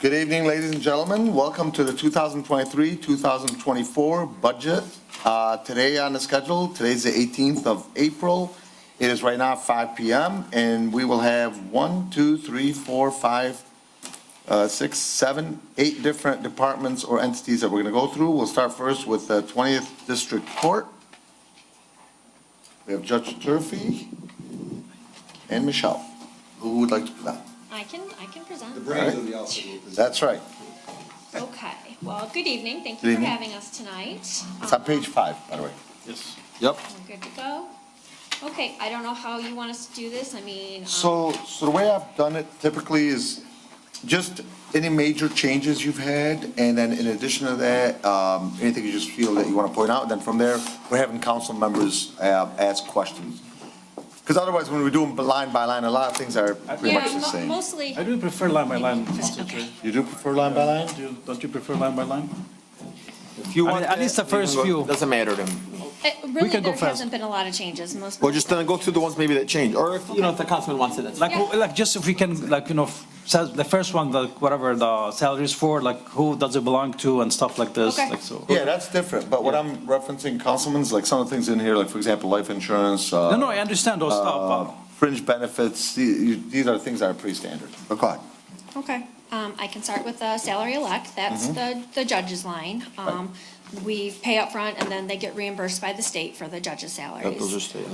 Good evening, ladies and gentlemen. Welcome to the 2023-2024 budget. Today on the schedule, today's the 18th of April. It is right now 5 p.m. and we will have 6, 7, 8 different departments or entities that we're going to go through. We'll start first with the 20th District Court. We have Judge Turfy and Michelle. Who would like to present? I can present. The brains of the outfit will present. That's right. Okay, well, good evening. Thank Good you for evening. having us tonight. It's on page 5, by the way. Yes. Yep. We're good to go. Okay, I don't know how you want us to do this. I mean. So the way I've done it typically is just any major changes you've had, and then in addition to that, anything you just feel that you want to point out, and then from there, we're having council members ask questions. Because otherwise, when we're doing line by line, a lot of things are pretty much the same. Mostly. I do prefer line by line. Okay. You do prefer line by line? Don't you prefer line by line? If you want at least the first few. Doesn't matter to me. Really, can go there fast. hasn't been a lot of changes. Most. Well, just go through the ones maybe that change, or if, if the councilman wants it, that's fine. Like just if we can, the first one, whatever the salary is for, like who does it belong to and stuff like this, Okay. like so. Yeah, that's different, but what I'm referencing, councilman's, like some of the things in here, like for example, life insurance. No, I understand those stuff. Fringe benefits, these are things that are pretty standard. But go ahead. Okay, I can start with the salary elect. That's the judge's line. We pay up front and then they get reimbursed by the state for the judge's salaries. Those are state.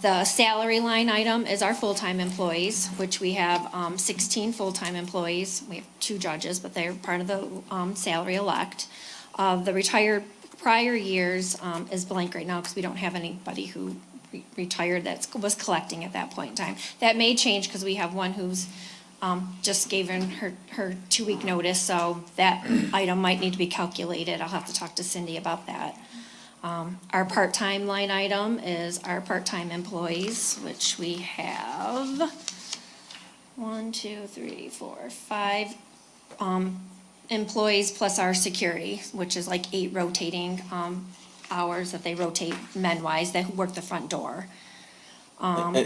The salary line item is our full-time employees, which we have 16 full-time employees. We have 2 judges, but they're part of the salary elect. The retired prior years is blank right now because we don't have anybody who retired that was collecting at that point in time. That may change because we have one who's just gave in her 2-week notice, so that item might need to be calculated. I'll have to talk to Cindy about that. Our part-time line item is our part-time employees, which we have 5 employees plus our security, which is like 8 rotating hours that they rotate men-wise that work the front door.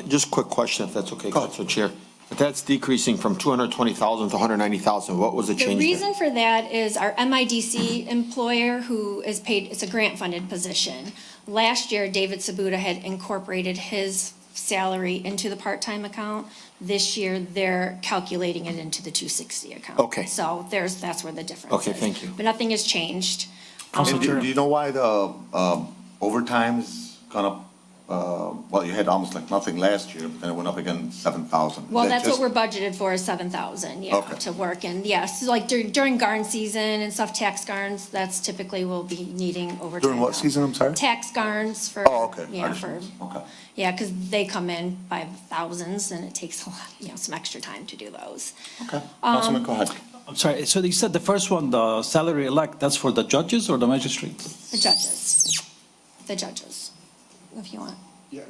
Just quick question, if that's okay, Council Chair. But that's decreasing from 220,000 to 190,000. What was the The change there? reason for that is our MIDC employer who is paid, it's a grant-funded position. Last year, David Sabuda had incorporated his salary into the part-time account. This year, they're calculating it into the 260 account. Okay. So that's where the difference is. Okay, thank you. But nothing has changed. And do you know why the overtime's gone up? Well, you had almost like nothing last year, but then it went up again 7,000. Well, that's what we're budgeted for is 7,000, yeah, Okay. to work. And yes, like during garden season and stuff, tax gardens, that's typically we'll be needing overtime. During what now. season, I'm sorry? Tax gardens for. Oh, okay. Yeah, for, Okay. yeah, because they come in by thousands and it takes a lot, some extra time to do those. Okay. Councilman, go ahead. I'm sorry, so you said the first one, the salary elect, that's for the judges or the magistrates? The judges, if you want. Yeah,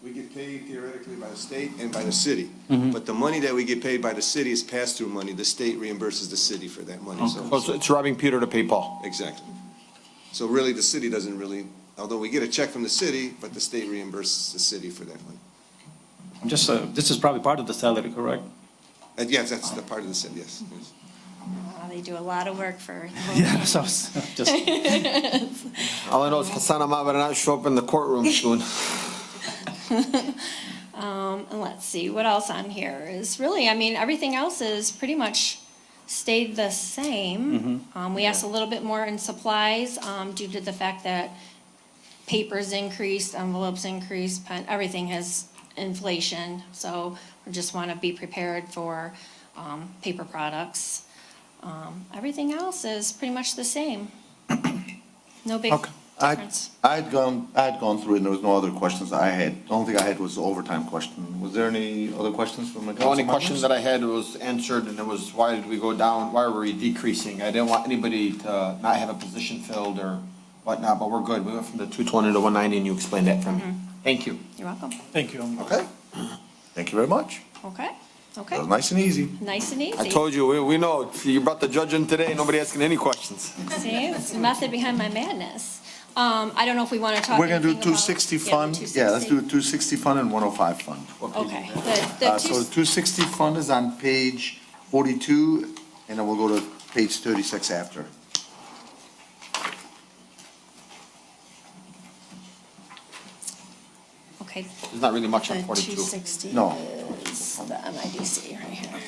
we get paid theoretically by the state and by the city. But the money that we get paid by the city is pass-through money. The state reimburses the city for that money, Oh, so it's robbing Peter to pay Paul. Exactly. So really, the city doesn't really, although we get a check from the city, but the state reimburses the city for that money. I'm just, this is probably part of the salary, correct? And yes, that's the part of the city, yes. They do a lot of work for. Yeah, so just. All I know is Hassan Ahmad better not show up in the courtroom soon. And let's see, what else on here is really, everything else is pretty much stayed the same. We asked a little bit more in supplies, due to the fact that papers increased, envelopes increased, everything has inflation. So we just want to be prepared for, paper products. Everything else is pretty much the same. No big Okay. difference. I had gone through it, and there was no other questions I had. The only thing I had was the overtime question. Was there any other questions from the The council only question members? that I had was answered, and it was, why did we go down, why were we decreasing? I didn't want anybody to not have a position filled or whatnot, but we're good. We went from the 220 to 190, and you explained that for me. Thank you. You're welcome. Thank you. Okay. Thank you very much. Okay, That was nice and easy. nice and easy. I told you, we know. You brought the judge in today, nobody asking any questions. See, it's the method behind my madness. I don't know if we want to talk. We're gonna do anything about- 260 the fund. Yeah, let's 260. do a 260 fund and 105 fund. Okay. So the 260 fund is on page 42, and then we'll go to page 36 after. Okay. There's not really much on The 42. 260 No. is the MIDC right here.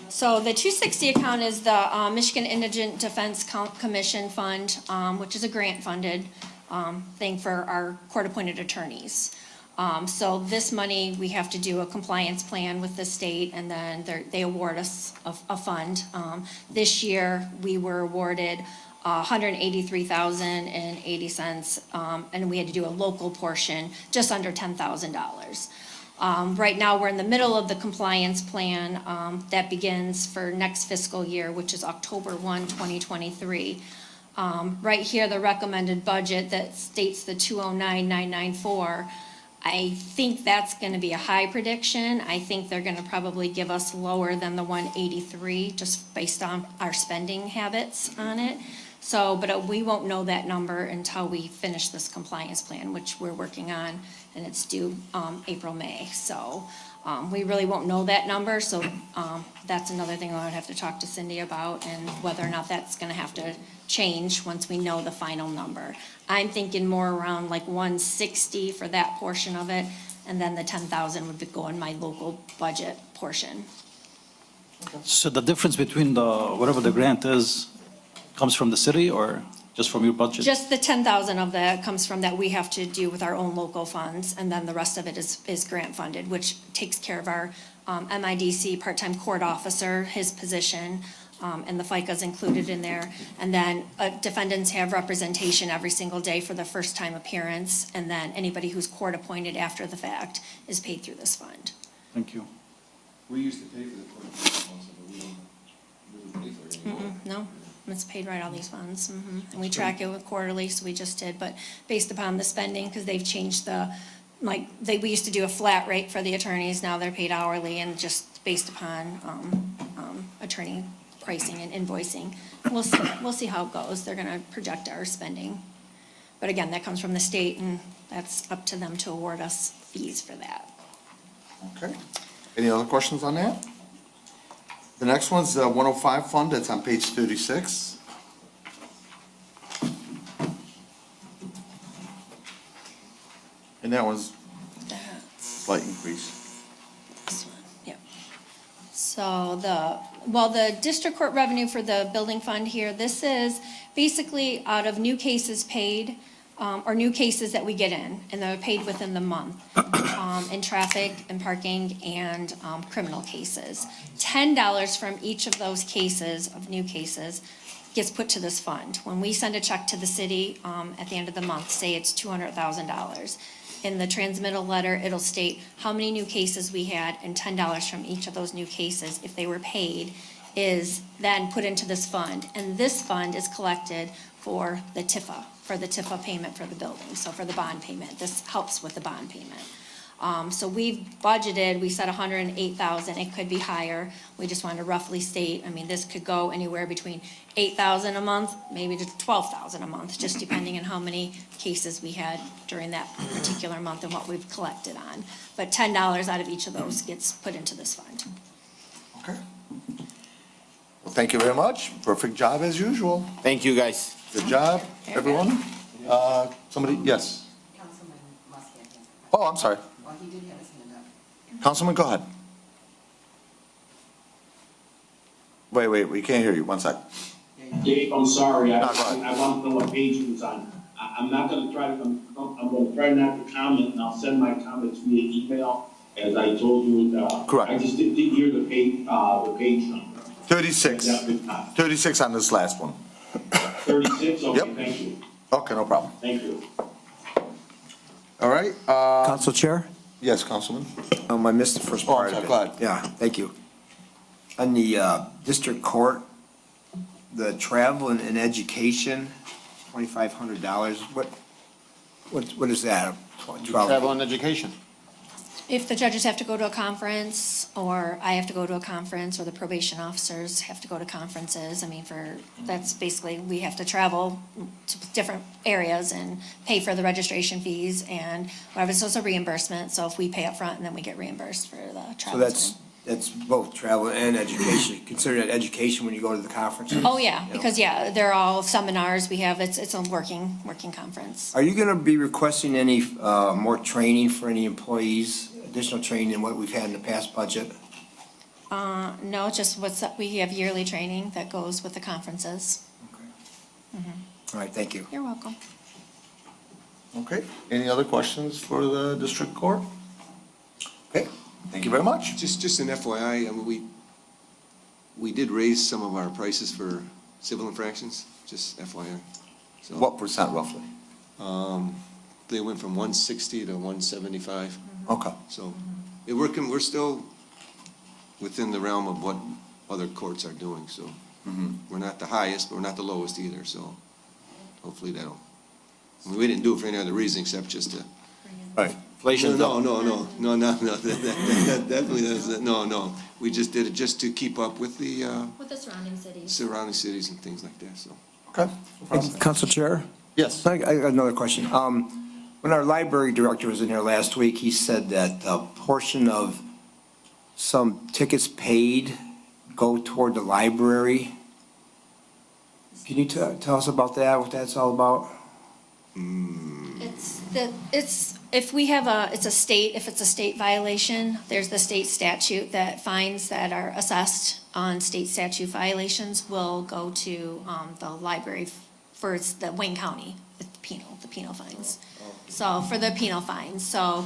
So the 260 account is the Michigan Indigent Defense Commission Fund, which is a grant-funded thing for our court-appointed attorneys. So this money, we have to do a compliance plan with the state, and then they award us a fund. This year, we were awarded $183,080, and we had to do a local portion, just under $10,000. Right now, we're in the middle of the compliance plan that begins for next fiscal year, which is October 1, 2023. Right here, the recommended budget that states the 209,994. I think that's going to be a high prediction. I think they're going to probably give us lower than the 183, just based on our spending habits on it. So, but we won't know that number until we finish this compliance plan, which we're working on, and it's due April, May. So we really won't know that number, so that's another thing I would have to talk to Cindy about, and whether or not that's going to have to change once we know the final number. I'm thinking more around like 160 for that portion of it, and then the 10,000 would go in my local budget portion. So the difference between whatever the grant is, comes from the city or just from your budget? Just the 10,000 of that comes from that we have to do with our own local funds, and then the rest of it is grant funded, which takes care of our MIDC part-time court officer, his position, and the FICA's included in there. And then defendants have representation every single day for the first time appearance, and then anybody who's court appointed after the fact is paid through this fund. Thank you. We used to pay for the court appointment also, but we don't really pay for it anymore. No, it's paid right out of these funds. And we track it quarterly, so we just did, but based upon the spending, because they've changed we used to do a flat rate for the attorneys, now they're paid hourly, and just based upon attorney pricing and invoicing. We'll see how it goes. They're gonna project our spending. But again, that comes from the state, and that's up to them to award us fees for that. Okay. Any other questions on that? The next one's the 105 fund, that's on page 36. And that was slight increase. This one, yep. So the district court revenue for the building fund here, this is basically out of new cases paid, or new cases that we get in, and they're paid within the month, in traffic and parking and criminal cases. $10 from each of those cases, of new cases, gets put to this fund. When we send a check to the city at the end of the month, say it's $200,000. In the transmittal letter, it'll state how many new cases we had, and $10 from each of those new cases, if they were paid, is then put into this fund. And this fund is collected for the TIFA, payment for the building, so for the bond payment. This helps with the bond payment. So we've budgeted, we said 108,000, it could be higher. We just wanted to roughly state, I mean, this could go anywhere between 8,000 a month, maybe to 12,000 a month, just depending on how many cases we had during that particular month and what we've collected on. But $10 out of each of those gets put into this fund. Okay. Well, thank you very much. Perfect job as usual. Thank you, guys. Good job, everyone. Somebody, yes. Councilman Muscat has a Oh, I'm sorry. Well, he did have his hand up. Councilman, go ahead. Wait, we can't hear you. One sec. Dave, I'm sorry, I No, go ahead. want to know what page it was on. I'm not gonna try to, I'm gonna try not to comment, and I'll send my comments via email, as I told you. Correct. I just didn't hear the page number. 36. 36 on this last one. 36, okay, Yep. thank you, Okay, no problem. thank you. All right, Council Chair? yes, Councilman. I missed the first Oh, part I'm of it. sorry, go ahead. Yeah, thank you. On the district court, the travel and education, $2,500, what is that? Travel and education. If the judges have to go to a conference, or I have to go to a conference, or the probation officers have to go to conferences, I mean, that's basically, we have to travel to different areas and pay for the registration fees and whatever, so it's a reimbursement, so if we pay up front, and then we get reimbursed for the So travel. that's It's both travel and education. Consider that education when you go to the conferences? Oh, yeah, You know? because, yeah, they're all seminars. We have, it's a working conference. Are you going to be requesting any more training for any employees, additional training than what we've had in the past budget? No, just we have yearly training that goes with the conferences. All right, thank you. You're welcome. Okay, any other questions for the district court? Okay, thank you very much. Just an FYI, I mean, we did raise some of our prices for civil infractions, just FYI. So, What percent roughly? they went from 160 to 175, Okay, so we're still within the realm of what other courts are doing, so. We're not the highest, but we're not the lowest either, so hopefully that'll, I mean, we didn't do it for any other reason except just to. right. Inflation's up. No, that definitely doesn't, no. We just did it just to keep up with the With the surrounding cities. surrounding cities and things like that, so. Okay. Council Chair? Yes. I got another question. When our library director was in here last week, he said that a portion of some tickets paid go toward the library. Can you tell us about that, what that's all about? If it's a state violation, there's the state statute that fines that are assessed on state statute violations will go to, the library for the Wayne County, the penal fines. So, for the penal fines, so,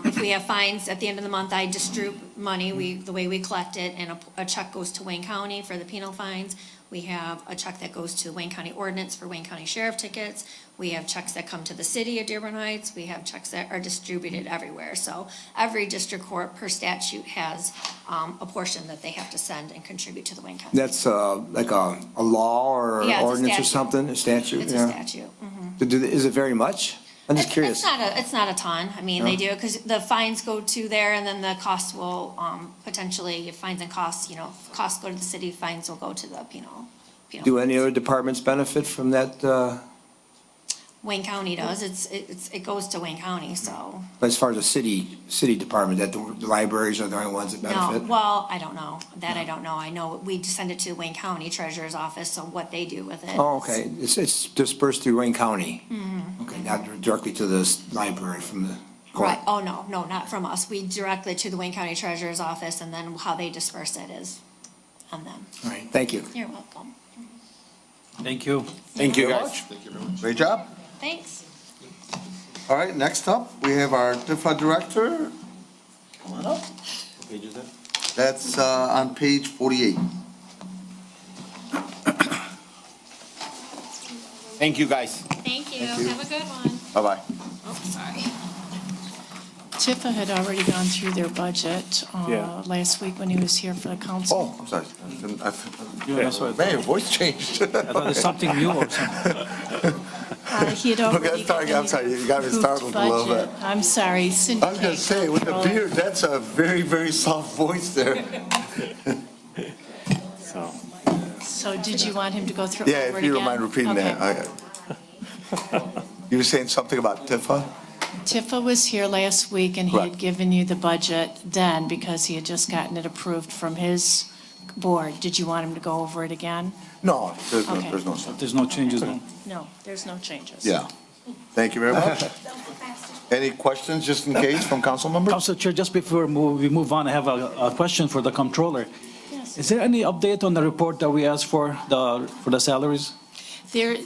if we have fines, at the end of the month, I distribute money, the way we collect it, and a check goes to Wayne County for the penal fines. We have a check that goes to Wayne County Ordinance for Wayne County Sheriff tickets. We have checks that come to the city of Dearborn Heights. We have checks that are distributed everywhere. So every district court per statute has a portion that they have to send and contribute to the Wayne County. That's like a law or Yeah, it's a ordinance or statute. something, a statute? It's a yeah. statute. Is it very much? I'm just curious. It's not a ton. I mean, No? they do, because the fines go to there, and then the costs will, potentially, fines and costs, costs go to the city, fines will go to the penal. Do any other departments benefit from that, Wayne County does. It goes to Wayne County, so. as far as the city department, that the libraries are the only ones that No, benefit? well, I don't know. That I don't know. I know we send it to the Wayne County Treasurer's Office, so what they do with it. Oh, okay. It's dispersed through Wayne County? Okay, not directly to the library from the court? Right, oh, no, not from us. We direct it to the Wayne County Treasurer's Office, and then how they disperse it is on them. All right, thank you. You're welcome. Thank you. Thank you, Very guys. much. Great job. Thanks. All right, next up, we have our DIFA director. Come on up. Page is that? That's on page 48. Thank you, guys. Thank you. Thank you. Have a good one. Bye-bye. Oh, sorry. Tifa had already gone through their budget Yeah. last week when he was here for the council. Oh, I'm sorry. Yeah, that's what- Man, your voice changed. I thought it's something new or something. He had already Okay, I'm given sorry, the you got me approved startled a little budget. bit. I'm sorry, Cindy. I was gonna can't say, with the control it. beard, that's a very, very soft voice there. So did you want him to go through? Yeah, over if it you don't again? mind repeating that. You were saying something about Tifa? Tifa was here last week and he had Correct. given you the budget then because he had just gotten it approved from his board. Did you want him to go over it again? No, there's no, Okay. there's no. There's no changes then. No, there's no changes. Yeah. Thank you very much. Any questions, just in case, from council members? Council Chair, just before we move on, I have a question for the controller. Yes. Is there any update on the report that we asked for the salaries? There,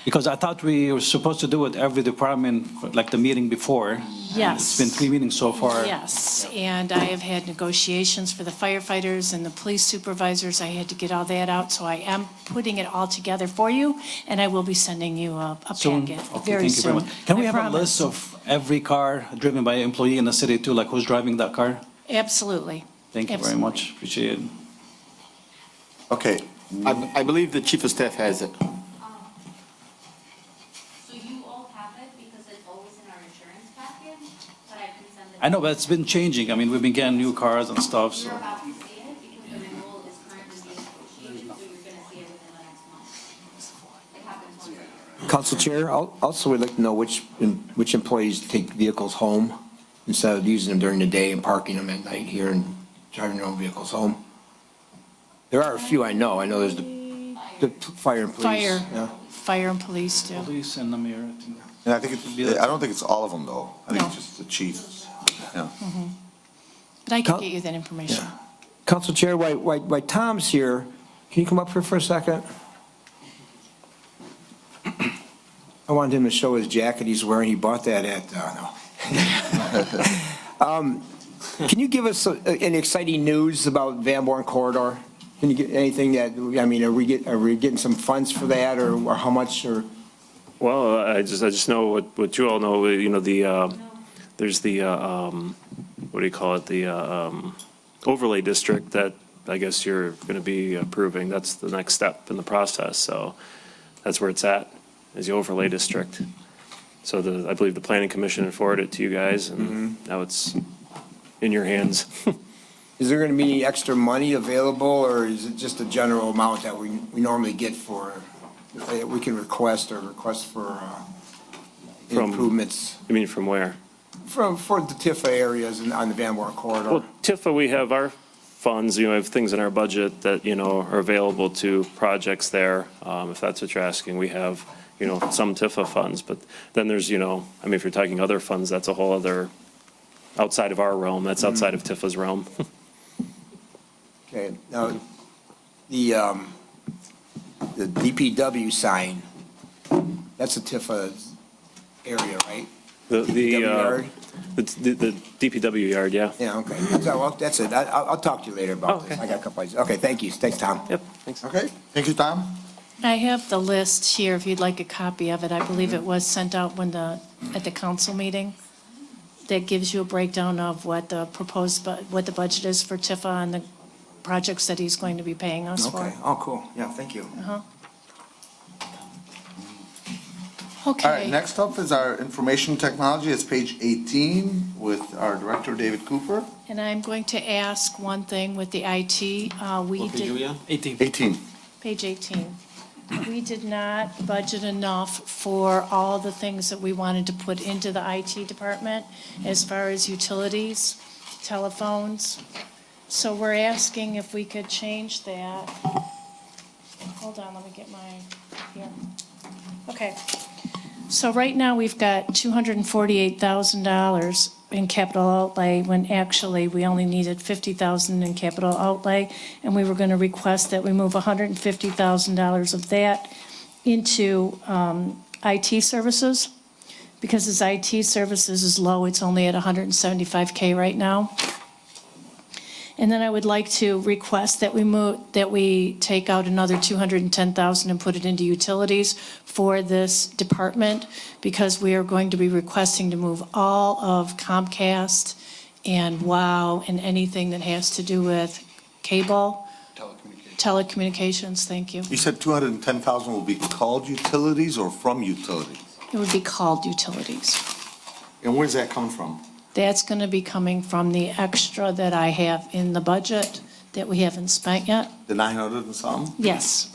Because I thought we were supposed to do it every department, like the meeting before. Yes. It's been 3 meetings so far. yes, and I have had negotiations for the firefighters and the police supervisors. I had to get all that out, so I am putting it all together for you, and I will be sending you a Soon? packet Okay, very thank you very soon. much. Can we I have a promise. list of every car driven by an employee in the city too, like who's driving that car? Absolutely. Thank you very Absolutely. much, appreciate it. Okay, I believe the chief of staff has it. So you all have it because it's always in our insurance package, but I can send it. I know, but it's been changing. I mean, we've been getting new cars and stuff, so. You're about to see it because the renewal is currently being negotiated, so you're gonna see it within the next month. It happens once a year. Council Chair, also would like to know which employees take vehicles home. instead of using them during the day and parking them at night here and driving their own vehicles home? There are a few I know. I know there's the fire and police. Yeah. Fire and police do. Police and the mayor, I think. And I think I don't think it's all of them, though. I think No. it's just the chiefs. Yeah. But I can get you that information. Yeah. Council Chair, while Tom's here, can you come up here for a second? I wanted him to show his jacket he's wearing. He bought that at, no. Can you give us any exciting news about Van Born corridor? Can you get anything that, I mean, are we getting some funds for that, or how much, or? Well, I just know what you all know, you know, there's the, what do you call it, the overlay district that I guess you're going to be approving. That's the next step in the process, so that's where it's at, is the overlay district. So I believe the planning commission forwarded it to you guys, and now it's in your hands. Is there going to be any extra money available, or is it just a general amount that we normally get for, we can request for improvements? You mean from where? For the Tifa areas and on the Van Born corridor? Well, Tifa, we have our funds, you know, we have things in our budget that, you know, are available to projects there. If that's what you're asking, we have, you know, some Tifa funds, but then there's, you know, I mean, if you're talking other funds, that's a whole other, outside of our realm, that's outside of Tifa's realm. Okay, now, the DPW sign, that's a Tifa area, right? The DPW yard? The DPW yard, yeah. Yeah, okay. Well, that's it. I'll talk to you later about this. Okay. I got a couple ideas. Okay, thank you. Thanks, Tom. Yep, thanks. Okay, thank you, Tom. I have the list here, if you'd like a copy of it. I believe it was sent out at the council meeting. That gives you a breakdown of what the what the budget is for Tifa and the projects that he's going to be paying us for. Okay, oh, cool. Yeah, thank you. Okay. All right, next up is our information technology. It's page 18 with our director, David Cooper. And I'm going to ask one thing with the IT. What page are we on? 18. Page 18. We did not budget enough for all the things that we wanted to put into the IT department as far as utilities, telephones. So we're asking if we could change that. Hold on, let me get here. Okay. So right now, we've got $248,000 in capital outlay, when actually we only needed $50,000 in capital outlay, and we were going to request that we move $150,000 of that into IT services, because his IT services is low. It's only at $175K right now. And then I would like to request that we take out another $210,000 and put it into utilities for this department, because we are going to be requesting to move all of Comcast and WOW and anything that has to do with cable. Telecommunications, thank you. You said 210,000 will be called utilities or from utilities? It would be called utilities. And where's that coming from? That's going to be coming from the extra that I have in the budget that we haven't spent yet. The 900 and something? Yes.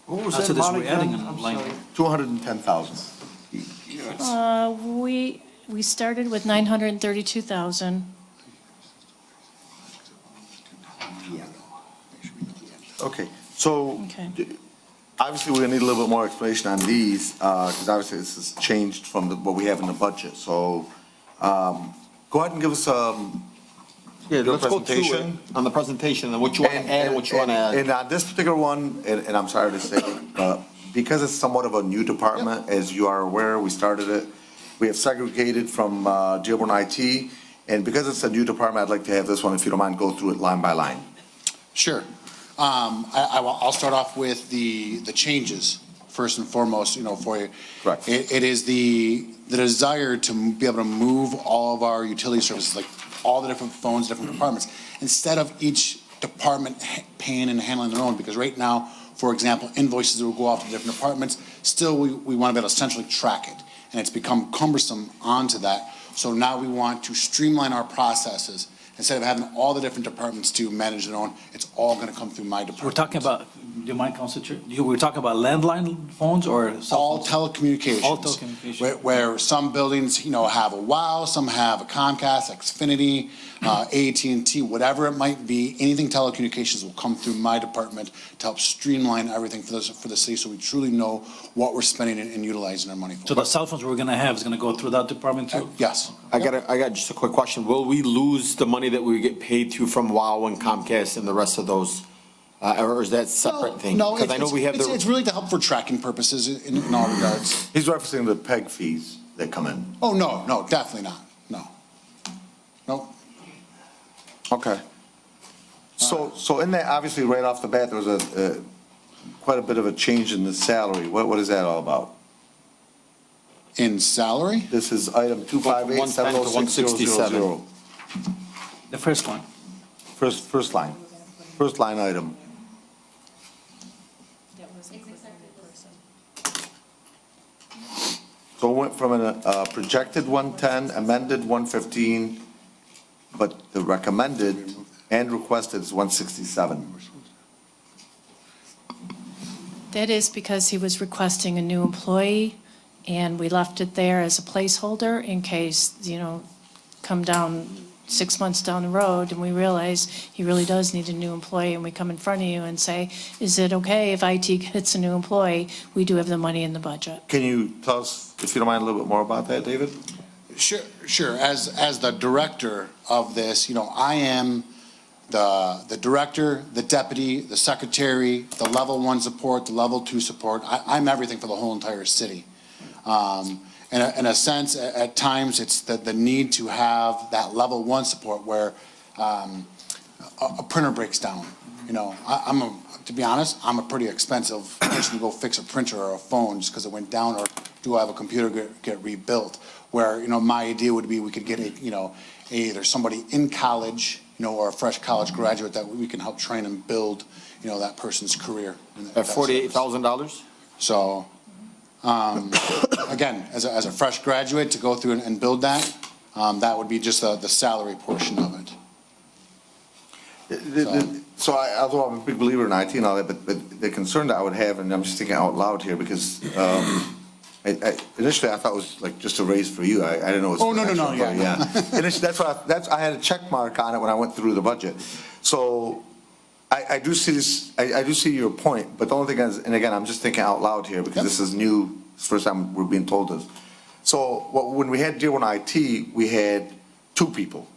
What was That's that what amount we're adding again? in line. 210,000. We started with 932,000. Okay, so Okay. obviously we're gonna need a little bit more explanation on these, because obviously this has changed from what we have in the budget. So, go ahead and give us Yeah, your let's go through it presentation. on the presentation and what you want to add and what you want to add. And on this particular one, and I'm sorry to say, because it's somewhat of a new department, as you are aware, we started it. We have segregated from Dearborn IT, and because it's a new department, I'd like to have this one, if you don't mind, go through it line by line. Sure. I'll start off with the changes, first and foremost, for you. Correct. It is the desire to be able to move all of our utility services, like all the different phones, different departments, instead of each department paying and handling their own, because right now, for example, invoices that will go off to different departments, still we want to be able to centrally track it, and it's become cumbersome onto that. So now we want to streamline our processes instead of having all the different departments to manage their own, it's all gonna come through my department. We're talking about, do you mind, Council Chair? We're talking about landline phones or cell All phones? telecommunications. All telecommunications. Where some buildings, have a WOW, some have a Comcast, Xfinity, AT&T, whatever it might be, anything telecommunications will come through my department to help streamline everything for the city, so we truly know what we're spending and utilizing our money for. So the cell phones we're gonna have is gonna go through that department too? Yes. I got just a quick question. Will we lose the money that we get paid to from WOW and Comcast and the rest of those? Or is that a separate thing? No, Because I know we have it's really to help for tracking purposes in all regards. He's referencing the PEG fees that come in. Oh, no, definitely not, no. Nope. Okay. So in that, obviously, right off the bat, there was quite a bit of a change in the salary. What is that all about? In salary? This is item 258-706-000. The first one. First line item. So it went from a projected 110, amended 115, but the recommended and requested is 167. That is because he was requesting a new employee, and we left it there as a placeholder in case, come down 6 months down the road and we realize he really does need a new employee, and we come in front of you and say, is it okay if IT gets a new employee? We do have the money in the budget. Can you tell us, if you don't mind, a little bit more about that, David? Sure. As the director of this, I am the director, the deputy, the secretary, the level 1 support, the level 2 support. I'm everything for the whole entire city. In a sense, at times, it's the need to have that level 1 support where a printer breaks down. To be honest, I'm a pretty expensive person to go fix a printer or a phone just because it went down, or do I have a computer get rebuilt? Where, my idea would be we could get either somebody in college, or a fresh college graduate that we can help train and build, that person's career. At $48,000? So, again, as a fresh graduate to go through and build that, that would be just the salary portion of it. So although I'm a big believer in IT and all that, but the concern that I would have, and I'm just thinking out loud here, because initially I thought it was like just a raise for you. I didn't know it was. Oh, no, yeah. Initially, I had a check mark on it when I went through the budget. So I do see this, I do see your point, but the only thing is, and again, I'm just thinking out loud here because this is new, it's the first time we're being told this. So when we had Dearborn IT, we had 2 people.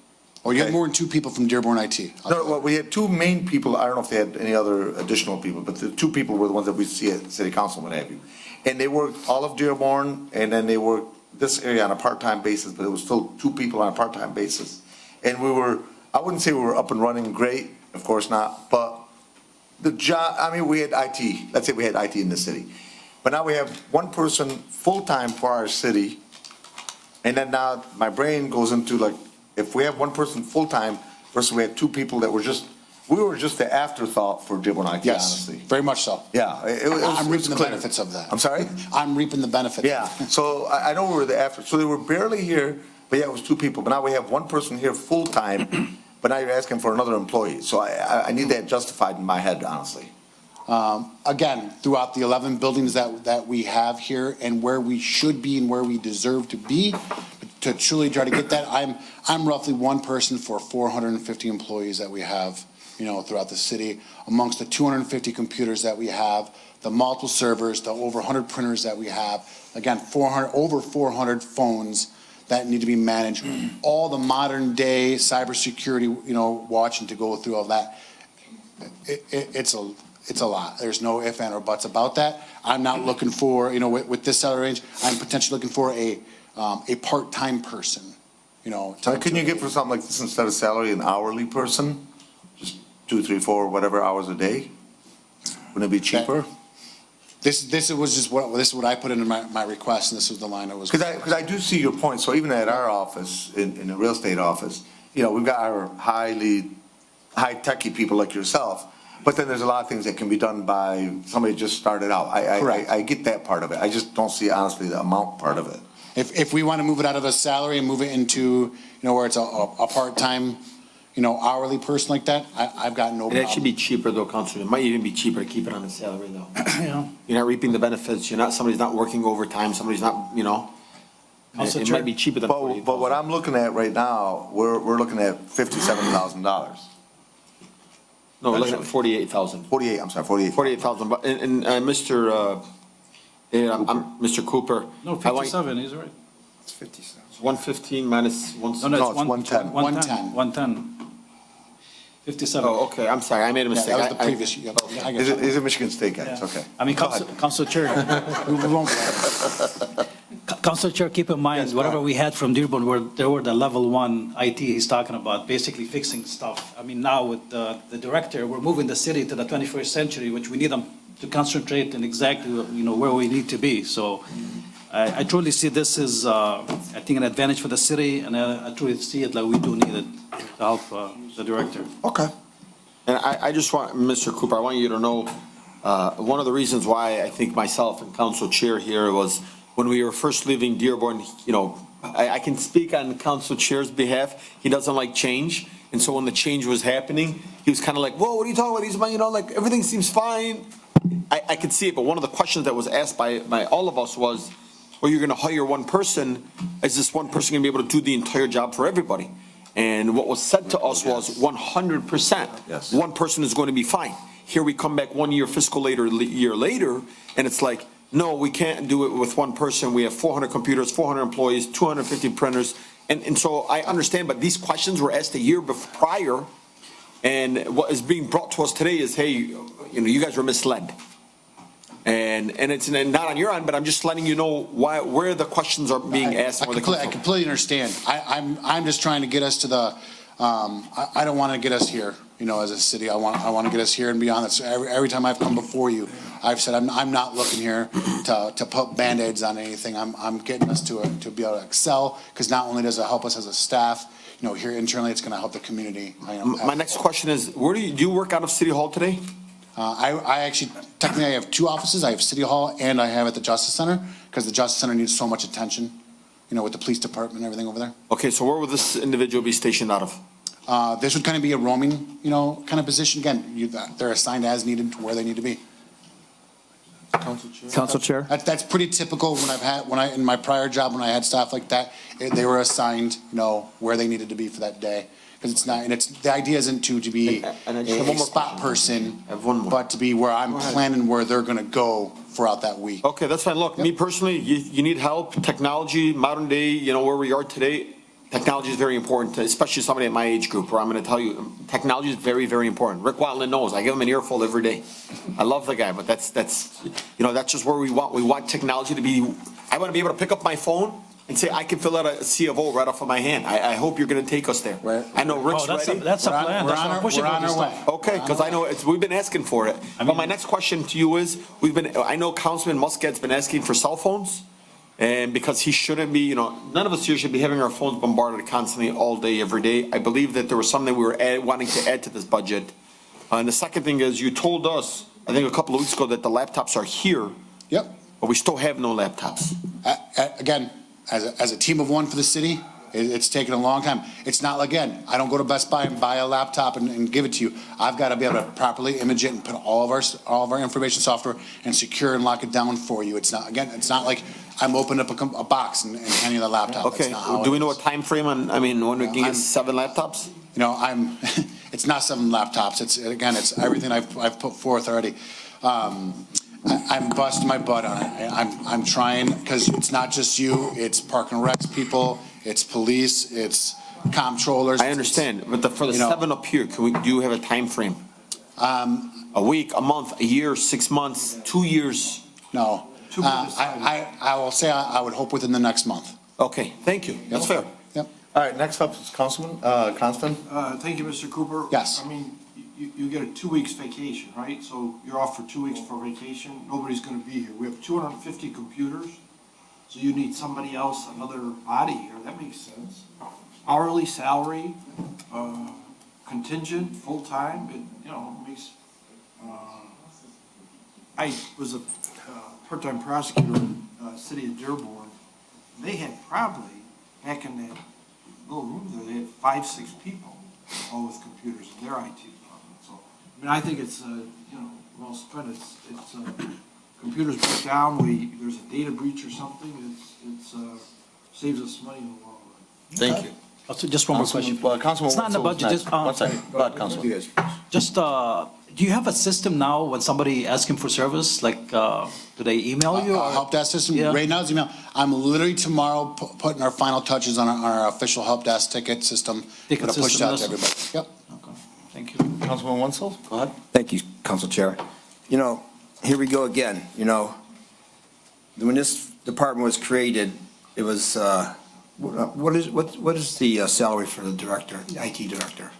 Oh, you had more than 2 people from Dearborn IT? No, well, we had 2 main people. I don't know if they had any other additional people, but the 2 people were the ones that we see at city council, what have you. And they worked all of Dearborn, and then they worked this area on a part-time basis, but it was still 2 people on a part-time basis. And I wouldn't say we were up and running great, of course not, but the job, we had IT. Let's say we had IT in the city. But now we have 1 person full-time for our city, and then now my brain goes into like, if we have 1 person full-time versus we had 2 people that were we were just the afterthought for Dearborn IT, honestly. Very much so. Yeah. I'm reaping the benefits of that. I'm sorry? I'm reaping the benefits. Yeah, so I know we were the after, so they were barely here, but yeah, it was 2 people. But now we have 1 person here full-time, but now you're asking for another employee. So I need that justified in my head, honestly. Again, throughout the 11 buildings that we have here and where we should be and where we deserve to be, to truly try to get that, I'm roughly 1 person for 450 employees that we have, throughout the city, amongst the 250 computers that we have, the multiple servers, the over 100 printers that we have, again, over 400 phones that need to be managed, all the modern day cybersecurity, watching to go through all that. It's a lot. There's no ifs, ands, or buts about that. I'm not looking for, with this salary range, I'm potentially looking for a part-time person, Couldn't you get for something like this instead of salary, an hourly person? Just 2, 3, 4, whatever hours a day? Wouldn't it be cheaper? This was just this is what I put into my request, and this was the line I was. Because I do see your point. So even at our office, in the real estate office, we've got our high-techy people like yourself, but then there's a lot of things that can be done by somebody just started out. Correct. I get that part of it. I just don't see, honestly, the amount part of it. If we want to move it out of a salary and move it into, where it's a part-time, hourly person like that, I've got no It problem. actually be cheaper though, Counselor. It might even be cheaper to keep it on the salary though. Yeah. You're not reaping the benefits. Somebody's not working overtime, somebody's not, Council it Chair. might be cheaper than But 48,000. what I'm looking at right now, we're looking at $57,000. No, we're looking at 48,000. 48, I'm sorry, 48. 48,000, but, Mr. Mr. Cooper. No, I want- 57, he's right. It's 57. 115 minus one. No, No, it's it's 110. 110. 110. 57. Oh, okay, I'm sorry, I made a Yeah, mistake. that was the I- previous, yeah, I Is got it, is it Michigan State guys? Yeah. Okay. I mean, Go ahead. Council Chair, we won't. Council Chair, keep in mind, whatever we had from Dearborn, there were the level one IT he's talking about, basically fixing stuff. I mean, now with the director, we're moving the city to the 21st century, which we need them to concentrate in exactly, where we need to be. So I truly see this as, I think, an advantage for the city, and I truly see it like we do need it to help the director. Okay. And I just want, Mr. Cooper, I want you to know, one of the reasons why I think myself and Council Chair here was when we were first leaving Dearborn, I can speak on Council Chair's behalf. He doesn't like change. And so when the change was happening, he was kind of like, whoa, what are you talking about? He's like, everything seems fine. I could see it, but one of the questions that was asked by all of us was, well, you're going to hire one person. Is this one person going to be able to do the entire job for everybody? And what was said to us was 100%. Yes. One person is going to be fine. Here we come back 1 year fiscal year later, and it's like, no, we can't do it with one person. We have 400 computers, 400 employees, 250 printers. And so I understand, but these questions were asked a year prior. And what is being brought to us today is, hey, you guys were misled. And it's not on your end, but I'm just letting you know where the questions are being asked. I completely understand. I'm just trying to get us to the, I don't want to get us here, as a city. I want to get us here and beyond that. So every time I've come before you, I've said, I'm not looking here to put Band-Aids on anything. I'm getting us to be able to excel, because not only does it help us as a staff, here internally, it's going to help the community. My next question is, where do you work out of City Hall today? I actually, technically, I have two offices. I have City Hall and I have at the Justice Center, because the Justice Center needs so much attention, with the police department and everything over there. Okay, so where will this individual be stationed out of? This would kind of be a roaming, kind of position. Again, they're assigned as needed to where they need to be. Council Chair. That's pretty typical in my prior job, when I had staff like that, they were assigned, where they needed to be for that day. Because it's not, and the idea isn't to be And I just have a one more spot question. person, I have one more. but to be where I'm planning where they're gonna go throughout that week. Okay, that's fine. Look, me personally, you need help, technology, modern day, where we are today, technology is very important, especially somebody at my age group, where I'm gonna tell you, technology is very, very important. Rick Watland knows, I give him an earful every day. I love the guy, but that's just where we want technology to be. I wanna be able to pick up my phone and say, I can fill out a C of O right off of my hand. I hope you're gonna take us there. Right. I know Rick's ready. That's a plan. We're That's on what I'm pushing we're for on this our way. stuff. Okay, because I know we've been asking for it. But my next question to you is, I know Councilman Muscat's been asking for cell phones. And because he shouldn't be, none of us here should be having our phones bombarded constantly all day, every day. I believe that there was something we were wanting to add to this budget. And the second thing is, you told us, I think a couple of weeks ago, that the laptops are here. Yep. But we still have no laptops. Again, as a team of one for the city, it's taken a long time. It's not, again, I don't go to Best Buy and buy a laptop and give it to you. I've got to be able to properly image it and put all of our information software and secure and lock it down for you. It's not like I'm opening up a box and handing you the laptop. Okay, That's not how do it we know a is. time frame on, when we can get 7 laptops? It's not 7 laptops. It's everything I've put forth already. I'm busting my butt on it. I'm trying, because it's not just you, it's Park and Recs people, it's police, it's comptrollers. I understand, but for the 7 up here, do you have a time frame? A week, a month, a year, 6 months, 2 years? No. I will say I would hope within the next month. Okay, thank you. That's fair. Yep. All right, next up is Councilman, Constant. Thank you, Mr. Cooper. Yes. I mean, you get a 2 weeks vacation, right? So you're off for 2 weeks for vacation. Nobody's gonna be here. We have 250 computers, so you need somebody else, another body here. That makes sense. Hourly salary, contingent, full-time, it makes, I was a part-time prosecutor in city of Dearborn. They had probably, back in that little room there, they had 5, 6 people. all with computers in their IT department. So, I mean, I think it's, well spent. It's, computers break down, there's a data breach or something, it's, saves us money in the long run. Thank you. Also, just one more question. Councilman It's not in the Wenzel's budget, next. just, One second. Go ahead, Councilman. You guys. just, do you have a system now when somebody asking for service, like, do they email you? or- Help desk system, Yeah. right now it's email. I'm literally tomorrow putting our final touches on our official help desk ticket system. Ticket Gonna push system, that to that's- everybody. Yep. Okay, thank you. Councilman Wenzel, go ahead. Thank you, Council Chair. Here we go again, when this department was created, it was, what is the salary for the director, the IT director?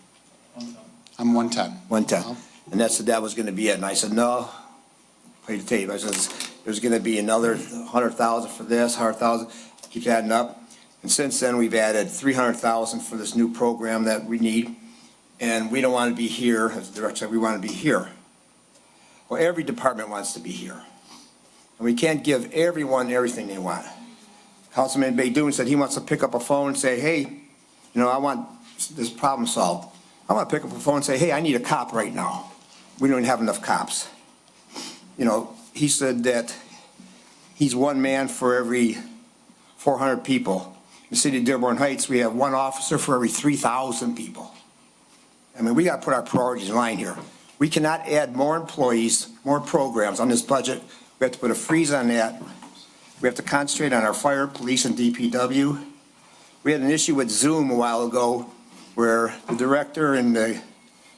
I'm 110. 110. And that was going to be it. And I said, no, play the tape. I said, there's going to be another 100,000 for this, 100,000, keeps adding up. And since then, we've added 300,000 for this new program that we need. And we don't want to be here, as the director said, we want to be here. Well, every department wants to be here. And we can't give everyone everything they want. Councilman Baydoun said he wants to pick up a phone and say, hey, I want this problem solved. I want to pick up a phone and say, hey, I need a cop right now. We don't have enough cops. He said that he's one man for every 400 people. In the city of Dearborn Heights, we have one officer for every 3,000 people. I mean, we got to put our priorities in line here. We cannot add more employees, more programs on this budget. We have to put a freeze on that. We have to concentrate on our fire, police, and DPW. We had an issue with Zoom a while ago where the director and the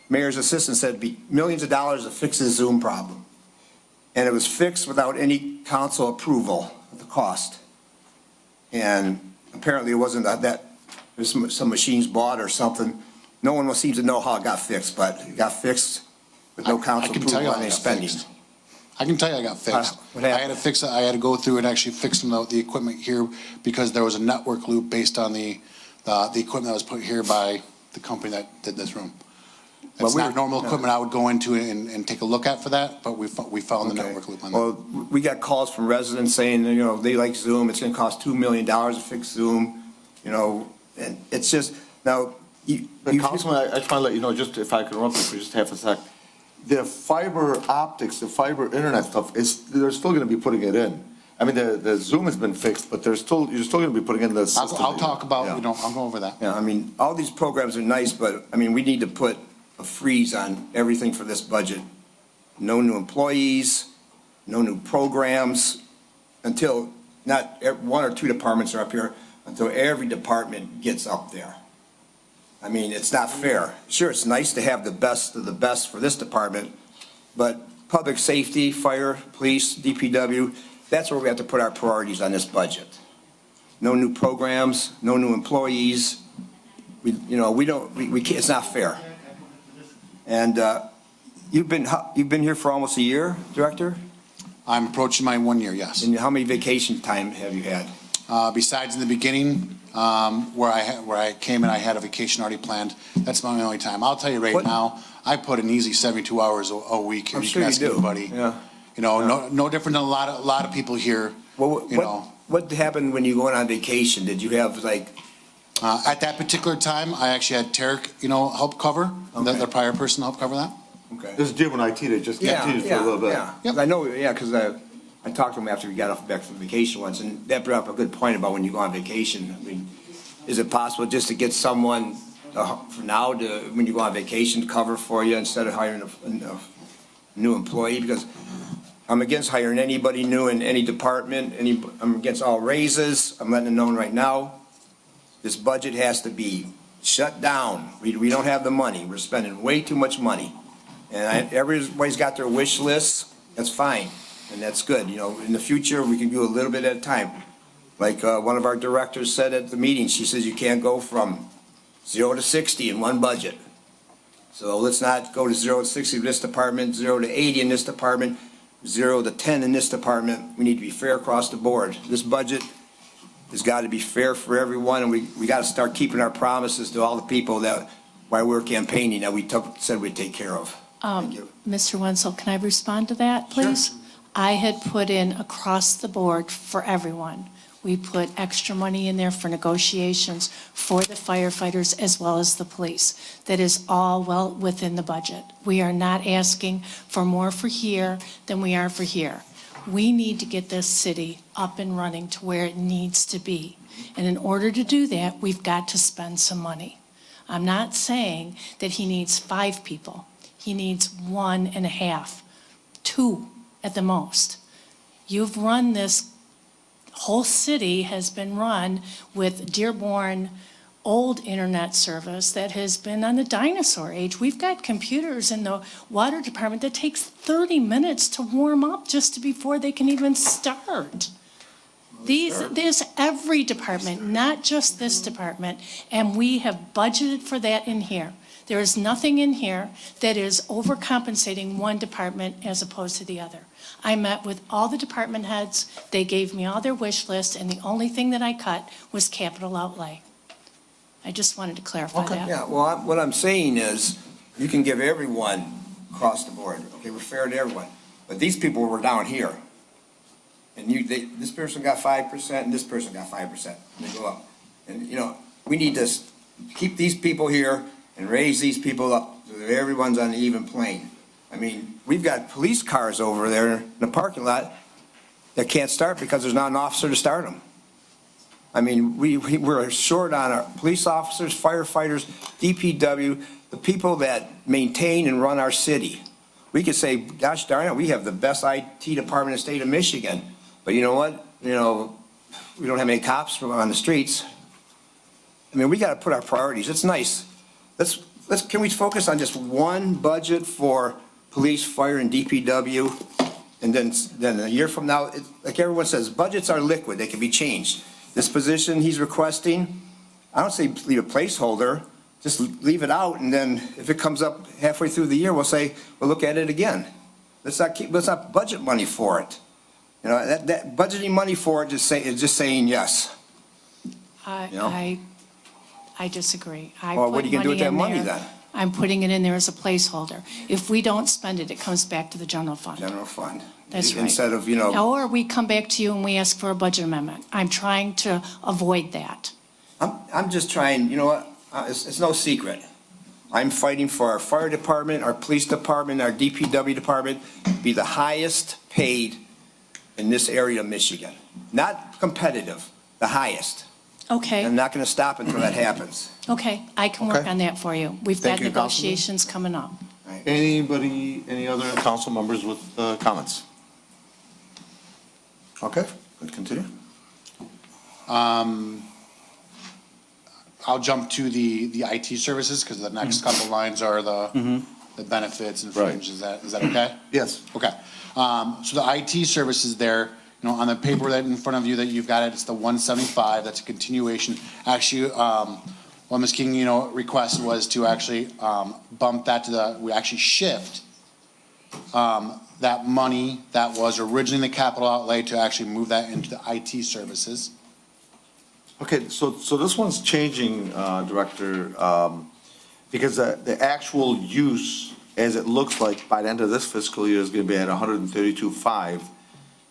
mayor's assistant said it'd be millions of dollars to fix the Zoom problem. And it was fixed without any council approval of the cost. And apparently it wasn't that there's some machines bought or something. No one seems to know how it got fixed, but it got fixed with no council approval on any spending. I can tell you I got fixed. What I happened? had to fix it. I had to go through and actually fix the equipment here because there was a network loop based on the equipment that was put here by the company that did this room. It's not normal equipment I would go into and take a look at for that, but we found the network loop on that. Well, we got calls from residents saying, they like Zoom, it's gonna cost $2 million to fix Zoom, and it's just, now, Councilman, I just want to let you know, just if I could interrupt you for just half a sec. The fiber optics, the fiber internet stuff, they're still going to be putting it in. I mean, the Zoom has been fixed, but you're still going to be putting in the system. I'll talk about, Yeah. I'll go over that. Yeah, I mean, all these programs are nice, but, I mean, we need to put a freeze on everything for this budget. No new employees, no new programs, until, not one or two departments are up here, until every department gets up there. I mean, it's not fair. Sure, it's nice to have the best of the best for this department, but public safety, fire, police, DPW, that's where we have to put our priorities on this budget. No new programs, no new employees. We can't, it's not fair. And you've been here for almost a year, Director? I'm approaching my 1 year, yes. And how many vacation time have you had? Besides in the beginning, where I came and I had a vacation already planned, that's my only time. I'll tell you right now, I put an easy 72 hours a week here. I'm sure you ask do. anybody. Yeah. No different than a lot of people here. What happened when you went on vacation? Did you have At that particular time, I actually had Tarek, help cover, the prior person help cover that. Okay. This is Dearborn IT, they just continued for a little bit. Yeah. I know, because I talked to him after we got back from vacation once, and that brought up a good point about when you go on vacation. I mean, is it possible just to get someone for now when you go on vacation, to cover for you instead of hiring a new employee? Because I'm against hiring anybody new in any department. I'm against all raises. I'm letting it known right now. This budget has to be shut down. We don't have the money. We're spending way too much money. And everybody's got their wish lists. That's fine. And that's good. In the future, we can do a little bit at a time. Like one of our directors said at the meeting, she says you can't go from 0 to 60 in one budget. So let's not go to 0 to 60 in this department, 0 to 80 in this department, 0 to 10 in this department. We need to be fair across the board. This budget has got to be fair for everyone, and we got to start keeping our promises to all the people that, while we were campaigning, that we said we'd take care of. Thank you. Mr. Wenzel, can I respond to that, please? I had put in across the board for everyone. We put extra money in there for negotiations for the firefighters as well as the police. That is all well within the budget. We are not asking for more for here than we are for here. We need to get this city up and running to where it needs to be. And in order to do that, we've got to spend some money. I'm not saying that he needs 5 people. He needs 1.5, 2 at the most. You've run this, whole city has been run with Dearborn old internet service that has been on the dinosaur age. We've got computers in the water department that takes 30 minutes to warm up just before they can even start. There's every department, not just this department, and we have budgeted for that in here. There is nothing in here that is overcompensating one department as opposed to the other. I met with all the department heads, they gave me all their wish lists, and the only thing that I cut was capital outlay. I just wanted to clarify that. Yeah, well, what I'm saying is, you can give everyone across the board, okay, we're fair to everyone, but these people were down here. And this person got 5%, and this person got 5%, and they go up. And, we need to keep these people here and raise these people up so that everyone's on an even plane. I mean, we've got police cars over there in the parking lot that can't start because there's not an officer to start them. I mean, we're short on our police officers, firefighters, DPW, the people that maintain and run our city. We could say, gosh darn it, we have the best IT department in the state of Michigan. But you know what? We don't have any cops on the streets. I mean, we got to put our priorities. It's nice. Can we focus on just one budget for police, fire, and DPW? And then a year from now, like everyone says, budgets are liquid. They can be changed. This position he's requesting, I don't say leave a placeholder. Just leave it out, and then if it comes up halfway through the year, we'll look at it again. Let's not budget money for it. That budgeting money for it is just saying yes. I disagree. Well, what are you going to do with that money then? I'm putting it in there as a placeholder. If we don't spend it, it comes back to the general fund. General fund. That's right. Instead of, Or we come back to you and we ask for a budget amendment. I'm trying to avoid that. I'm just trying, it's no secret. I'm fighting for our fire department, our police department, our DPW department to be the highest paid in this area of Michigan. Not competitive, the highest. Okay. I'm not going to stop until that happens. Okay, I can work Okay. on that for you. We've got Thank you, Councilman. negotiations coming up. Any other council members with comments? Okay, let's continue. I'll jump to the IT services, because the next couple lines are the benefits and Right. fringe. Is that okay? Yes. Okay. So the IT services there, on the paper that in front of you that you've got it's the 175, that's a continuation. Actually, what Ms. King, requested was to actually, bump that to we actually shift, that money that was originally in the capital outlay to actually move that into the IT services. Okay, so this one's changing, Director, because the actual use, as it looks like by the end of this fiscal year, is going to be at 132.5,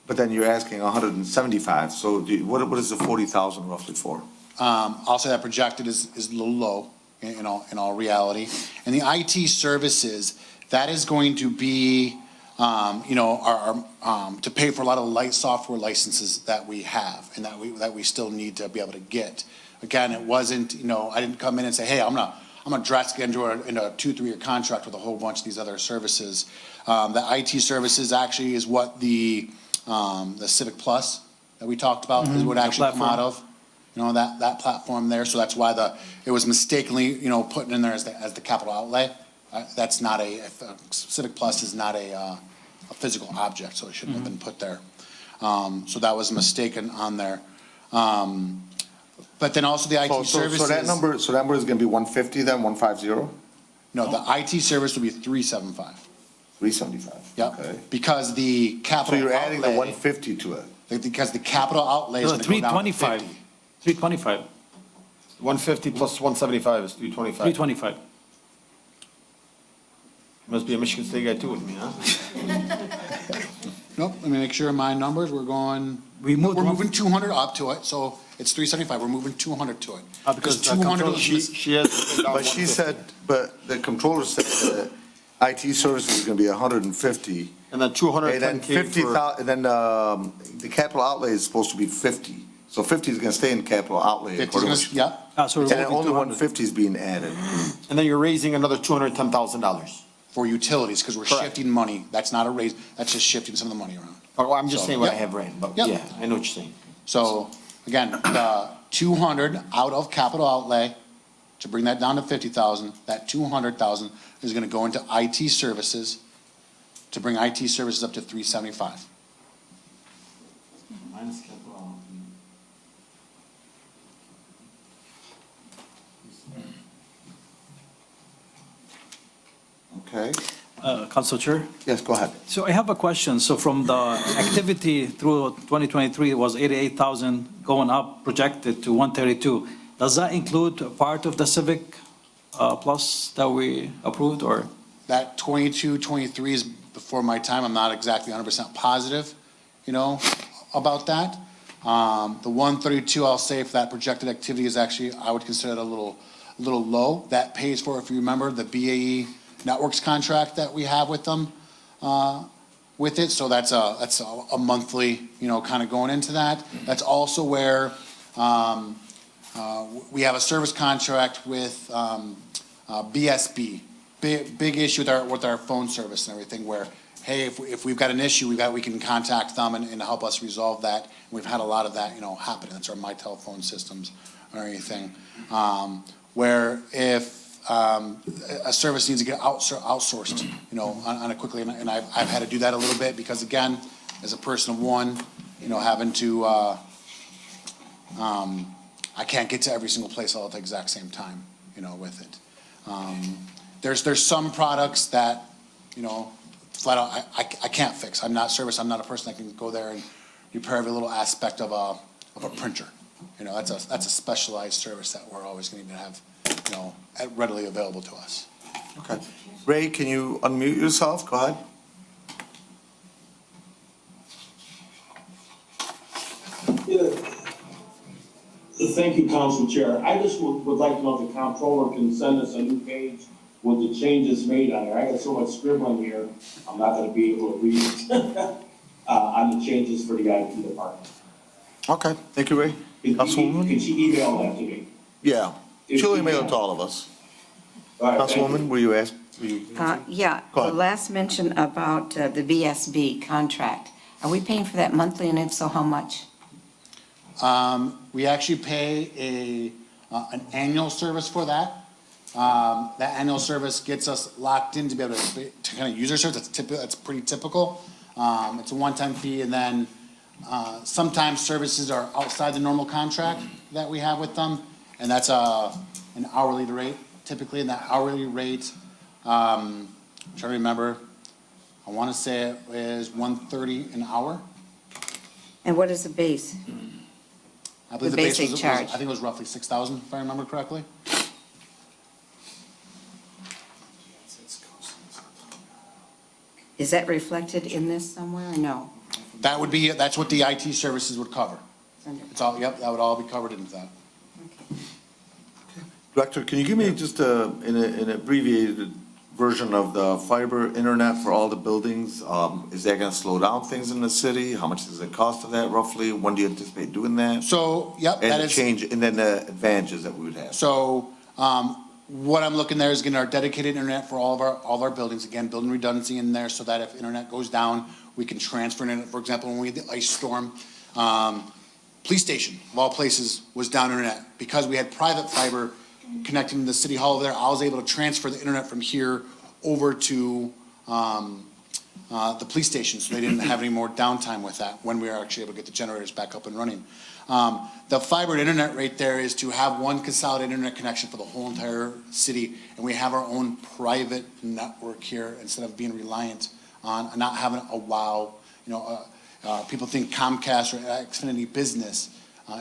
but then you're asking 175. So what is the 40,000 roughly for? I'll say that projected is a little low in all reality. And the IT services, that is going to be, our to pay for a lot of light software licenses that we have and that we still need to be able to get. Again, it wasn't, I didn't come in and say, hey, I'm gonna drastically enter into a 2-3 year contract with a whole bunch of these other services. The IT services actually is what the Civic Plus that we talked about is what actually come out of. That platform there. So that's why it was mistakenly, put in there as the capital outlay. That's not Civic Plus is not a physical object, so it shouldn't have been put there. So that was mistaken on there. But then also the IT services. So that number is going to be 150 then, 150? No, the IT service will be 375. 375. Yep. Okay. Because the capital. So you're adding the outlay- 150 to it. Because the capital outlay is going to go down to 325. 50. 325. 150 plus 175 is 325. 325. Must be a Michigan State guy too with me, huh? Nope, let me make sure my numbers, we're going We moved. We're moving 200 up to it, so it's 375. We're moving 200 to it. Because the 200 control- was She has. But she said, but the controller said that IT services is gonna be 150. And then And 210 then K 50,000, and then, the capital outlay is supposed to be 50. So 50 is gonna stay in capital outlay. 50 is gonna, yeah, So we're And then moving only 200. 150 is being added. And then you're raising another $210,000. for utilities, because we're Correct. shifting money. That's not a raise, that's just shifting some of the money around. Oh, I'm just So, saying what I yep. have written, but Yep. yeah, I know what you're saying. So, again, the 200 out of capital outlay, to bring that down to 50,000, that 200,000 is gonna go into IT services, to bring IT services up to 375. Minus capital. Okay. Council Chair? Yes, go ahead. So I have a question. So from the activity through 2023, it was 88,000 going up, projected to 132. Does that include a part of the Civic Plus that we approved, or? That 22, 23 is before my time. I'm not exactly 100% positive, about that. The 132, I'll say, if that projected activity is actually, I would consider it a little low. That pays for, if you remember, the BAE Networks contract that we have with them, with it. So that's a monthly, kind of going into that. That's also where, we have a service contract with, BSB. Big issue with our phone service and everything, where, hey, if we've got an issue, we can contact them and help us resolve that. We've had a lot of that, happen. That's our My Telephone systems or anything. Where if a service needs to get outsourced, on a quickly, and I've had to do that a little bit, because again, as a person of one, having to, I can't get to every single place all at the exact same time, with it. There's some products that, flat out, I can't fix. I'm not service, I'm not a person that can go there and repair every little aspect of a printer. That's a specialized service that we're always going to need to have, readily available to us. Okay. Ray, can you unmute yourself? Go ahead. Thank you, Council Chair. I just would like to know if the comptroller can send us a new page with the changes made on there. I got so much scribbling here, I'm not gonna be able to read it, on the changes for the IT department. Okay, thank you, Ray. Councilwoman? Could she email that to me? Yeah, If she'll you email it can. to all of us. All right, thank you. Councilwoman, will you ask? Yeah, Go the ahead. last mention about the BSB contract. Are we paying for that monthly, and if so, how much? We actually pay an annual service for that. That annual service gets us locked in to be able to kind of use our service. That's pretty typical. It's a one-time fee, and then, sometimes services are outside the normal contract that we have with them, and that's an hourly rate, typically, and that hourly rate, I'm trying to remember, I want to say it is $130 an hour. And what is the base? I believe The the base basic was, charge. I think it was roughly 6,000, if I remember correctly. Is that reflected in this somewhere, or no? That's what the IT services would cover. It's under- It's all, yep, that would all be covered into that. okay. Director, can you give me just an abbreviated version of the fiber internet for all the buildings? Is that gonna slow down things in the city? How much does it cost of that roughly? When do you anticipate doing that? So, yep, that And the is. change, and then the advantages that we would have. So, what I'm looking there is getting our dedicated internet for all of our buildings, again, building redundancy in there so that if internet goes down, we can transfer internet. For example, when we had the ice storm, police station, of all places, was down internet. Because we had private fiber connecting the city hall there, I was able to transfer the internet from here over to, the police station, so they didn't have any more downtime with that when we were actually able to get the generators back up and running. The fiber internet rate there is to have one consolidated internet connection for the whole entire city, and we have our own private network here instead of being reliant on not having a WOW. People think Comcast or Xfinity Business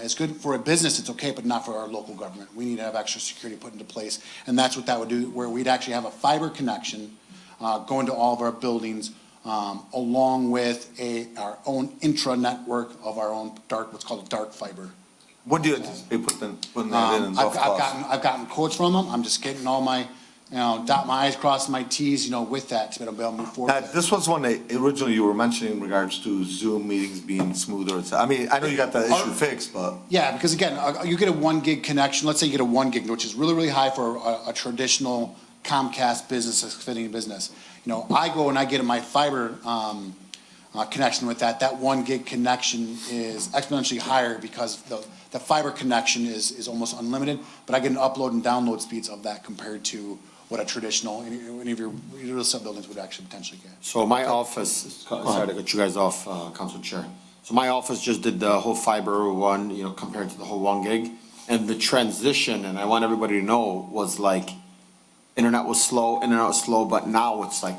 is good for a business, it's okay, but not for our local government. We need to have extra security put into place, and that's what that would do, where we'd actually have a fiber connection going to all of our buildings along with our own intra-network of our own what's called a dark fiber. When do you anticipate putting that in rough cost? I've gotten quotes from them. I'm just getting all my, dot my i's, crossing my t's, with that to be able to move forward. Now, this was one that originally you were mentioning in regards to Zoom meetings being smoother. I mean, I know you got that issue fixed, but. Yeah, because again, you get a 1 gig connection, let's say you get a 1 gig, which is really, really high for a traditional Comcast business, Xfinity business. I go and I get my fiber, connection with that 1 gig connection is exponentially higher because the fiber connection is almost unlimited, but I get an upload and download speeds of that compared to what a traditional, any of your real estate buildings would actually potentially get. So my office, sorry to cut you guys off, Council Chair. So my office just did the whole fiber one, compared to the whole 1 gig. And the transition, and I want everybody to know, was like, internet was slow, but now it's like,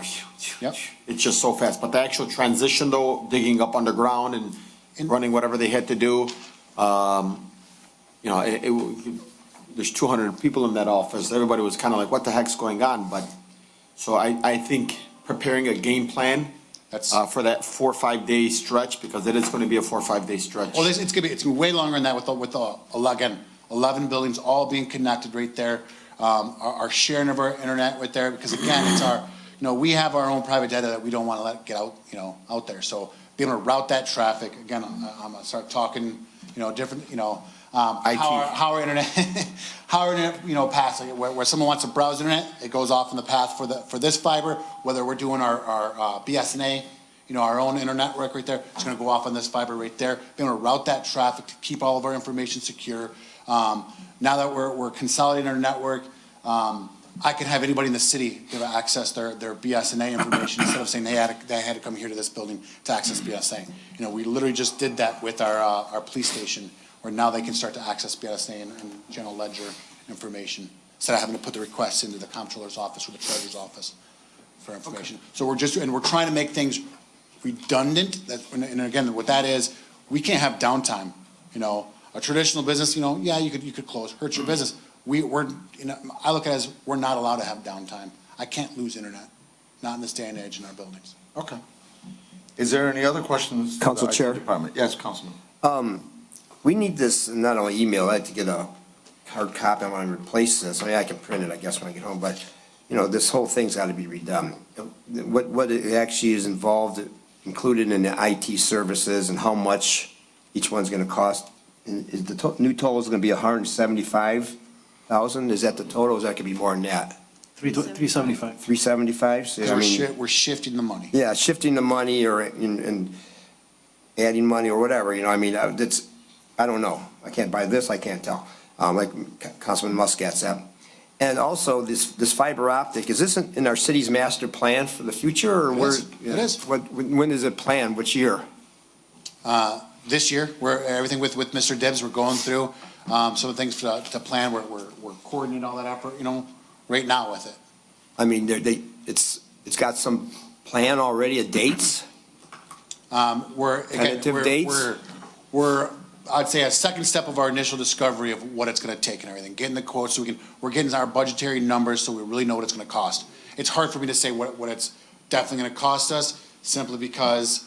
Yep. it's just so fast. But the actual transition though, digging up underground and running whatever they had to do, there's 200 people in that office. Everybody was kind of like, what the heck's going on? But, so I think preparing a game plan for that 4 or 5 day stretch, because it is going to be a 4 or 5 day stretch. Well, it's gonna be way longer than that with again, 11 buildings all being connected right there. Our sharing of our internet right there, because again, it's our, we have our own private data that we don't want to let get out, out there. So being able to route that traffic, again, I'm gonna start talking, different, how our internet, paths, like where someone wants to browse internet, it goes off in the path for this fiber, whether we're doing our BSNA, our own internet network right there, it's gonna go off on this fiber right there, being able to route that traffic to keep all of our information secure. Now that we're consolidating our network, I can have anybody in the city give access their BSNA information instead of saying they had to come here to this building to access BSNA. We literally just did that with our police station, where now they can start to access BSNA and general ledger information instead of having to put the requests into the comptroller's office or the treasurer's office for information. So we're trying to make things redundant. And again, what that is, we can't have downtime. A traditional business, yeah, you could close, hurt your business. I look at it as we're not allowed to have downtime. I can't lose internet, not in this day and age in our buildings. Okay. Is there any other questions? Council Chair? Department? Yes, Councilman. We need this, not only email, I have to get a hard copy. I want to replace this. I can print it, I guess, when I get home, but, this whole thing's got to be redone. What it actually is involved, included in the IT services and how much each one's going to cost? Is the new total is going to be $175,000? Is that the total? Or is that going to be more than that? 375. 375? So, We're shifting the money. Yeah, shifting the money or and adding money or whatever. That's, I don't know. I can't buy this. I can't tell. Like Councilman Muscat said. And also this fiber optic, is this in our city's master plan for the future, or It is. when is it planned? Which year? This year, everything with Mr. Dibs, we're going through some of the things to plan. We're coordinating all that effort, right now with it. It's got some plan already of dates. Tentative dates. We're I'd say a second step of our initial discovery of what it's going to take and everything. Getting the quotes so we're getting our budgetary numbers so we really know what it's going to cost. It's hard for me to say what it's definitely going to cost us simply because.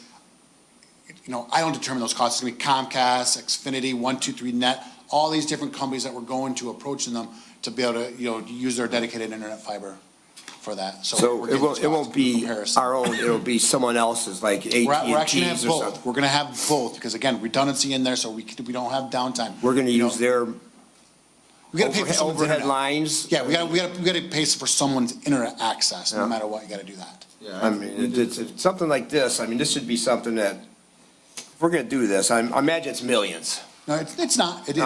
I don't determine those costs. It's going to be Comcast, Xfinity, 123Net, all these different companies that we're going to approaching them to be able to, use their dedicated internet fiber for that. So it won't be our own, it'll be someone else's, like AT&T's We're actually going to have or both. something. We're going to have both because, again, redundancy in there so we don't have downtime. We're going to use their We got to pay for someone's overhead internet. lines. Yeah, we got to pay for someone's internet access. No matter what, you got to do that. It's something like this. This should be something that, if we're going to do this, I imagine it's millions. No, it's not. It's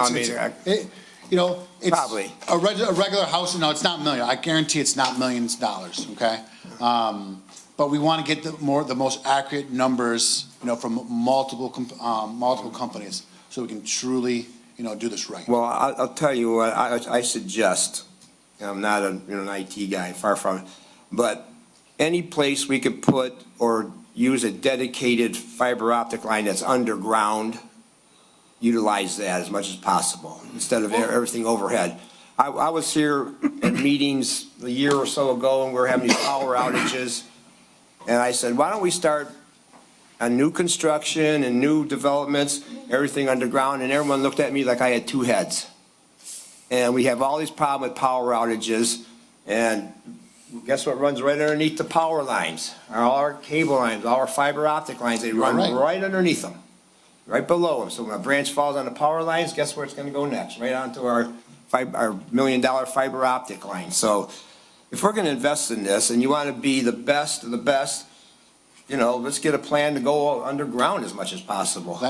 Probably. a regular house. No, it's not million. I guarantee it's not millions of dollars. Okay, but we want to get the most accurate numbers, from multiple companies, so we can truly, do this right. Well, I'll tell you what I suggest. I'm not an IT guy, far from it, but any place we could put or use a dedicated fiber optic line that's underground, utilize that as much as possible instead of everything overhead. I was here at meetings a year or so ago, and we were having these power outages, And I said, why don't we start on new construction and new developments, everything underground? And everyone looked at me like I had two heads. And we have all these problems with power outages, and guess what runs right underneath the power lines? All our cable lines, all our fiber optic lines, they run right underneath them, right below them. So when a branch falls on the power lines, guess where it's gonna go next? Right onto our $1 million fiber optic line. So if we're gonna invest in this and you wanna be the best of the best, you know, let's get a plan to go underground as much as possible.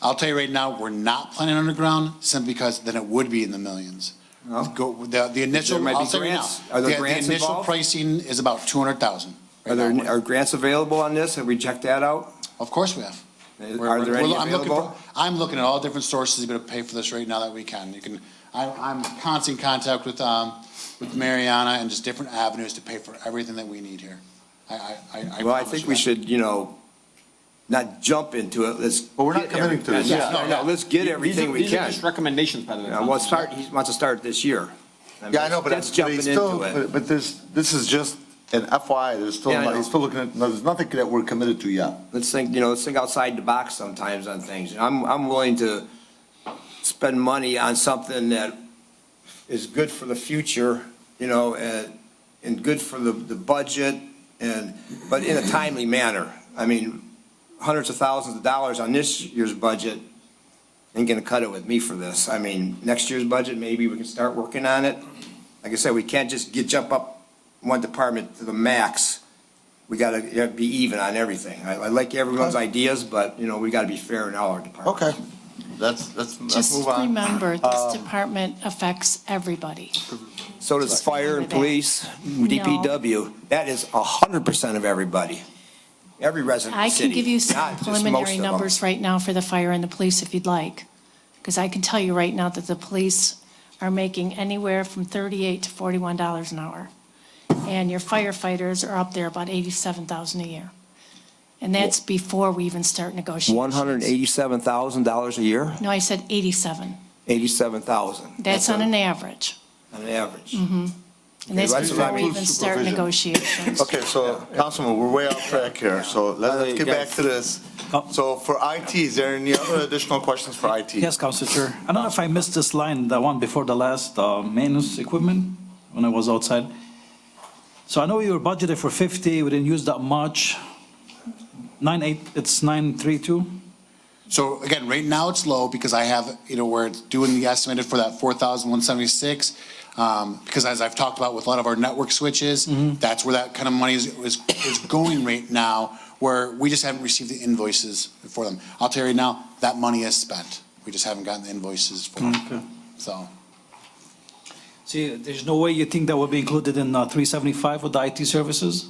I'll tell you right now, we're not planning underground simply because then it would be in the millions. The initial, might be I'll tell you now, grants. Are there grants the initial involved? pricing is about 200,000. Are grants available on this? Have we checked that out? Of course we have. Are there any I'm looking available? I'm looking at all different sources to pay for this right now that we can. I'm constant contact with Mariana and just different avenues to pay for everything that we need here. Well, I think we should, you know, not jump into it. Let's. But we're not committing to this. No, let's get everything we These are can. just recommendations, by the way. He wants to start this year. Yeah, I know, but That's jumping into it. But this is just an FYI, there's still, Yeah, I know. he's still looking at, there's nothing that we're committed to yet. Let's think, you know, let's think outside the box sometimes on things. I'm willing to spend money on something that is good for the future, you know, and good for the budget, but in a timely manner. I mean, hundreds of thousands of dollars on this year's budget ain't gonna cut it with me for this. I mean, next year's budget, maybe we can start working on it. Like I said, we can't just jump up one department to the max. We gotta be even on everything. I like everyone's ideas, but, you know, we gotta be fair in all our departments. Okay, let's Just move on. remember, this department affects everybody. So does fire and police, DPW. That is 100% of everybody. Every resident of I the city. can give you some not just most preliminary of them. numbers right now for the fire and the police if you'd like. Because I can tell you right now that the police are making anywhere from $38 to $41 an hour. And your firefighters are up there about $87,000 a year. And that's before we even start negotiations. $187,000 a year? No, I said 87. 87,000. That's on an average. On average. And that's Okay, before we includes even start supervision. negotiations. Okay, so, Councilman, we're way off track here, so let's get back to this. So for IT, is there any other additional questions for IT? Yes, Council Chair. I don't know if I missed this line, the one before the last, maintenance equipment, when I was outside. So I know you were budgeted for 50, we didn't use that much. 9.8, it's 932? So again, right now it's low because I have, you know, where it's doing the estimated for that 4,176. Because as I've talked about with a lot of our network switches, that's where that kind of money is going right now, where we just haven't received the invoices for them. I'll tell you right now, that money is spent. We just haven't gotten the invoices for them. Okay. So, See, there's no way you think that will be included in 375 with the IT services?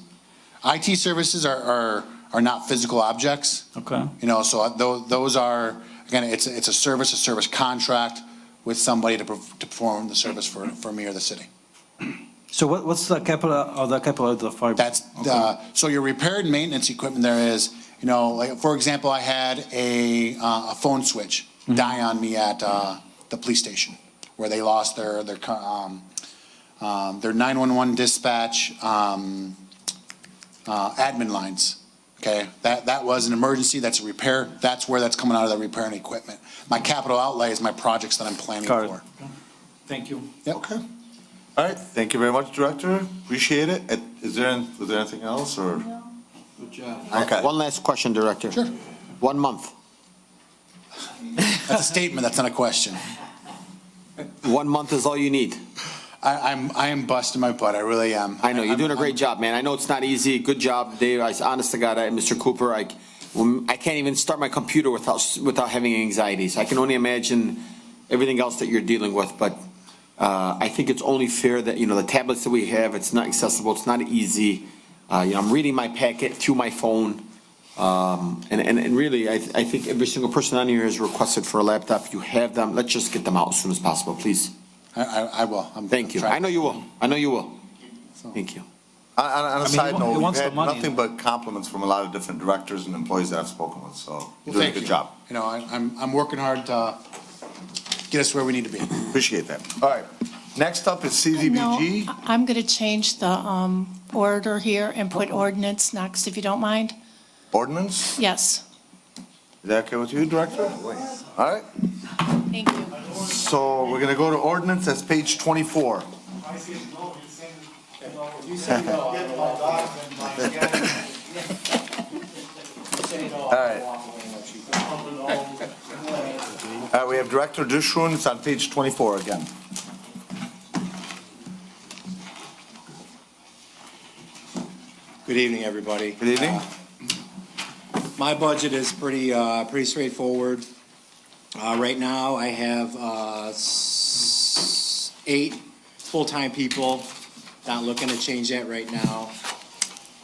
IT services are not physical objects. Okay. You know, so those are, again, it's a service contract with somebody to perform the service for me or the city. So what's the capital of the fiber? That's, so your repair and maintenance equipment there is, you know, like, for example, I had a phone switch die on me at the police station, where they lost their 911 dispatch admin lines. Okay, that was an emergency, that's a repair, that's where that's coming out of the repair and equipment. My capital outlay is my projects that I'm planning Got it. for. Thank you. Yep. Okay. All right, thank you very much, Director, appreciate it. Was there anything else, or? Good job. Okay. One last question, Director. Sure. 1 month. That's a statement, that's not a question. 1 month is all you need. I am busting my butt, I really am. I know, you're doing a great job, man. I know it's not easy. Good job, Dave. Honest to God, Mr. Cooper, I can't even start my computer without having anxieties. I can only imagine everything else that you're dealing with, but I think it's only fair that, you know, the tablets that we have, it's not accessible, it's not easy. You know, I'm reading my packet through my phone. And really, I think every single person on here has requested for a laptop. You have them. Let's just get them out as soon as possible, please. I will. Thank you. I know you will. I know you will. Thank you. On a side he note, we've wants the had money. nothing but compliments from a lot of different directors and employees that I've spoken with, so you're doing a Thank good you. job. You know, I'm working hard to get us where we need to be. Appreciate that. All right, Next up is No, CDBG. I'm going to change the order here and put ordinance next, if you don't mind. Ordinance. Yes, Is that okay with you, Director? All right. thank you. So we're going to go to ordinance. That's page 24. All right. We have Director Dushun. It's on page 24 again. Good evening, everybody. Good evening. My budget is pretty straightforward. Right now, I have 8 full-time people. Not looking to change that right now.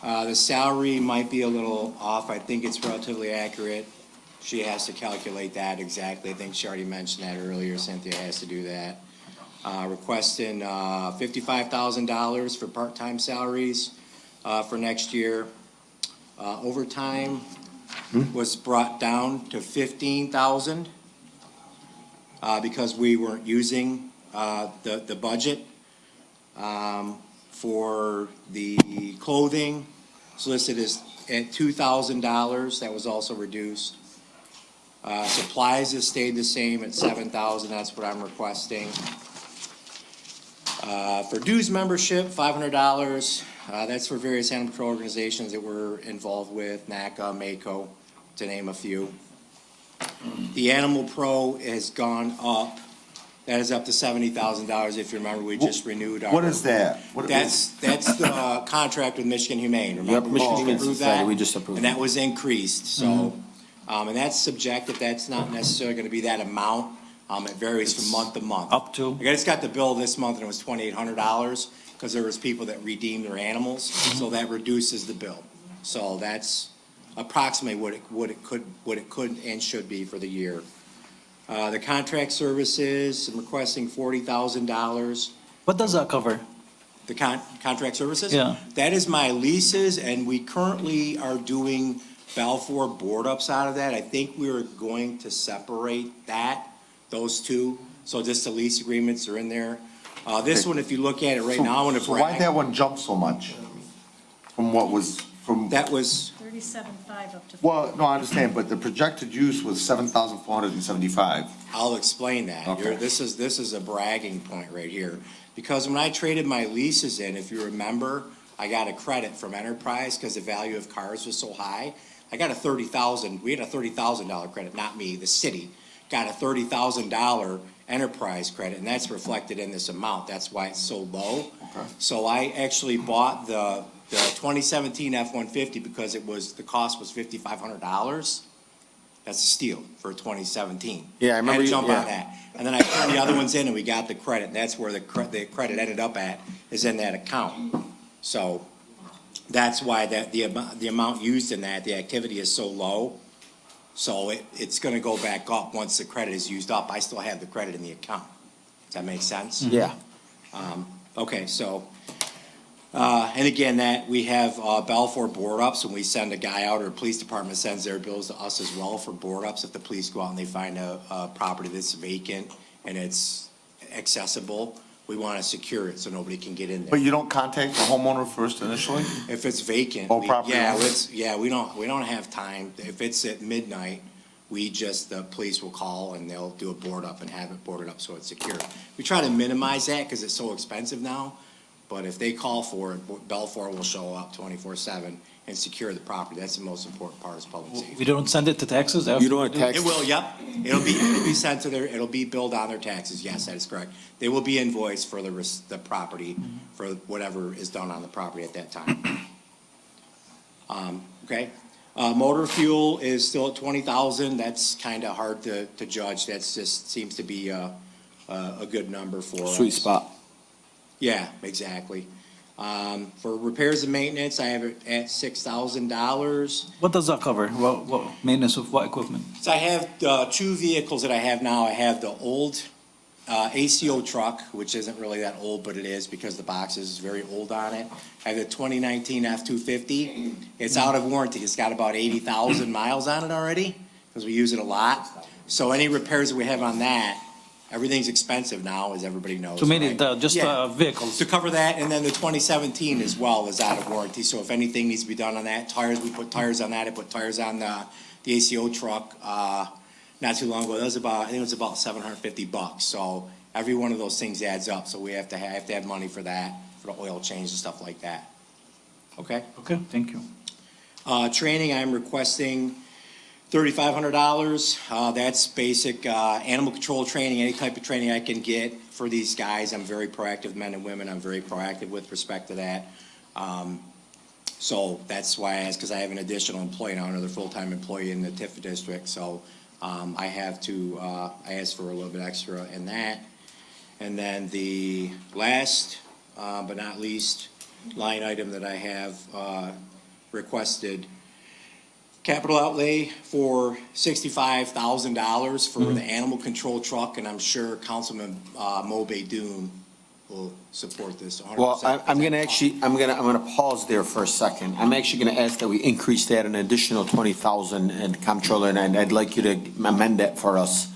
The salary might be a little off. I think it's relatively accurate. She has to calculate that exactly. I think she already mentioned that earlier. Cynthia has to do that. Requesting $55,000 for part-time salaries for next year. Overtime was brought down to $15,000 because we weren't using the budget. For the clothing, solicited is at $2,000. That was also reduced. Supplies has stayed the same at $7,000. That's what I'm requesting. For dues membership, $500. That's for various animal control organizations that we're involved with, NACA, MACO, to name a few. The Animal Pro has gone up. That is up to $70,000. If you remember, we just renewed our. What is that? That's the contract with Michigan Humane. Remember, we Michigan just approved that? we just approved And that was increased, so, and that's subjective. That's not necessarily gonna be that amount. It varies from month to month. Up to? I just got the bill this month and it was $2,800 because there was people that redeemed their animals, so that reduces the bill. So that's approximately what it could and should be for the year. The contract services, I'm requesting $40,000. What does that cover? The contract services? Yeah. That is my leases, and we currently are doing Balfour board ups out of that. I think we are going to separate those two. So just the lease agreements are in there. This one, if you look at it right now, I want to So why'd brag. that one jump so much? From what was, from, That was, 37.5 up to. well, no, I understand, but the projected use was 7,475. I'll explain that. Okay. This is a bragging point right here. Because when I traded my leases in, if you remember, I got a credit from Enterprise because the value of cars was so high. I got we had a $30,000 credit, not me, the city got a $30,000 Enterprise credit, and that's reflected in this amount. That's why it's so low. Okay. So I actually bought the 2017 F-150 because the cost was $5,500. That's a steal for 2017. Yeah, I remember had to you- jump yeah. on that. And then I turned the other ones in and we got the credit. And that's where the credit ended up at, is in that account. So that's why the amount used in that, the activity is so low. So it's gonna go back up once the credit is used up. I still have the credit in the account. Does that make sense? Yeah. Okay, so, and again, that we have Balfour board ups, and we send a guy out, or the police department sends their bills to us as well for board ups. If the police go out and they find a property that's vacant and it's accessible, we want to secure it so nobody can get in there. But you don't contact the homeowner first initially? If it's vacant, Oh, property owners? we don't have time. If it's at midnight, the police will call and they'll do a board up and have it boarded up so it's secure. We try to minimize that because it's so expensive now, but if they call for it, Balfour will show up 24/7 and secure the property. That's the most important part is public safety. We don't send it to taxes? You don't tax. It will, yep. It'll be sent to it'll be billed on their taxes. Yes, that is correct. They will be invoiced for the property, for whatever is done on the property at that time. Okay. Motor fuel is still at 20,000. That's kind of hard to judge. That's just seems to be a good number for us. Sweet spot. Yeah, exactly. For repairs and maintenance, I have it at $6,000. What does that cover? What maintenance of what equipment? So I have 2 vehicles that I have now. I have the old ACO truck, which isn't really that old, but it is because the box is very old on it. I have the 2019 F-250. It's out of warranty. It's got about 80,000 miles on it already because we use it a lot. So any repairs that we have on that everything's expensive now, as everybody knows. So mainly right? just Yeah. vehicles. To cover that, and then the 2017 as well is out of warranty, so if anything needs to be done on that, tires, we put tires on that, I put tires on the ACO truck, not too long ago, that was about, I think it was about $750, so every one of those things adds up, so we have to have money for that, for the oil change and stuff like that. Okay? Okay, thank you. Training, I'm requesting $3,500. That's basic animal control training, any type of training I can get for these guys. I'm very proactive, men and women. I'm very proactive with respect to that. So that's why I asked, because I have an additional employee now, another full-time employee in the TIF district. So I have to, I asked for a little bit extra in that. And then the last, but not least, line item that I have requested, capital outlay for $65,000 for the animal control truck, and I'm sure Councilman Mo Beydoun will support this 100%. Well, I'm gonna pause there for a second. I'm actually gonna ask that we increase that an additional 20,000 and comptroller, and I'd like you to amend that for us.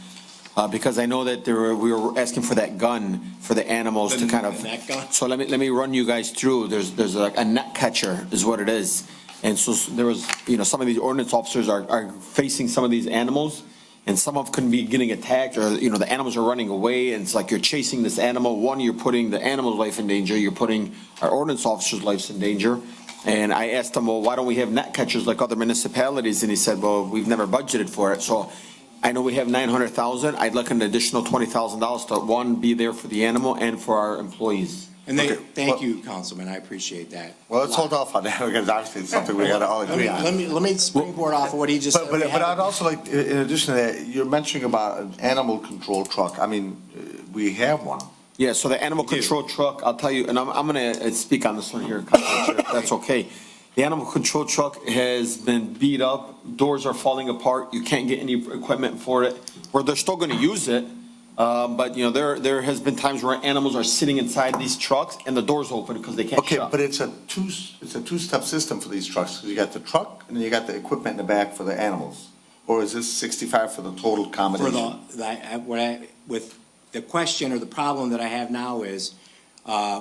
Because I know that we were asking for that gun for the animals to kind of. The net gun? So let me run you guys through. There's like a net catcher is what it is. And so there was, some of these ordinance officers are facing some of these animals, and some of them could be getting attacked, or, the animals are running away, and it's like you're chasing this animal. One, you're putting the animal's life in danger, you're putting our ordinance officer's life in danger. And I asked him, well, why don't we have net catchers like other municipalities? And he said, well, we've never budgeted for it. So I know we have 900,000. I'd like an additional $20,000 to, one, be there for the animal and for our employees. And Okay, thank you, Councilman, I appreciate that. Well, let's hold off on that, because obviously it's something we gotta all agree on. Let me springboard off of what he just said. But I'd also like, in addition to that, you're mentioning about an animal control truck. I mean, we have one. Yeah, so the animal We do. control truck, I'll tell you, and I'm gonna speak on this one here, Councilor Chair, if that's okay. The animal control truck has been beat up, doors are falling apart, you can't get any equipment for it, where they're still gonna use it. But, there has been times where animals are sitting inside these trucks and the door's open because they can't Okay, shut. but it's a two-step system for these trucks, because you got the truck, and then you got the equipment in the back for the animals. Or is this 65 for the total For combination? with the question or the problem that I have now is,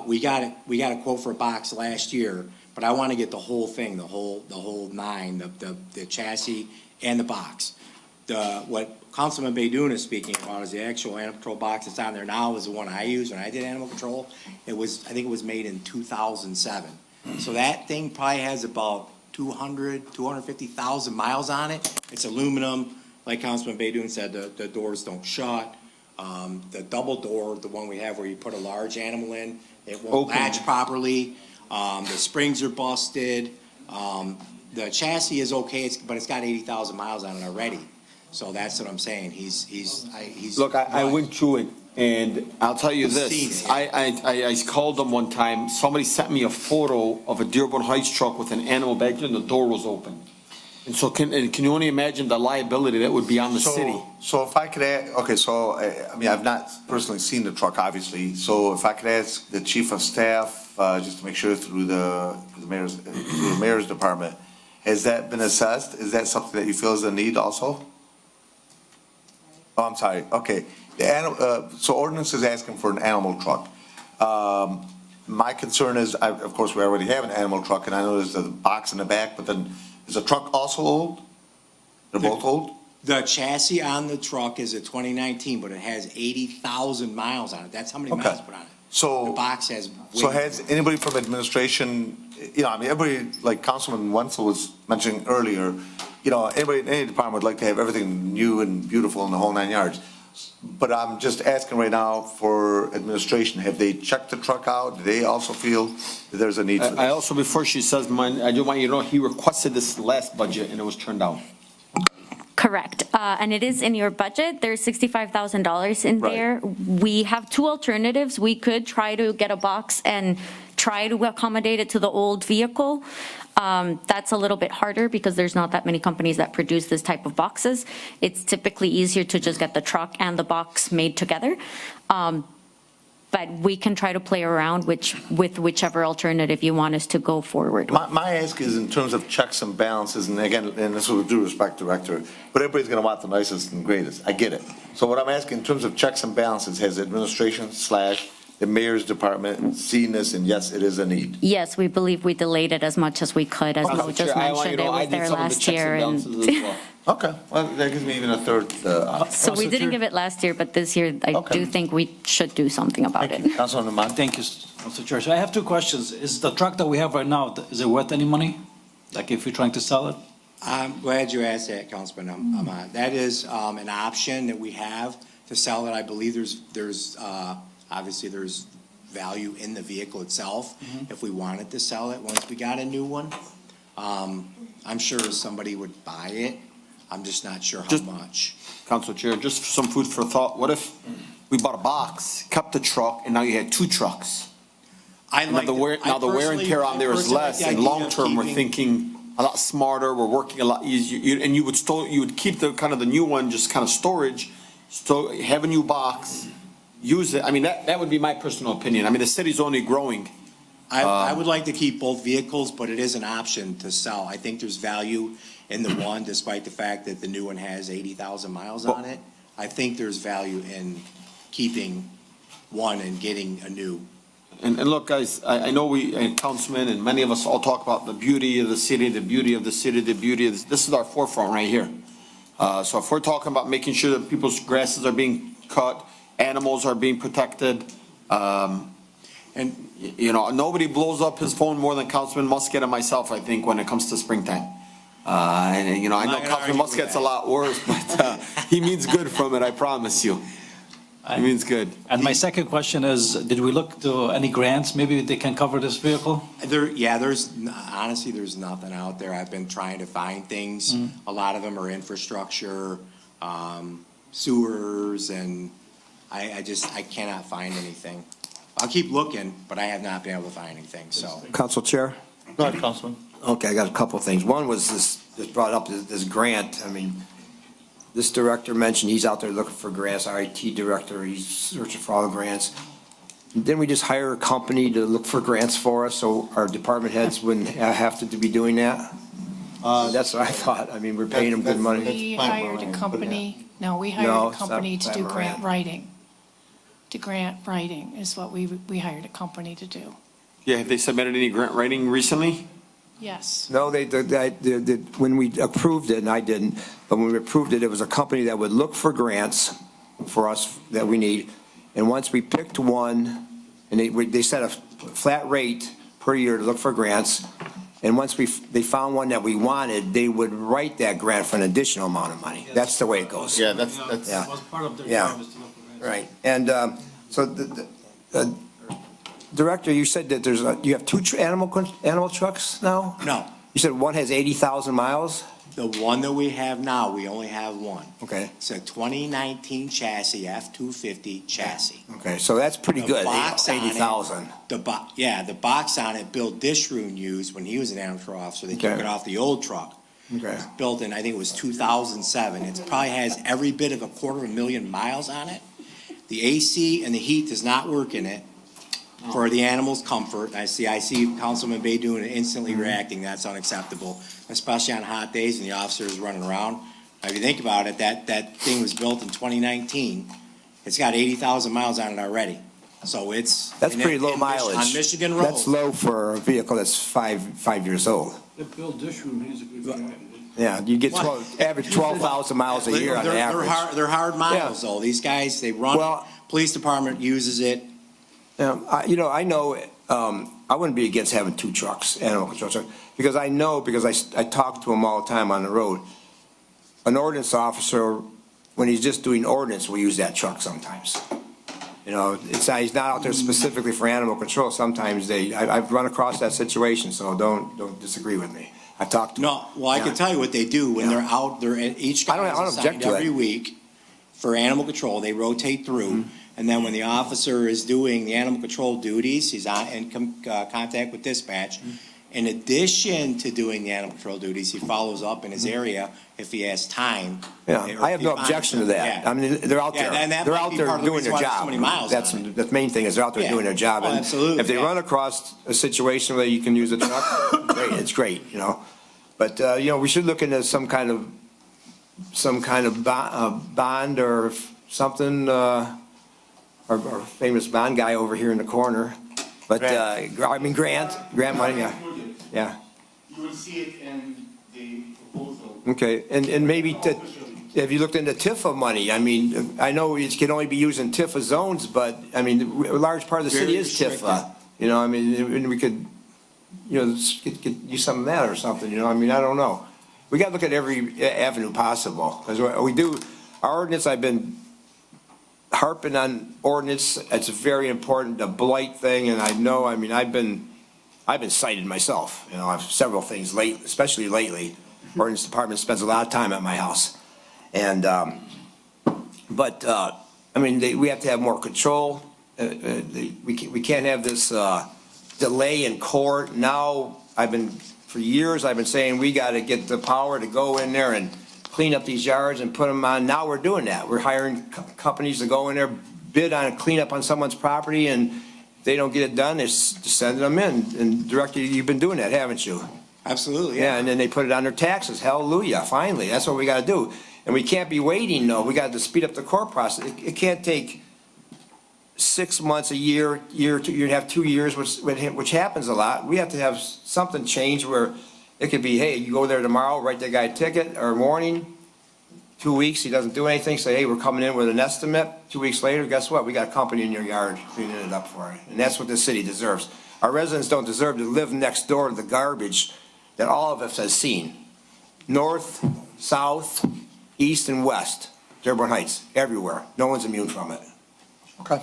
we got a quote for a box last year, but I want to get the whole thing, the whole nine, the chassis and the box. What Councilman Beydoun is speaking about is the actual animal control box that's on there now is the one I used when I did animal control. I think it was made in 2007. So that thing probably has about 250,000 miles on it. It's aluminum, like Councilman Beydoun said, the doors don't shut. The double door, the one we have where you put a large animal in, it won't latch properly. The springs are busted. The chassis is okay, but it's got 80,000 miles on it already. So that's what I'm saying. He's. Look, I went through it, and I'll tell you this, I called them one time, somebody sent me a photo of a Dearborn Heights truck with an animal back there, and the door was open. And so can you only imagine the liability that would be on the city? So if I could add, okay, so, I mean, I've not personally seen the truck, obviously, so if I could ask the chief of staff, just to make sure through the mayor's department, has that been assessed? Is that something that you feel is a need also? Oh, I'm sorry, okay. So ordinance is asking for an animal truck. My concern is, of course, we already have an animal truck, and I know there's a box in the back, but then, is the truck also old? They're both old? The chassis on the truck is a 2019, but it has 80,000 miles on it. That's how many Okay. miles put on it. The box has. So has anybody from administration, I mean, everybody, like Councilman Wenzel was mentioning earlier, anybody in any department would like to have everything new and beautiful in the whole 9 yards. But I'm just asking right now for administration, have they checked the truck out? Do they also feel that there's a need for this? I also, before she says mine, I do want you to know, he requested this last budget, and it was turned down. Correct. And it is in your budget. There's $65,000 in there. We have two alternatives. We could try to get a box and try to accommodate it to the old vehicle. That's a little bit harder because there's not that many companies that produce this type of boxes. It's typically easier to just get the truck and the box made together. But but we can try to play around with whichever alternative you want us to go forward with. My ask is in terms of checks and balances, and again, and this is with due respect, Director, but everybody's gonna want the nicest and greatest, I get it. So what I'm asking, in terms of checks and balances, has administration / the mayor's department seen this, and yes, it is a need? Yes, we believe we delayed it as much as we could, as Mo just mentioned, it was there last year. Okay, well, that gives me even a third, So we didn't give it last year, but this year, I do think we should do something about it. Councilman Ahmad? Thank you, Mr. Chair. So I have two questions. Is the truck that we have right now, is it worth any money? Like if we're trying to sell it? I'm glad you asked that, Councilman Ahmad. That is an option that we have to sell it. I believe there's obviously there's value in the vehicle itself if we wanted to sell it once we got a new one. I'm sure somebody would buy it. I'm just not sure how much. Council Chair, just some food for thought. What if we bought a box, kept the truck, and now you had two trucks? Now the wear and tear on there is less, and long-term, we're thinking a lot smarter, we're working a lot easier, and you would keep the kind of the new one, just kind of storage, so have a new box, use it. I mean, that would be my personal opinion. I mean, the city's only growing. I would like to keep both vehicles, but it is an option to sell. I think there's value in the one, despite the fact that the new one has 80,000 miles on it. I think there's value in keeping one and getting a new. And look, guys, I know Councilman and many of us all talk about the beauty of the city, the beauty of the city, the beauty of this is our forefront right here. So if we're talking about making sure that people's grasses are being cut, animals are being protected, and, you know, nobody blows up his phone more than Councilman Muscat and myself, I think, when it comes to springtime. And, you know, I know Councilman Muscat's a lot worse, but he means good from it, I promise you. He means good. And my second question is, did we look to any grants? Maybe they can cover this vehicle? Honestly, there's nothing out there. I've been trying to find things. A lot of them are infrastructure, sewers, and I cannot find anything. I'll keep looking, but I have not been able to find anything, so. Council Chair? Go ahead, Councilman. Okay, I got a couple of things. One was this brought up, this grant. I mean, this director mentioned he's out there looking for grants, our IT director, he's searching for all the grants. Didn't we just hire a company to look for grants for us, so our department heads wouldn't have to be doing that? That's what I thought. I mean, we're paying them good money. We hired a company, we hired a company to do grant writing. Grant writing is what we hired a company to do. Yeah, have they submitted any grant writing recently? Yes. No, when we approved it, and I didn't, but when we approved it, it was a company that would look for grants for us that we need. And once we picked one, and they set a flat rate per year to look for grants. And once they found one that we wanted, they would write that grant for an additional amount of money. That's the way it goes. Yeah, that's. Yeah. Was part of their Yeah. job is to look for grants. Right. And so the Director, you said that you have two animal trucks now? No, You said one has 80,000 miles? the one that we have now, we only have one. Okay. It's a 2019 chassis, F-250 chassis. Okay, so that's pretty The good, box on it- 80,000. The box on it, Bill Dishroon used when he was an animal control officer. They took Okay. it off the old truck. Okay. Built in, I think it was 2007. It probably has every bit of 250,000 miles on it. The AC and the heat does not work in it for the animal's comfort. I see Councilman Bay doing it, instantly reacting. That's unacceptable, especially on hot days and the officers running around. If you think about it, that thing was built in 2019. It's got 80,000 miles on it already. So it's. That's pretty low mileage. On Michigan roads. That's low for a vehicle that's five years old. Bill Dishroom, he's a good guy. Yeah, you get average 12,000 miles a year on average. They're hard miles, though. These guys, they run, Well- police department uses it. I know, I wouldn't be against having two trucks, animal control trucks, because I talk to them all the time on the road. An ordinance officer, when he's just doing ordinance, will use that truck sometimes. You know, he's not out there specifically for animal control. Sometimes I've run across that situation, so don't disagree with me. I've talked to them. No, well, I can tell you what they do when they're out, each guy I don't is object assigned to it. every week for animal control. They rotate through. And then when the officer is doing the animal control duties, he's in contact with dispatch. In addition to doing the animal control duties, he follows up in his area if he has time. Yeah, or I if have he no finds objection to them. that. Yeah. I mean, they're out Yeah, there. and that They're might out be there part of the doing reason their why there's so job. many miles That's on it. the main thing, is they're out there Yeah. doing their job. Oh, And absolutely, if they yeah. run across a situation where you can use a truck, great, it's great, you know? But, you know, we should look into some kind of bond or something, our famous bond guy over here in the corner. But, I mean, Grant money, yeah, yeah. You will see it in the proposal. Okay, and maybe, have you looked into TIFA money? I mean, I know it can only be used in TIFA zones, but, I mean, a large part of the city Very is restricted. TIFA. You know, I mean, and we could, you know, use some of that or something, you know, I mean, I don't know. We gotta look at every avenue possible, because we do, our ordinance, I've been harping on ordinance, it's very important, the blight thing, and I know, I mean, I've been cited myself, you know, I've several things especially lately. Ordinance department spends a lot of time at my house. And, but, I mean, we have to have more control. We can't have this, delay in court. Now, for years, I've been saying we gotta get the power to go in there and clean up these yards and put them on. Now we're doing that. We're hiring companies to go in there, bid on clean up on someone's property, and if they don't get it done, they're sending them in. And Director, you've been doing that, haven't you? Absolutely, Yeah, and then they put it on their taxes. Hallelujah, finally. That's what we gotta do. And we can't be waiting, though. We got to speed up the court process. It can't take 6 months, a year, year and a half, 2 years, which happens a lot. We have to have something change where it could be, hey, you go there tomorrow, write that guy a ticket, or morning, 2 weeks, he doesn't do anything, say, hey, we're coming in with an estimate. 2 weeks later, guess what? We got a company in your yard cleaning it up for you. And that's what this city deserves. Our residents don't deserve to live next door to the garbage that all of us has seen. North, south, east, and west, Dearborn Heights, everywhere. No one's immune from it. Okay.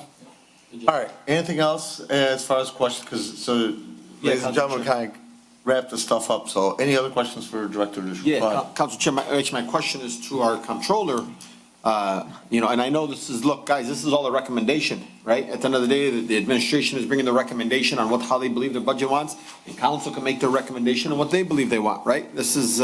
All right, anything else as far as questions? Because, ladies and gentlemen, kind of wrap this stuff up. So any other questions for Director Dishman? Yeah, Council Chair, actually, my question is to our controller. You know, and I know this is, look, guys, this is all a recommendation, right? At the end of the day, the administration is bringing the recommendation on how they believe their budget wants, and council can make their recommendation on what they believe they want, right? This is,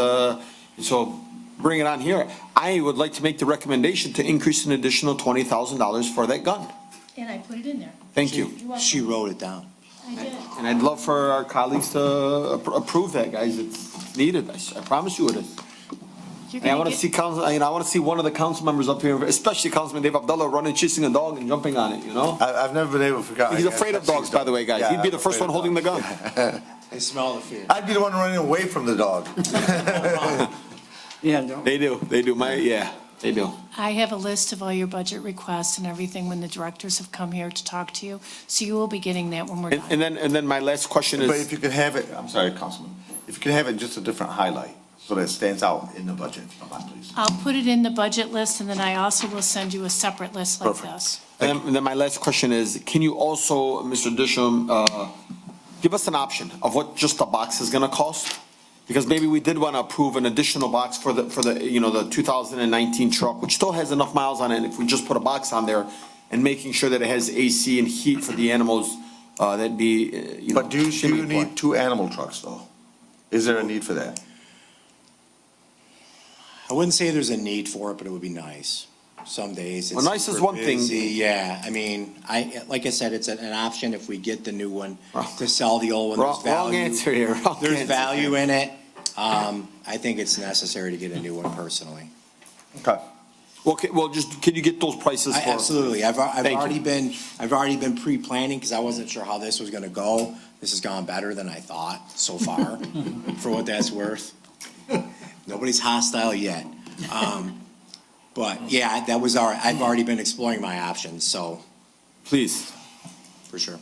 so bring it on here. I would like to make the recommendation to increase an additional $20,000 for that gun. And I put it in there. Thank you. She wrote it down. I did. And I'd love for our colleagues to approve that, guys. It's needed. I promise you it is. You're And I gonna want to get- see council, I want to see one of the council members up here, especially Councilman Dave Abdullah, running, chasing a dog and jumping on it, you know? I've never been able to figure out. He's afraid of dogs, by the way, guys. He'd be the first one holding the gun. They smell the fear. I'd be the one running away from the dog. They do, they do. They do. I have a list of all your budget requests and everything when the directors have come here to talk to you. So you will be getting that when we're done. And then my last question But is, if you could have it, I'm sorry, Councilman, if you could have it just a different highlight, so that it stands out in the budget, come on, please. I'll put it in the budget list, and then I also will send you a separate list like Perfect. this. and then my last question is, can you also, Mr. Disham, give us an option of what just the box is gonna cost? Because maybe we did want to approve an additional box for the, you know, the 2019 truck, which still has enough miles on it, if we just put a box on there and making sure that it has AC and heat for the animals, that'd be, you know. But do you extremely need important. 2 animal trucks, though? Is there a need for that? I wouldn't say there's a need for it, but it would be nice. Some days it's Well, nice is super one thing. busy. Yeah, I mean, like I said, it's an option if we get the new one to sell the old one. There's Wrong value. answer here. Wrong There's answer. value in it. I think it's necessary to get a new one personally. Okay. Well, just, can you get those prices for? Absolutely. I've Thank you. already been pre-planning because I wasn't sure how this was gonna go. This has gone better than I thought so far, for what that's worth. Nobody's hostile yet. But yeah, I've already been exploring my options, so. Please. For sure.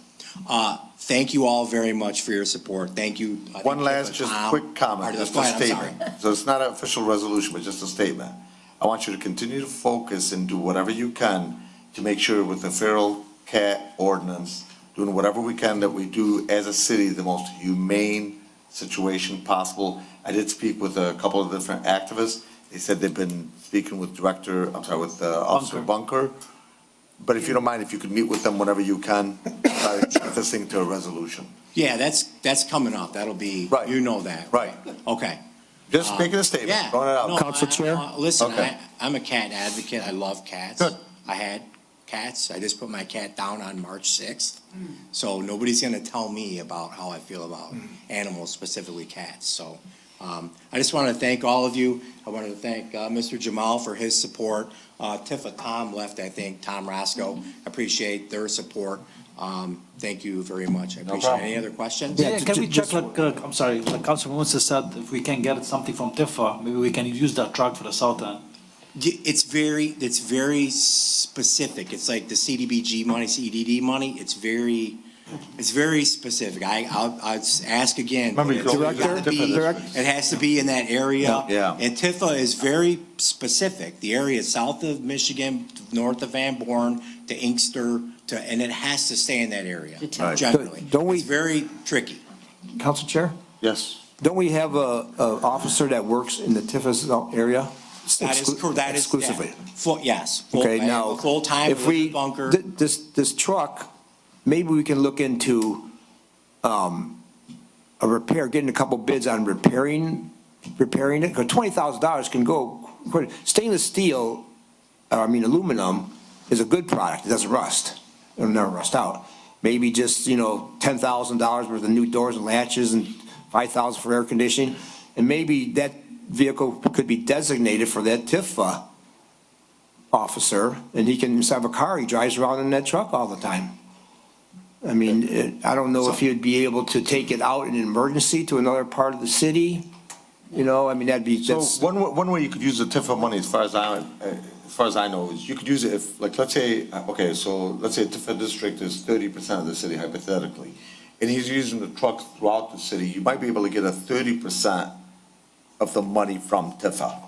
Thank you all very much for your support. Thank you. One last, just quick comment, just a statement. So it's not an official resolution, but just a statement. I want you to continue to focus and do whatever you can to make sure with the feral cat ordinance, doing whatever we can that we do as a city, the most humane situation possible. I did speak with a couple of different activists. They said they've been speaking with Officer Bunker. But if you don't mind, if you could meet with them whenever you can, try to get this thing to a resolution. Yeah, that's coming up. That'll be, Right. you know that. Right. Okay. Just making a statement, Yeah. throwing it out. No, Council Chair? Listen, Okay. I'm a cat advocate. I love cats. Good. I had cats. I just put my cat down on March 6th. So nobody's going to tell me about how I feel about animals, specifically cats. So I just want to thank all of you. I want to thank Mr. Jamal for his support. Tifa, Tom left, I think, Tom Roscoe. Appreciate their support. Thank you very much. I appreciate it. problem. Any other questions? Yeah, can we check, like, I'm sorry, like Councilman Winston said, if we can get something from Tifa, maybe we can use that truck for the south end. It's very specific. It's like the CDBG money, CDD money. It's very specific. I'll ask again. Remember, you It's could always gotta get be- Tifa. It has to be in that area. Yeah. And Tifa is very specific. The area south of Michigan, north of Van Born, to Inkster, and it has to stay in that area, Right. generally. Don't we- It's very tricky. Council Chair? Yes. Don't we have a officer that works in the Tiffus area? That is correct. That is Exclusively? Yes. Okay, now, Full-time, if we, bunker. this truck, maybe we can look into a repair, getting a couple bids on repairing it, because $20,000 can go, stainless steel, aluminum is a good product, it doesn't rust, it'll never rust out. Maybe just, $10,000 worth of new doors and latches and $5,000 for air conditioning, and maybe that vehicle could be designated for that TIF officer, and he can just have a car, he drives around in that truck all the time. I mean, I don't know if you'd be able to take it out in an emergency to another part of the city, that'd be, So that's. one way you could use the TIFA money, as far as I know, is you could use it if, like, let's say TIFA district is 30% of the city hypothetically, and he's using the trucks throughout the city, you might be able to get a 30% of the money from TIFA,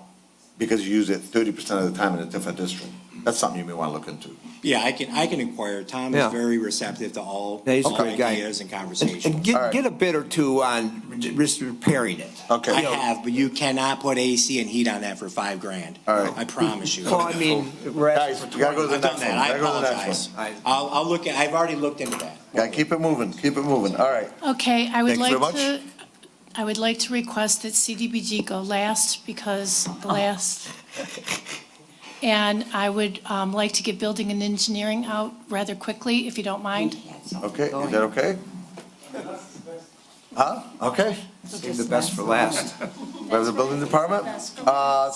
because you use it 30% of the time in the TIFA district. That's something you may want to look into. Yeah, I can inquire. Tom is Yeah. very receptive to all Yeah, he's a great guy. ideas and conversations. And get a bid or two on just repairing it. Okay. I have, but you cannot put AC and heat on that for $5,000. All right. I promise you. Well, we're Guys, asking you gotta go to the I've done next one. that. I Gotta go to the next apologize. one. I'll look at, I've already looked into that. Gotta keep it moving, all right. Okay, I would Thanks very like much. to, I would like to request that CDBG go last because the last. And I would like to get building and engineering out rather quickly, if you don't mind. Okay, is that okay? Huh? Okay. Save the best for last. We have the building department.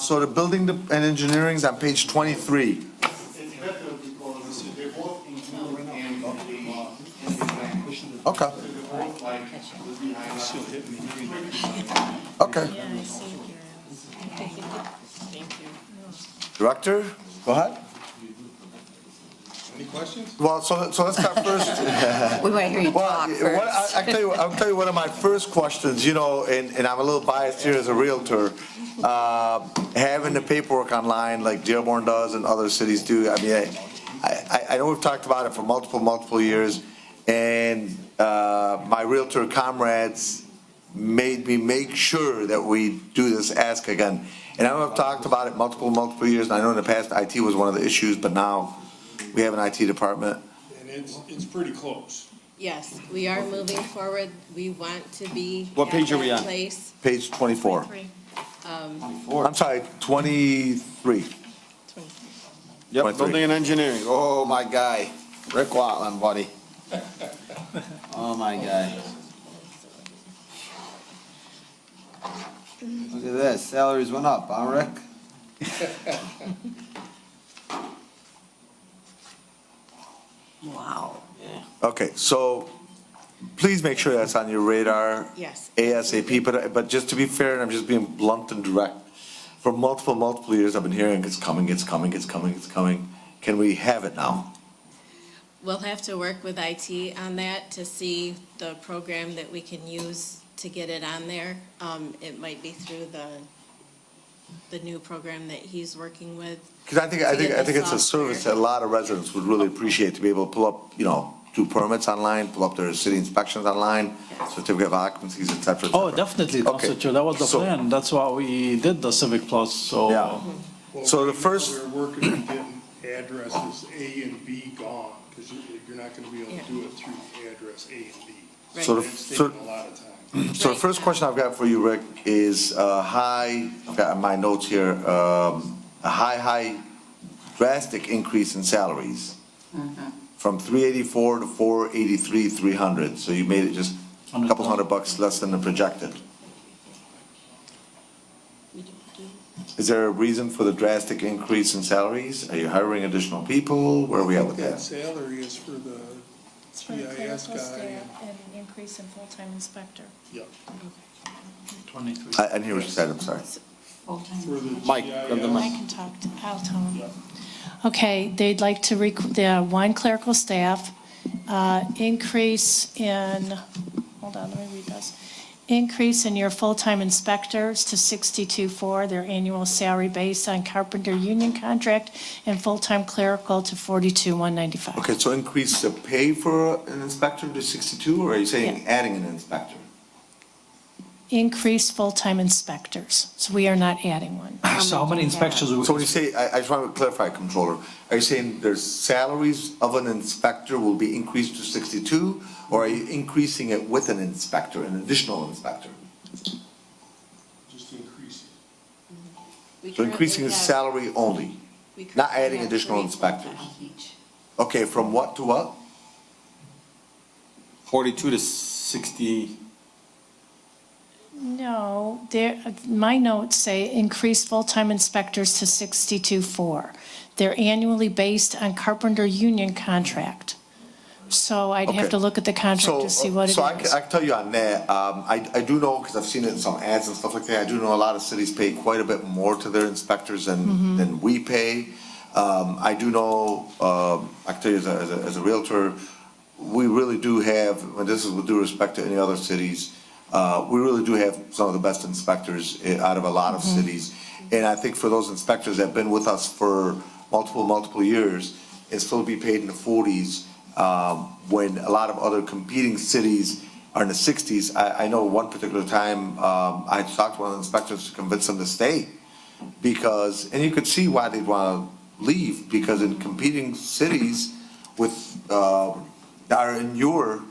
So the building and engineering's on page 23. It's better because they both include in the plan. Okay, So they're both like, will be okay. Director, go ahead. Any questions? Well, so let's start first. We want to hear you talk first. I'll tell you one of my first questions, and I'm a little biased here as a realtor. Having the paperwork online like Dearborn does and other cities do, I know we've talked about it for multiple years, and my realtor comrades made me make sure that we do this ask again. And I know I've talked about it multiple years, and I know in the past IT was one of the issues, but now we have an IT department. And it's pretty close. Yes, we are moving forward. We want to be What page are we at on? that place. Page 24. I'm sorry, 23. Yep, 23. building and engineering. Oh, my guy. Rick Watland, buddy. Oh, my guy. Look at this, salaries went up, huh, Rick? Wow. Okay, so please make sure that's on your radar. Yes. ASAP, but just to be fair, and I'm just being blunt and direct, for multiple years, I've been hearing it's coming. Can we have it now? We'll have to work with IT on that to see the program that we can use to get it on there. It might be through the new program that he's working with. Because I think it's a service that a lot of residents would really appreciate, to be able to pull up, do permits online, pull up their city inspections online, certificate of occupancies, et cetera. Oh, definitely, Council Chair, that was the So- plan, that's why we did the Civic Plus, so. Yeah. So the first, We're working on getting addresses A and B gone, because you're not gonna be able to do it through the address A and B. So It's taking a lot of time. So the first question I've got for you, Rick, is I've got my notes here, a high drastic increase in salaries from 384 to 483, 300. So you made it just a couple $100 less than the projected. Is there a reason for the drastic increase in salaries? Are you hiring additional people? Where are we at with That that? salary is for the It's for the GIS clerical guy. staff and an increase in full-time inspector. Yep. I didn't hear what you said, I'm sorry. For the Mike, GIS. grab the mic. I can talk to, I'll tell them. Okay, they'd like to, the one clerical staff, increase in, hold on, let me read this. Increase in your full-time inspectors to 62.4, their annual salary based on carpenter union contract, and full-time clerical to 42,195. Okay, so increase the pay for an inspector to 62, or are you saying adding an inspector? Increase full-time inspectors, so we are not adding one. So how many inspections? So when you say, I just want to clarify, Controller, are you saying there's salaries of an inspector will be increased to 62, or are you increasing it with an inspector, an additional inspector? Just increase it. So increasing the salary only, not adding additional inspectors? Okay, from what to what? 42 to 60. No, there, my notes say increase full-time inspectors to 62.4. They're annually based on carpenter union contract. So I'd have to look at the contract to see what it is. So I can tell you on that, I do know, because I've seen it in some ads and stuff like that, I do know a lot of cities pay quite a bit more to their inspectors than we pay. I do know, I can tell you as a realtor, we really do have, and this is with due respect to any other cities, we really do have some of the best inspectors out of a lot of cities. And I think for those inspectors that have been with us for multiple years, and still be paid in the 40s, when a lot of other competing cities are in the 60s. I know one particular time, I talked to one of the inspectors to convince them to stay. Because, and you could see why they'd want to leave, because in competing cities with, are in newer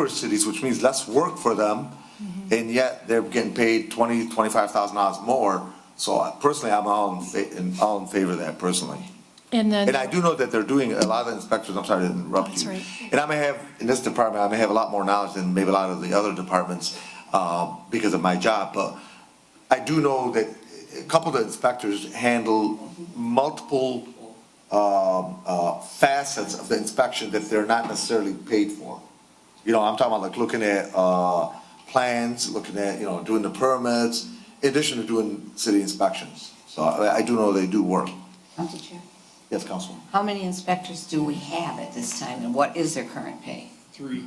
cities, which means less work for them, and yet they're getting paid $25,000 more. So personally, I'm all in favor of that personally. And then. And I do know that they're doing, a lot of the inspectors, I'm sorry to interrupt you. That's right. And I may have, in this department, I may have a lot more knowledge than maybe a lot of the other departments, because of my job, but I do know that a couple of the inspectors handle multiple, facets of the inspection that they're not necessarily paid for. You know, I'm talking about like looking at, plans, looking at, doing the permits, in addition to doing city inspections. So I do know they do work. Council Chair, Yes, Councilman. how many inspectors do we have at this time, and what is their current pay? 3.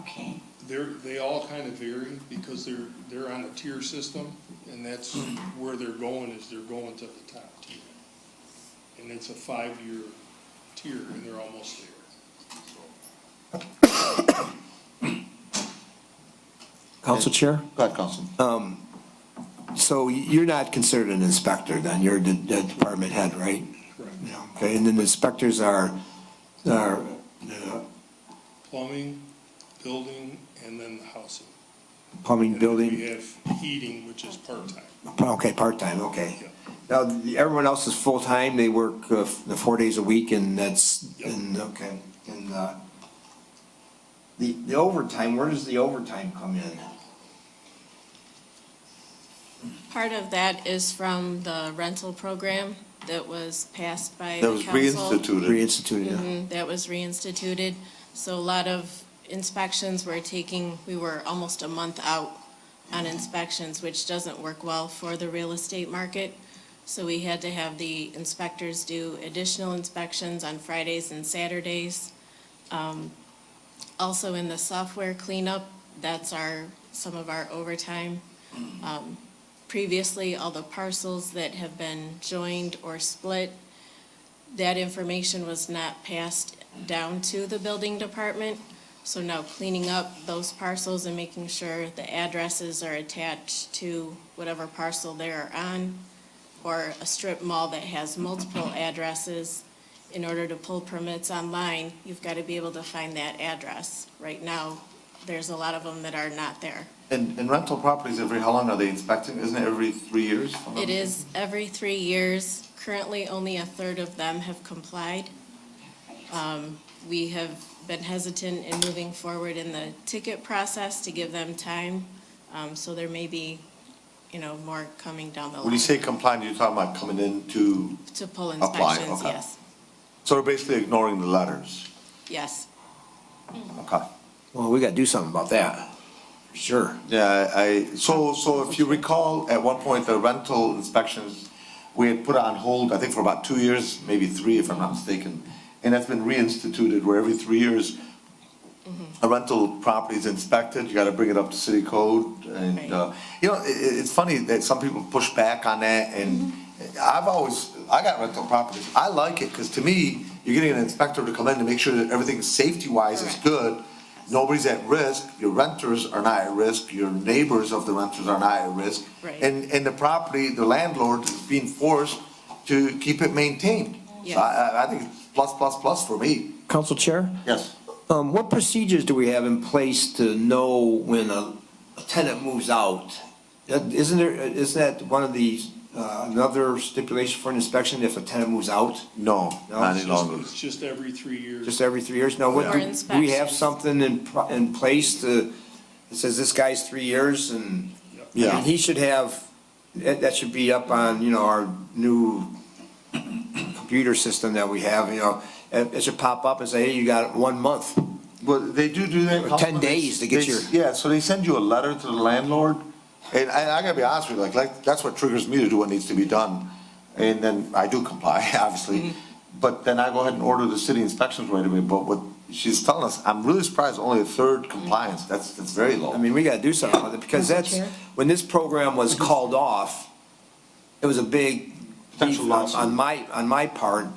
Okay. They all kind of vary because they're on a tier system, and that's where they're going to the top tier. And it's a 5-year tier, and they're almost there. Council Chair? Go ahead, Councilman. So you're not considered an inspector then, you're the department head, right? Correct. Okay, and then the inspectors are Plumbing, building, and then the housing. plumbing, And then we building, have heating, which is part-time. okay, part-time, okay. Now, everyone else is full-time, they work the 4 days a week, and that's, and, okay. And the overtime, where does the overtime come in? Part of that is from the rental program that was passed by That the was council. reinstituted. Reinstituted, yeah. That was reinstituted. So a lot of inspections we were almost a month out on inspections, which doesn't work well for the real estate market. So we had to have the inspectors do additional inspections on Fridays and Saturdays. Also in the software cleanup, that's some of our overtime. Previously, all the parcels that have been joined or split, that information was not passed down to the building department. So now cleaning up those parcels and making sure the addresses are attached to whatever parcel they're on, or a strip mall that has multiple addresses, in order to pull permits online, you've got to be able to find that address. Right now, there's a lot of them that are not there. And rental properties, how long are they inspecting? Isn't it every 3 years? if I'm not It is every 3 years. Currently, only a third of them have complied. We have been hesitant in moving forward in the ticket process to give them time. So there may be, more coming down the line. When you say compliant, you're talking about coming in to pull apply, inspections, okay. yes. So they're basically ignoring the letters. Yes. Okay. Well, we gotta do something about that, for sure. Yeah, so if you recall, at one point, the rental inspections, we had put it on hold, I think for about 2 years, maybe 3, if I'm not mistaken. And that's been reinstituted, where every 3 years, a rental property is inspected, you gotta bring it up to city code. And, it's funny that some people push back on that, and I got rental properties. I like it, because to me, you're getting an inspector to come in to make sure that everything safety-wise is good. Nobody's at risk, your renters are not at risk, your neighbors of the renters are not at risk. Right. And the property, the landlord is being forced to keep it maintained. Yes. So I think it's plus for me. Council Chair? Yes. What procedures do we have in place to know when a tenant moves out? Isn't that one of the, another stipulation for an inspection if a tenant moves out? No, not any longer. It's just every 3 years. Just every 3 years? Now, what, For do we have inspections. something in place that says this guy's 3 years and? Yeah. And he should have, that should be up on, our new computer system that we have, it should pop up and say, hey, you got 1 month. Well, they do that. Or 10 days to get your. Yeah, so they send you a letter to the landlord, and I gotta be honest with you, like, that's what triggers me to do what needs to be done. And then I do comply, obviously, but then I go ahead and order the city inspections right away, but what she's telling us, I'm really surprised, only a third compliance, that's very low. I mean, we gotta do something with it, because that's, when this program was called off, it was a big Potential loss. on my part,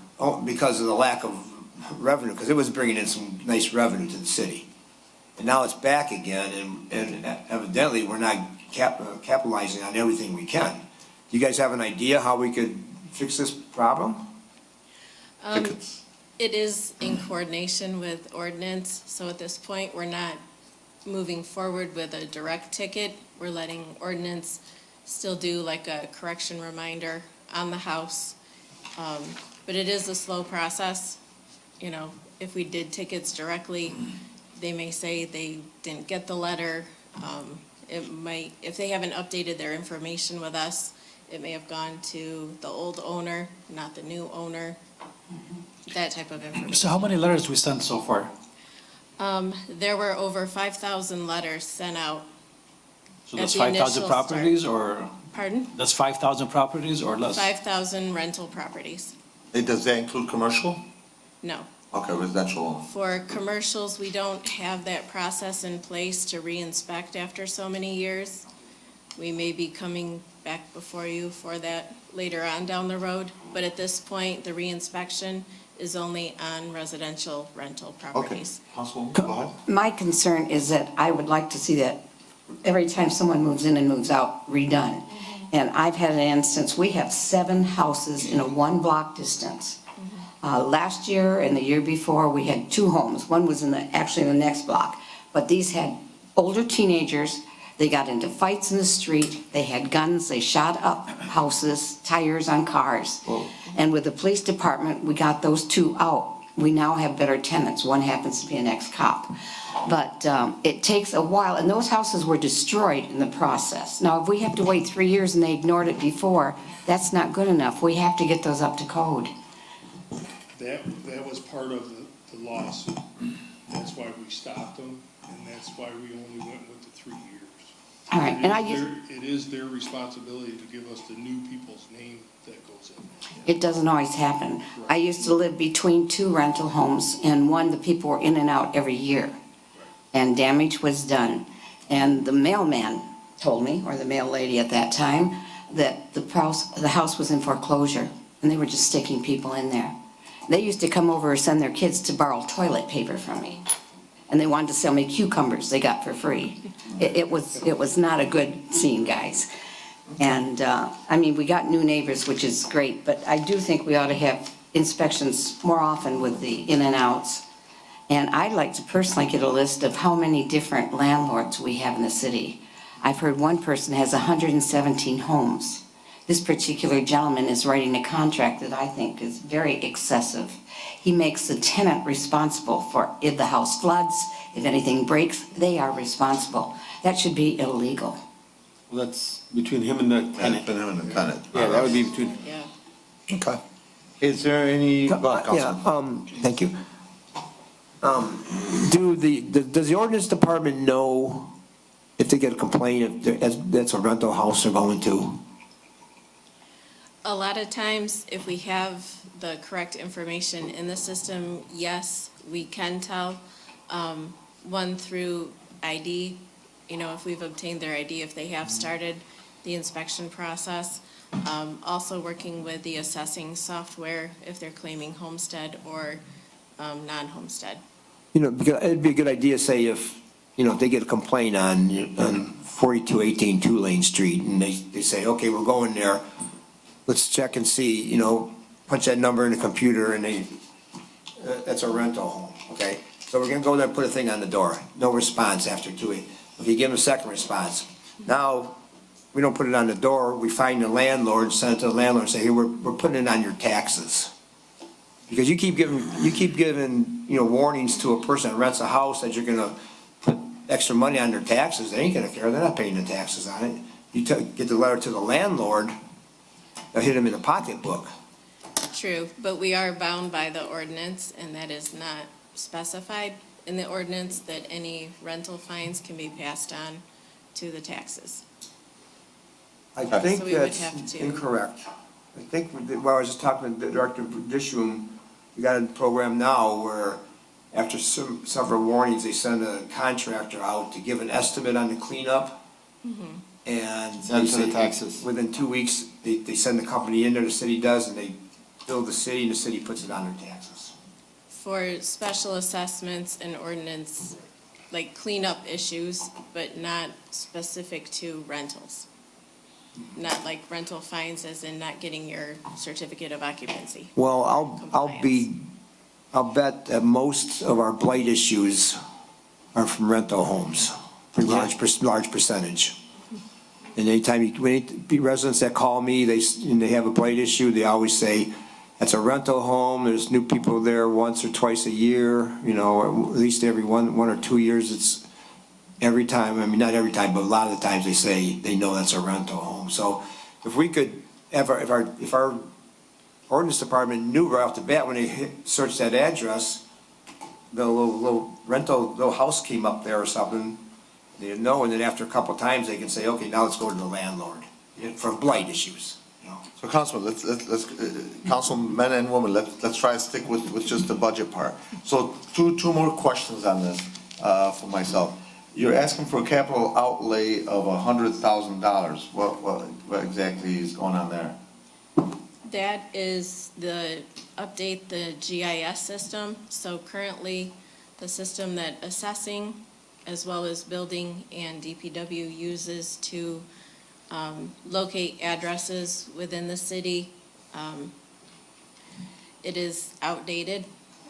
because of the lack of revenue, because it was bringing in some nice revenue to the city. And now it's back again, and evidently, we're not capitalizing on everything we can. Do you guys have an idea how we could fix this problem? It is in coordination with ordinance, so at this point, we're not moving forward with a direct ticket. We're letting ordinance still do like a correction reminder on the house. But it is a slow process. If we did tickets directly, they may say they didn't get the letter. It might, if they haven't updated their information with us, it may have gone to the old owner, not the new owner, that type of information. So how many letters we sent so far? There were over 5,000 letters sent out. So that's At the 5,000 initial properties or, Pardon? that's 5,000 properties or less? 5,000 rental properties. Does that include commercial? No. Okay, residential only. For commercials, we don't have that process in place to re-inspect after so many years. We may be coming back before you for that later on down the road, but at this point, the re-inspection is only on residential rental Okay, properties. Councilwoman, go ahead. My concern is that I would like to see that every time someone moves in and moves out, redone. And I've had an instance, we have 7 houses in a 1-block distance. Last year and the year before, we had 2 homes. One was actually in the next block. But these had older teenagers. They got into fights in the street. They had guns. They shot up houses, tires on cars. And with the police department, we got those 2 out. We now have better tenants. One happens to be an ex-cop. But it takes a while, and those houses were destroyed in the process. Now, if we have to wait 3 years and they ignored it before, that's not good enough. We have to get those up to code. That was part of the lawsuit. That's why we stopped them, and that's why we only went with the 3 years. All right, and It is their responsibility to give us the new people's name that goes in. it doesn't always happen. I used to live between 2 rental homes, and one, the people were in and out every year, and damage was done. And the mailman told me, or the mail lady at that time, that the house was in foreclosure, and they were just sticking people in there. They used to come over and send their kids to borrow toilet paper from me. And they wanted to sell me cucumbers they got for free. It was not a good scene, guys. And, we got new neighbors, which is great, but I do think we ought to have inspections more often with the in and outs. And I'd like to personally get a list of how many different landlords we have in the city. I've heard one person has 117 homes. This particular gentleman is writing a contract that I think is very excessive. He makes the tenant responsible for if the house floods, if anything breaks, they are responsible. That should be illegal. Well, that's between him and the tenant. Between him and the tenant. Yeah, that would be between. Yeah. Okay. Is there any, go ahead, Councilman. Thank you. Does the ordinance department know if they get a complaint, if that's a rental house they're going to? A lot of times, if we have the correct information in the system, yes, we can tell. One through ID, if we've obtained their ID, if they have started the inspection process. Also working with the assessing software if they're claiming homestead or non-homestead. Because it'd be a good idea, say if they get a complaint on 4218 Tulane Street and they say, okay, we're going there, let's check and see, punch that number in the computer and that's a rental home, okay? So we're gonna go there and put a thing on the door, no response after 2 weeks. If you give them a second response, now we don't put it on the door, we find the landlord, send it to the landlord and say, hey, we're putting it on your taxes. Because you keep giving, warnings to a person that rents a house that you're gonna put extra money on their taxes, they ain't gonna care, they're not paying the taxes on it. You get the letter to the landlord, they'll hit them in the pocketbook. True, but we are bound by the ordinance, and that is not specified in the ordinance that any rental fines can be passed on to the taxes. I think So we would that's have to- incorrect. I think, I was just talking to the director of this room, we got a program now where after several warnings, they send a contractor out to give an estimate on the cleanup. And Send to the taxes. within 2 weeks, they send the company in there, the city does, and they bill the city, and the city puts it on their taxes. For special assessments and ordinance, like cleanup issues, but not specific to rentals. Not like rental fines as in not getting your certificate of occupancy. Well, I'll bet that most of our blight issues are from rental homes, a large percentage. And anytime residents that call me, and they have a blight issue, they always say, that's a rental home, there's new people there once or twice a year, or at least every one or 2 years, it's every time, not every time, but a lot of the times they say they know that's a rental home. So if we could, if our ordinance department knew right off the bat when they searched that address, the little house came up there or something, they know, and then after a couple of times, they can say, okay, now let's go to the landlord for blight issues. So Councilman, let's councilmen and women, let's try to stick with just the budget part. So two more questions on this, for myself. You're asking for a capital outlay of $100,000. What exactly is going on there? That is the update the GIS system. So currently, the system that assessing as well as building and DPW uses to locate addresses within the city. It is outdated.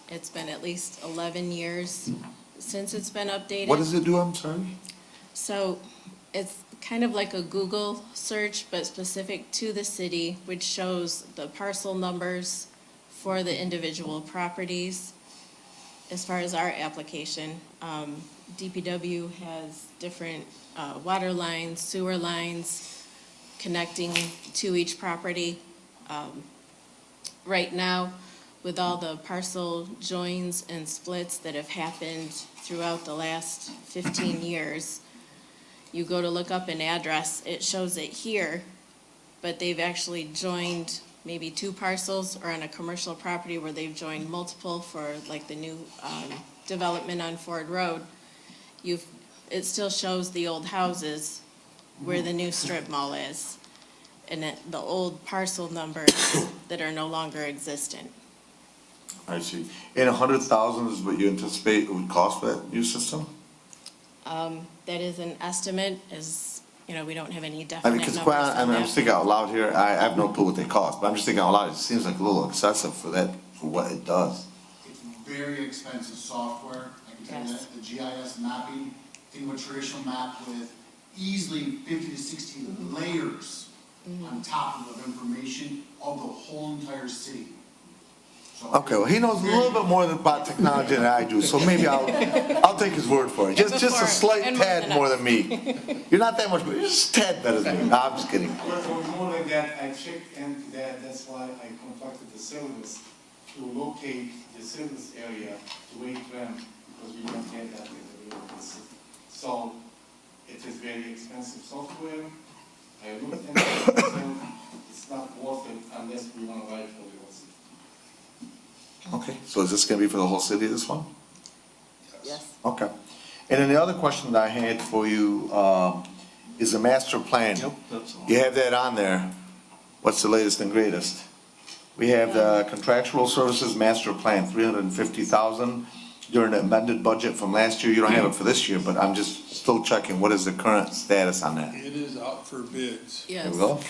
It's been at least 11 years since it's been updated. What does it do, I'm sorry? So it's kind of like a Google search, but specific to the city, which shows the parcel numbers for the individual properties. As far as our application, DPW has different water lines, sewer lines connecting to each property. Right now, with all the parcel joins and splits that have happened throughout the last 15 years, you go to look up an address, it shows it here, but they've actually joined maybe 2 parcels, or on a commercial property where they've joined multiple for like the new development on Ford Road. It still shows the old houses where the new strip mall is, and the old parcel numbers that are no longer existent. I see. And $100,000 is what you anticipate it would cost for that new system? That is an estimate, as we don't have any I mean, definite because numbers on I'm that. just thinking out loud here, I have no clue what they cost, but I'm just thinking out loud, it seems like a little excessive for that, for what it does. It's very expensive software, I can tell you Yes. that, the GIS mapping, think of a traditional map with easily 50 to 60 layers on top of information of the whole entire city. So Okay, well, he knows a little bit more about technology than I do, so maybe I'll take his word for it. Just a before- slight and more tad than more us. than me. You're not that much, but you're just a tad better than me. No, I'm just kidding. More like that, I checked into that, that's why I contacted the service to locate the service area to wait them, because we don't get that in the middle of the city. So, it is very expensive software. I looked into it, so it's not worth it unless we want to buy it for the whole city. Okay, so is this gonna be for the whole city, this one? Yes. Okay. And then the other question that I had for you, is the master plan. Yep, that's all. You have that on there. What's the latest and greatest? We have the contractual services master plan, 350,000 during the amended budget from last year. You don't have it for this year, but I'm just still checking. What is the current status on that? It is out for bids. Yes. There we go.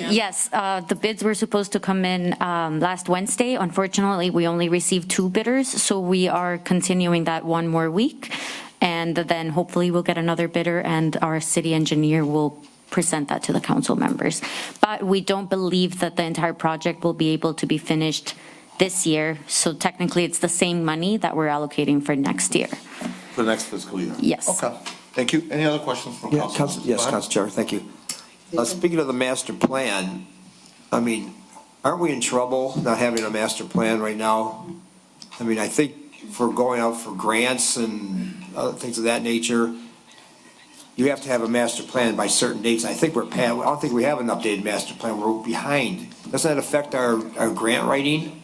Yes, the bids were supposed to come in last Wednesday. Unfortunately, we only received 2 bidders, so we are continuing that one more week. And then hopefully we'll get another bidder and our city engineer will present that to the council members. But we don't believe that the entire project will be able to be finished this year. So technically, it's the same money that we're allocating for next year. For the next fiscal year? Yes. Okay, thank you. Any other questions from Yeah, council? Council, yes, Council Chair, thank you. Speaking of the master plan, I mean, aren't we in trouble not having a master plan right now? I mean, I think for going out for grants and other things of that nature, you have to have a master plan by certain dates. I think I don't think we have an updated master plan. We're behind. Doesn't that affect our grant writing?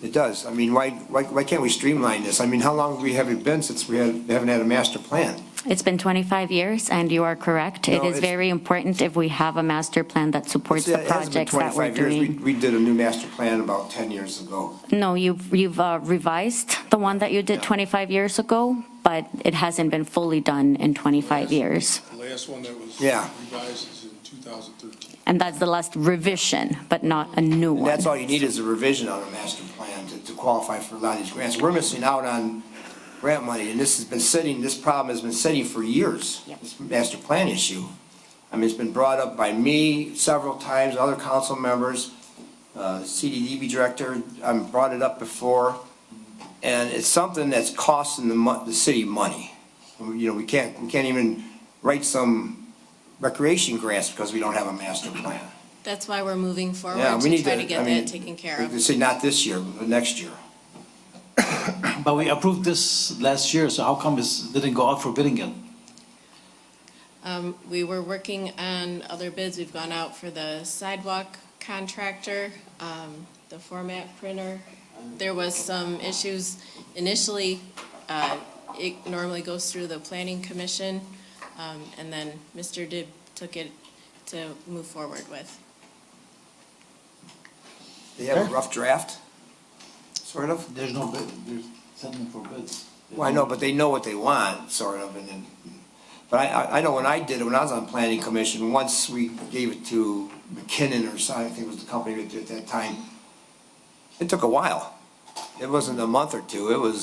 It does. I mean, why can't we streamline this? I mean, how long have it been since we haven't had a master plan? It's been 25 years, and you are correct. It No, is it's- very important if we have a master plan that supports the It hasn't been projects that we're 25 years. doing. We did a new master plan about 10 years ago. No, you've revised the one that you did 25 years ago, but it hasn't been fully done in 25 years. The last one that was Yeah. revised is in 2013. And that's the last revision, but not a new And one. that's all you need is a revision on a master plan to qualify for a lot of these grants. We're missing out on grant money, and this problem has been sitting for years, this master plan issue. I mean, it's been brought up by me several times, other council members, CDDB director, brought it up before, and it's something that's costing the city money. You know, we can't even write some recreation grants because we don't have a master plan. That's why we're moving forward Yeah, we to need try to, to get I mean, that taken care we of. could say not this year, but next year. But we approved this last year, so how come it didn't go out for bidding yet? We were working on other bids. We've gone out for the sidewalk contractor, the format printer. There was some issues initially. It normally goes through the planning commission, and then Mr. Dibb took it to move forward with. They have a rough draft, sort of? There's no bid, there's sending for bids. Well, I know, but they know what they want, sort of, and then, but I know when I did it, when I was on planning commission, once we gave it to McKinnon or something, I think it was the company that did it at that time, it took a while. It wasn't a month or two, It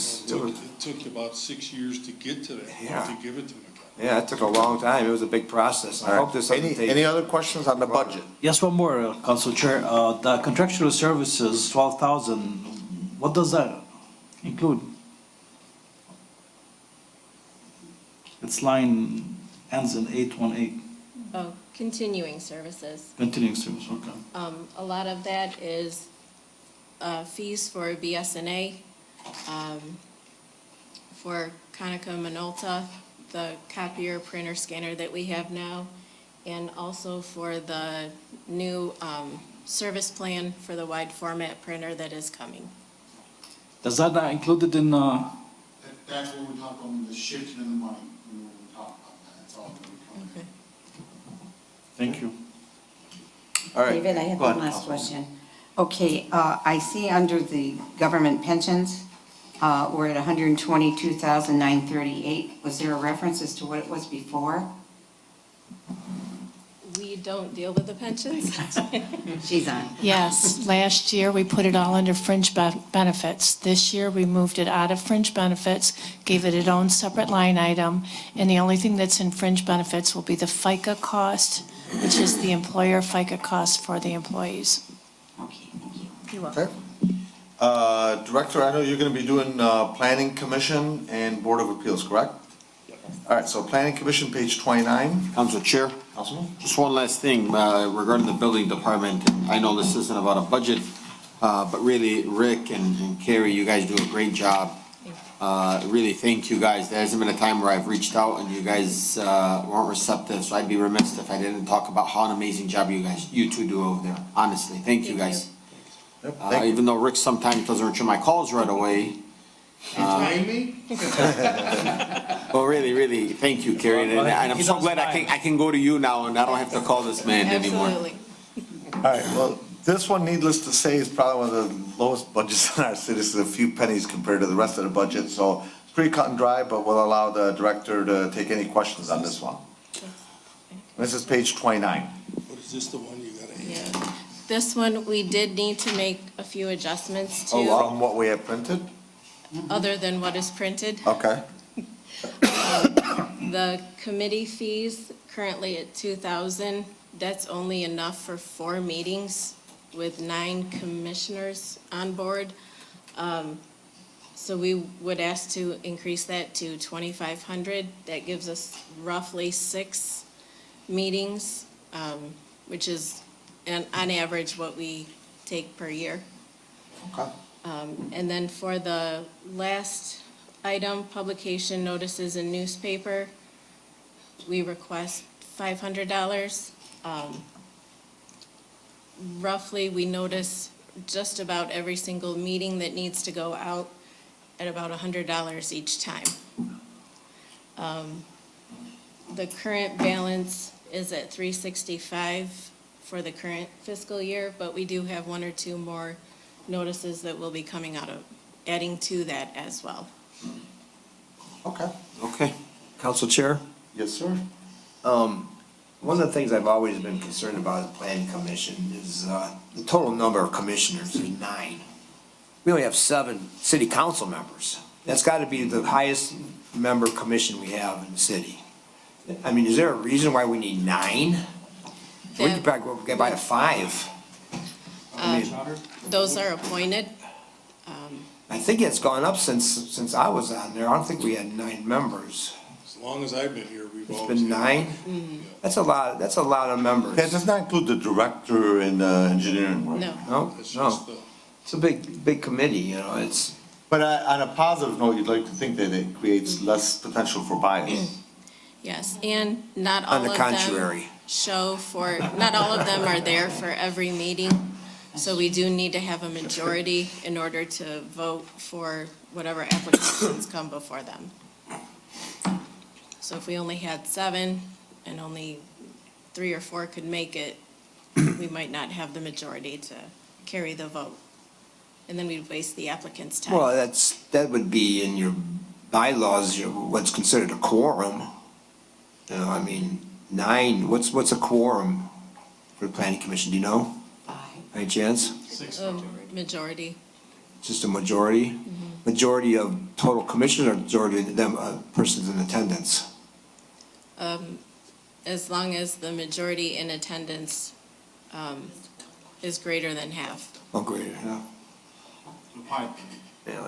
took about 6 years to get to that, Yeah. to give it to McKenna. yeah, it took a long time, it was a big process. I hope this doesn't take. Any other questions on the budget? Yes, one more, Council Chair. The contractual services, 12,000, what does that include? Its line ends in 818, Oh, continuing services. continuing service, okay. A lot of that is fees for BSNA, for Konica Minolta, the copier, printer, scanner that we have now, and also for the new service plan for the wide format printer that is coming. Does that not included in, That's what we talk about, the shifting of the money, when we talk about that, that's all that we talk about. thank you. All right. David, I have Go one ahead, last Councilwoman. question. Okay, I see under the government pensions, we're at 122,938. Was there a reference as to what it was before? don't deal with the pensions. She's on. Yes, last year we put it all under fringe benefits. This year we moved it out of fringe benefits, gave it its own separate line item, and the only thing that's in fringe benefits will be the FICA cost, which is the employer FICA cost for the employees. You're welcome. Okay. Director, I know you're gonna be doing, Planning Commission and Board of Appeals, correct? All right, so Planning Commission, page 29. Council Chair, Councilman? just one last thing regarding the building department. I know this isn't about a budget, but really, Rick and Carrie, you guys do a great job. Really, thank you guys. There hasn't been a time where I've reached out and you guys weren't receptive, so I'd be remiss if I didn't talk about how an amazing job you two do over there. Honestly, thank you guys. Even though Rick sometimes doesn't return my calls right away. Trying me? Well, really, thank you, Carrie, and I'm so glad I can go to you now and I don't have to call this man anymore. Absolutely. All right, well, this one, needless to say, is probably one of the lowest budgets in our city. This is a few pennies compared to the rest of the budget, so it's pretty cut and dry, but we'll allow the director to take any questions on this one. This is page 29. What is this, the one you gotta add? Yeah. This one, we did need to make a few adjustments to, From what we have printed? other than what is printed. Okay. The committee fees currently at 2,000, that's only enough for 4 meetings with 9 commissioners on board. So we would ask to increase that to 2,500. That gives us roughly 6 meetings, which is on average what we take per year. Okay. And then for the last item, publication notices in newspaper, we request $500. Roughly, we notice just about every single meeting that needs to go out at about $100 each time. The current balance is at $365 for the current fiscal year, but we do have 1 or 2 more notices that will be coming out of, adding to that as well. Okay. Okay. Council Chair? Yes, sir. One of the things I've always been concerned about the planning commission is the total number of commissioners, there's 9. We only have 7 city council members. That's got to be the highest member commission we have in the city. I mean, is there a reason why we need 9? We could probably get by to 5. I mean, Those are appointed. I think it's gone up since I was on there. I don't think we had 9 members. As long as I've been here, we've It's always. been 9? That's a lot of members. That does not include the director and engineering, right? No. No, It's no. just the, It's a big committee, you know, it's, But on a positive note, you'd like to think that it creates less potential for bias. Yes, and not all on of the them contrary. not all of them are there for every meeting. So we do need to have a majority in order to vote for whatever applications come before them. So if we only had 7 and only 3 or 4 could make it, we might not have the majority to carry the vote. And then we'd waste the applicant's time. well, that would be in your bylaws, what's considered a quorum. You know, I mean, 9, what's a quorum for the planning commission, do you know? 5. Any chance? Majority. Just a majority? Majority of total commissioners or majority of them, persons in attendance? As long as the majority in attendance is greater than half. Oh, greater, yeah. Yeah,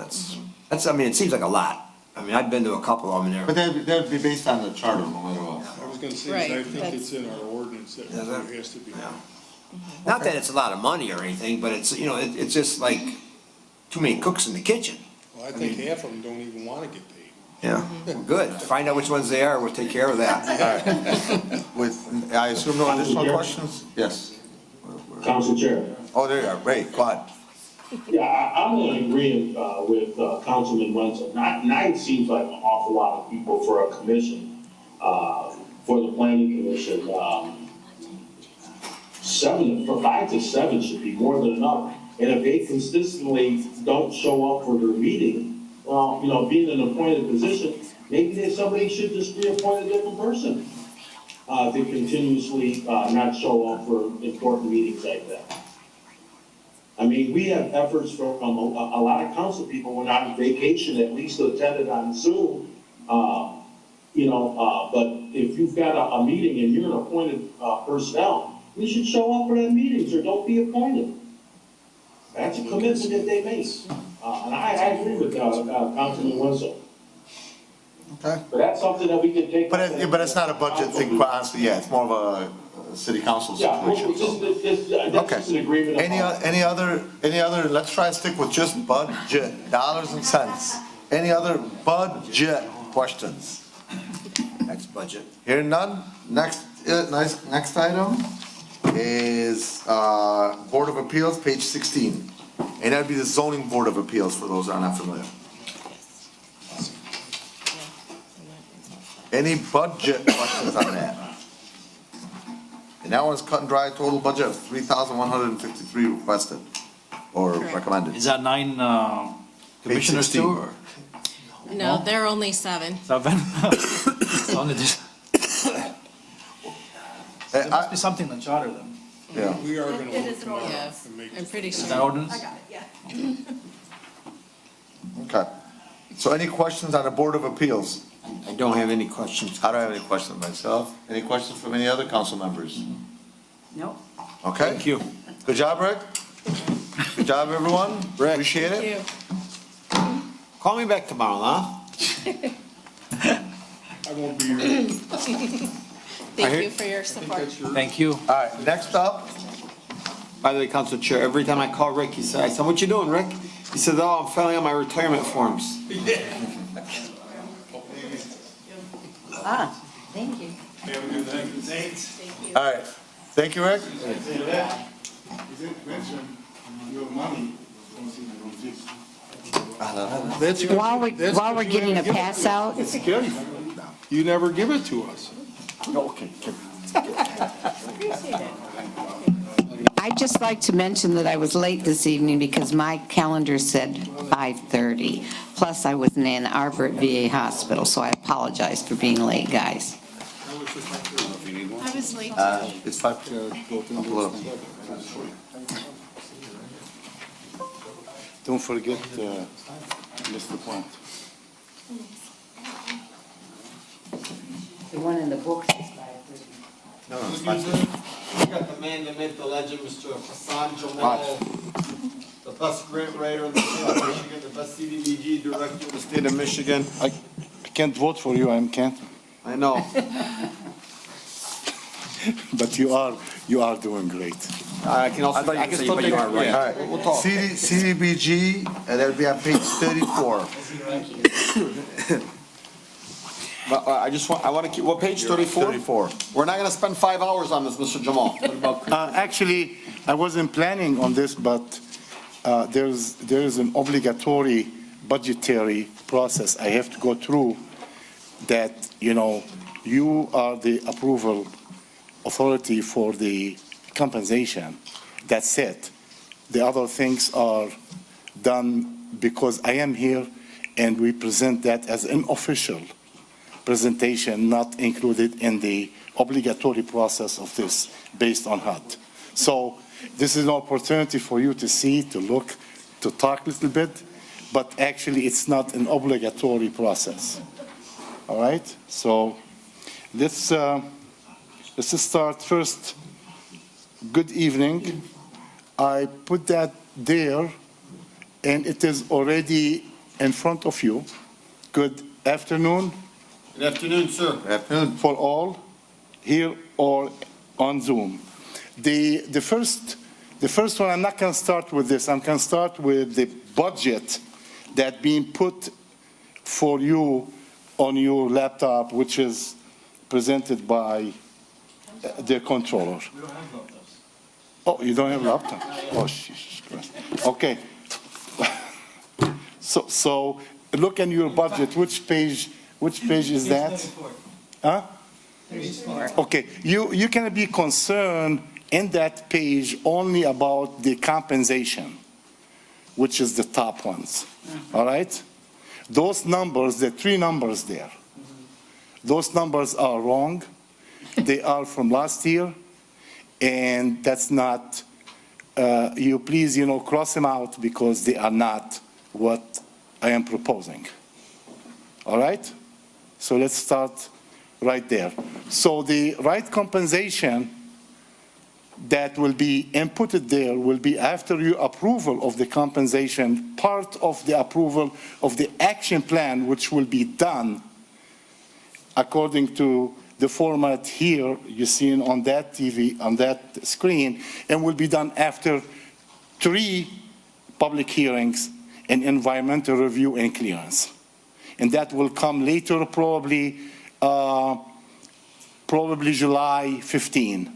that's, I mean, it seems like a lot. I mean, I've been to a couple of them there. But that'd be based on the charter, no matter what. I was gonna say, Right, I think that's- it's in our ordinance that Is it? there has to be. Yeah. Not that it's a lot of money or anything, but it's, you know, it's just like too many cooks in the kitchen. Well, I think half of them don't even wanna get paid. Yeah, good. Find out which ones they are, we'll take care of that. I assume no additional questions? Yes. Council Chair. Oh, there you are. Ray, go ahead. Yeah, I'm in agreement with Councilman Wenzel. 9 seems like an awful lot of people for a commission, for the planning commission. 5 to 7 should be more than enough. And if they consistently don't show up for their meeting, well, you know, being in an appointed position, maybe somebody should just reappoint a different person. to continuously, not show up for important meetings like that. I mean, we have efforts from a lot of council people when on vacation, at least attended on Zoom, but if you've got a meeting and you're an appointed, personnel, you should show up for that meetings or don't be appointed. That's a commitment that they make. And I agree with, Councilman Wenzel. Okay. But that's something that we can take. But it's not a budget thing, quite honestly, yeah, it's more of a city council situation. That's just an agreement. Any other, let's try to stick with just budget, dollars and cents. Any other budget questions? Next budget. Hearing none, next item is, Board of Appeals, page 16. And that'd be the zoning Board of Appeals for those that are not familiar. Any budget questions on that? And that one's cut and dry, total budget of 3,153 requested or recommended. Is that 9 commissioners too, or No, there are only 7. 7? It's only this. There must be something in the charter then. Yeah. We are gonna It look is an tomorrow ordinance. and make. I'm pretty Is sure. that ordinance? Okay. So any questions on the Board of Appeals? I don't have any questions. I don't have any questions myself. Any questions from any other council members? Nope. Okay? Thank you. Good job, Rick. Good job, everyone. Appreciate it. Call me back tomorrow, huh? I won't be here. Thank you for your support. Thank you. All right, next up. By the way, Council Chair, every time I call Rick, I said, what you doing, Rick? He said, oh, I'm filling out my retirement forms. Thank you. Have a good night. Thanks. All right. Thank you, Rick. You didn't mention your money. While we're getting a pass out, It's good. You never give it to us. Okay. I'd just like to mention that I was late this evening because my calendar said 5:30. Plus, I was in Ann Arbor at VA Hospital, so I apologize for being late, guys. I was late. It's 5. Don't forget, Mr. Point. The one in the book says 5:30. No, it's You 5. got the man that made the legend, Mr. Hassan Jamal, the best grant writer in the state of Michigan, the best CDBG director in the state of Michigan. I can't vote for you, I'm Canton. I know. But you are doing great. I can also, I can still take, All right. we'll talk. CDBG, and that'll be on page 34. But I want to keep, what, page 34? 34. We're not going to spend 5 hours on this, Mr. Jamal. Actually, I wasn't planning on this, but there is an obligatory budgetary process I have to go through that, you are the approval authority for the compensation. That's it. The other things are done because I am here and we present that as an official presentation, not included in the obligatory process of this based on HUD. So this is an opportunity for you to see, to look, to talk a little bit, but actually it's not an obligatory process. All right? So let's start first. Good evening. I put that there and it is already in front of you. Good afternoon. Good afternoon, sir. Good afternoon. For all here or on Zoom. The first one, I'm not going to start with this. I'm going to start with the budget that being put for you on your laptop, which is presented by the controller. We don't have laptops. Oh, you don't have laptop? Oh, Jesus Christ. Okay. So look in your budget. Which page is that? Huh? Okay, you can be concerned in that page only about the compensation, which is the top ones, all right? Those numbers, the 3 numbers there, those numbers are wrong. They are from last year, and that's not, you please, cross them out because they are not what I am proposing. All right? So let's start right there. So the right compensation that will be inputted there will be after your approval of the compensation, part of the approval of the action plan, which will be done according to the format here you see on that TV, on that screen, and will be done after 3 public hearings and environmental review and clearance. And that will come later, probably July 15.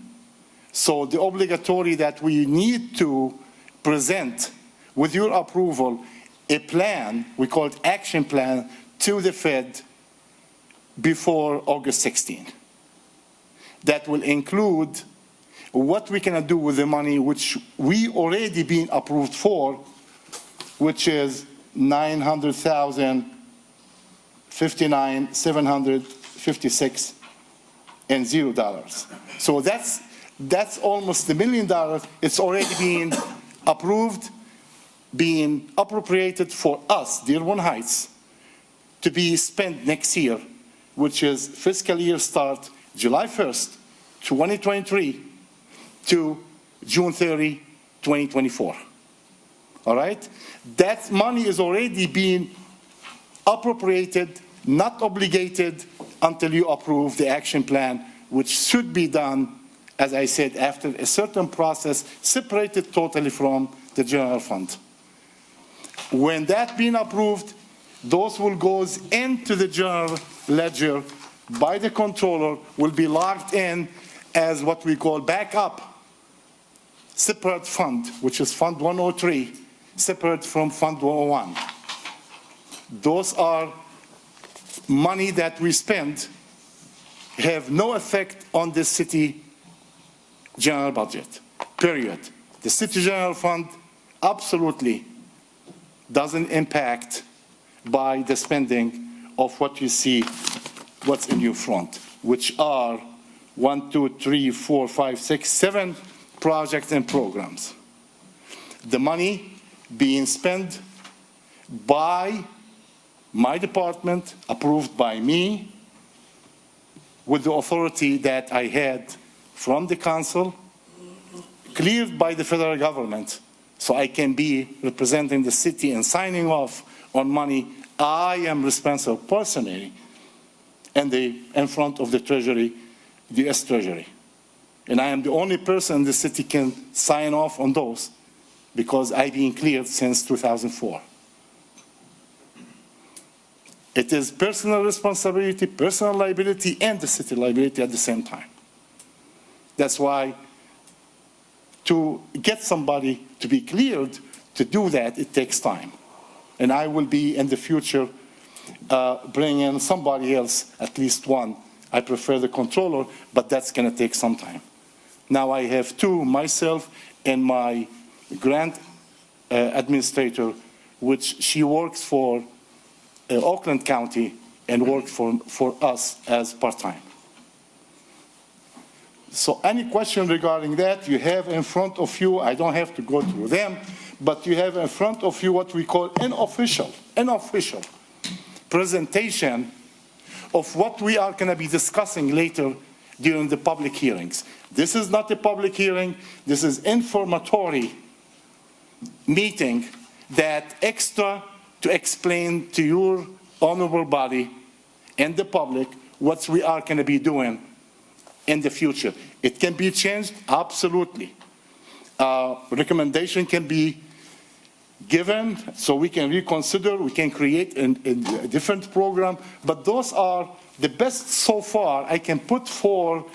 So the obligatory that we need to present with your approval a plan, we call it action plan, to the Fed before August 16. That will include what we can do with the money which we already been approved for, which is $900,059,756 and $0. So that's almost $1 million. It's already been approved, being appropriated for us, Dearborn Heights, to be spent next year, which is fiscal year start July 1st, 2023 to June 30, 2024. All right? That money is already being appropriated, not obligated until you approve the action plan, which should be done, as I said, after a certain process, separated totally from the general fund. When that being approved, those will go into the general ledger by the controller, will be logged in as what we call backup separate fund, which is Fund 103, separate from Fund 101. Those are money that we spend, have no effect on the city general budget, period. The city general fund absolutely doesn't impact by the spending of what you see, what's in your front, which are 1, 2, 3, 4, 5, 6, 7 projects and programs. The money being spent by my department, approved by me, with the authority that I had from the council, cleared by the federal government, so I can be representing the city and signing off on money I am responsible personally in front of the Treasury, the U.S. Treasury. And I am the only person in the city can sign off on those because I've been cleared since 2004. It is personal responsibility, personal liability, and the city liability at the same time. That's why to get somebody to be cleared to do that, it takes time. And I will be in the future bringing somebody else, at least one. I prefer the controller, but that's going to take some time. Now I have 2, myself and my grant administrator, which she works for Oakland County and works for us as part-time. So any question regarding that, you have in front of you, I don't have to go through them, but you have in front of you what we call an official presentation of what we are going to be discussing later during the public hearings. This is not a public hearing, this is informatory meeting that extra to explain to your honorable body and the public what we are going to be doing in the future. It can be changed, absolutely. Recommendation can be given so we can reconsider, we can create a different program, but those are the best so far I can put for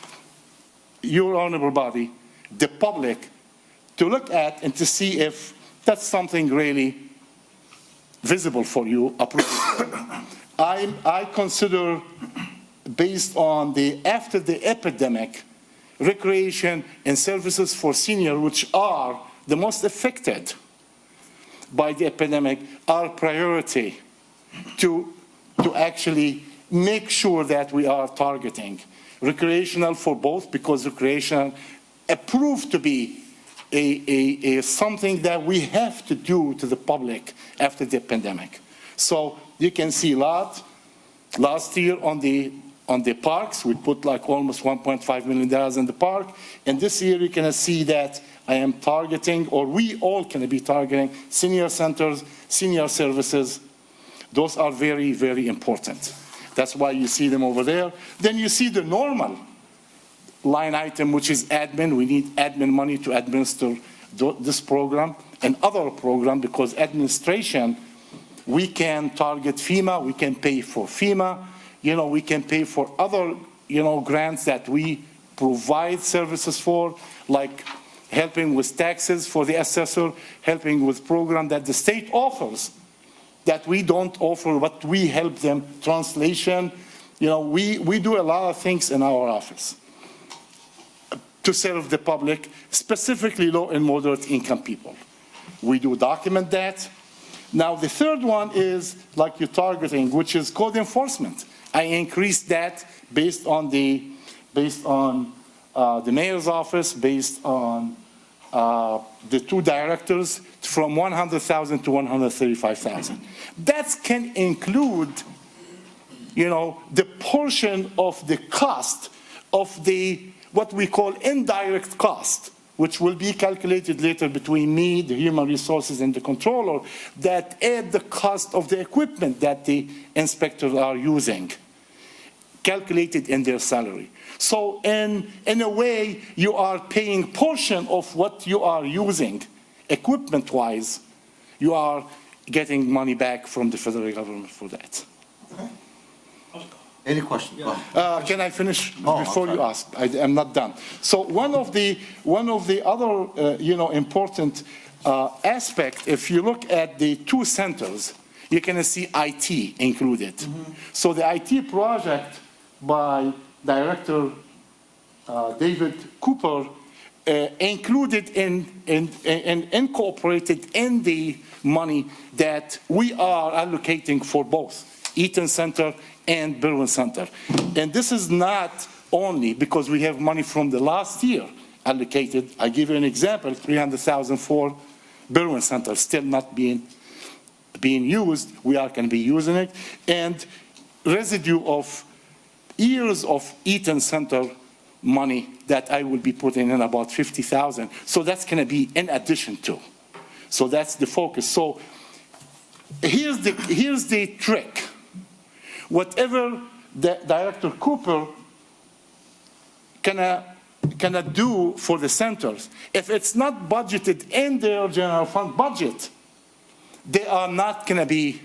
your honorable body, the public, to look at and to see if that's something really visible for you, approvable. I consider, based on after the epidemic, recreation and services for seniors, which are the most affected by the epidemic, are priority to actually make sure that we are targeting recreational for both, because recreational proved to be something that we have to do to the public after the pandemic. So you can see a lot. Last year on the parks, we put like almost $1.5 million in the park. And this year you can see that I am targeting, or we all can be targeting, senior centers, senior services. Those are very, very important. That's why you see them over there. Then you see the normal line item, which is admin. We need admin money to administer this program and other program, because administration, we can target FEMA, we can pay for FEMA, we can pay for other, grants that we provide services for, like helping with taxes for the assessor, helping with program that the state offers that we don't offer, but we help them, translation. We do a lot of things in our office to serve the public, specifically low and moderate income people. We do document that. Now, the third one is like you're targeting, which is code enforcement. I increased that based on the mayor's office, based on the two directors, from 100,000 to 135,000. That can include, the portion of the cost of what we call indirect cost, which will be calculated later between me, the human resources, and the controller, that add the cost of the equipment that the inspectors are using, calculated in their salary. So in a way, you are paying portion of what you are using, equipment-wise. You are getting money back from the federal government for that. Any questions? Can I finish before you ask? I'm not done. So one of the other important aspect, if you look at the two centers, you can see IT included. So the IT project by Director David Cooper included and incorporated in the money that we are allocating for both Eaton Center and Berwyn Center. And this is not only because we have money from the last year allocated. I give you an example, 300,000 for Berwyn Center, still not being used. We are going to be using it. And residue of years of Eaton Center money that I will be putting in, about 50,000. So that's going to be in addition to. So that's the focus. So here's the trick. Whatever the Director Cooper can do for the centers, if it's not budgeted in their general fund budget, they are not going to be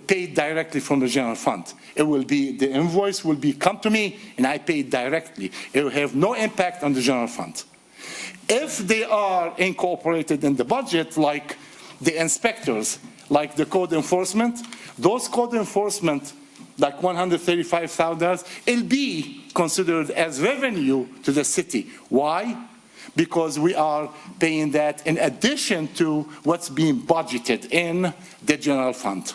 paid directly from the general fund. It will be, the invoice will be come to me and I pay it directly. It will have no impact on the general fund. If they are incorporated in the budget, like the inspectors, like the code enforcement, those code enforcement, like $135,000, it'll be considered as revenue to the city. Why? Because we are paying that in addition to what's being budgeted in the general fund.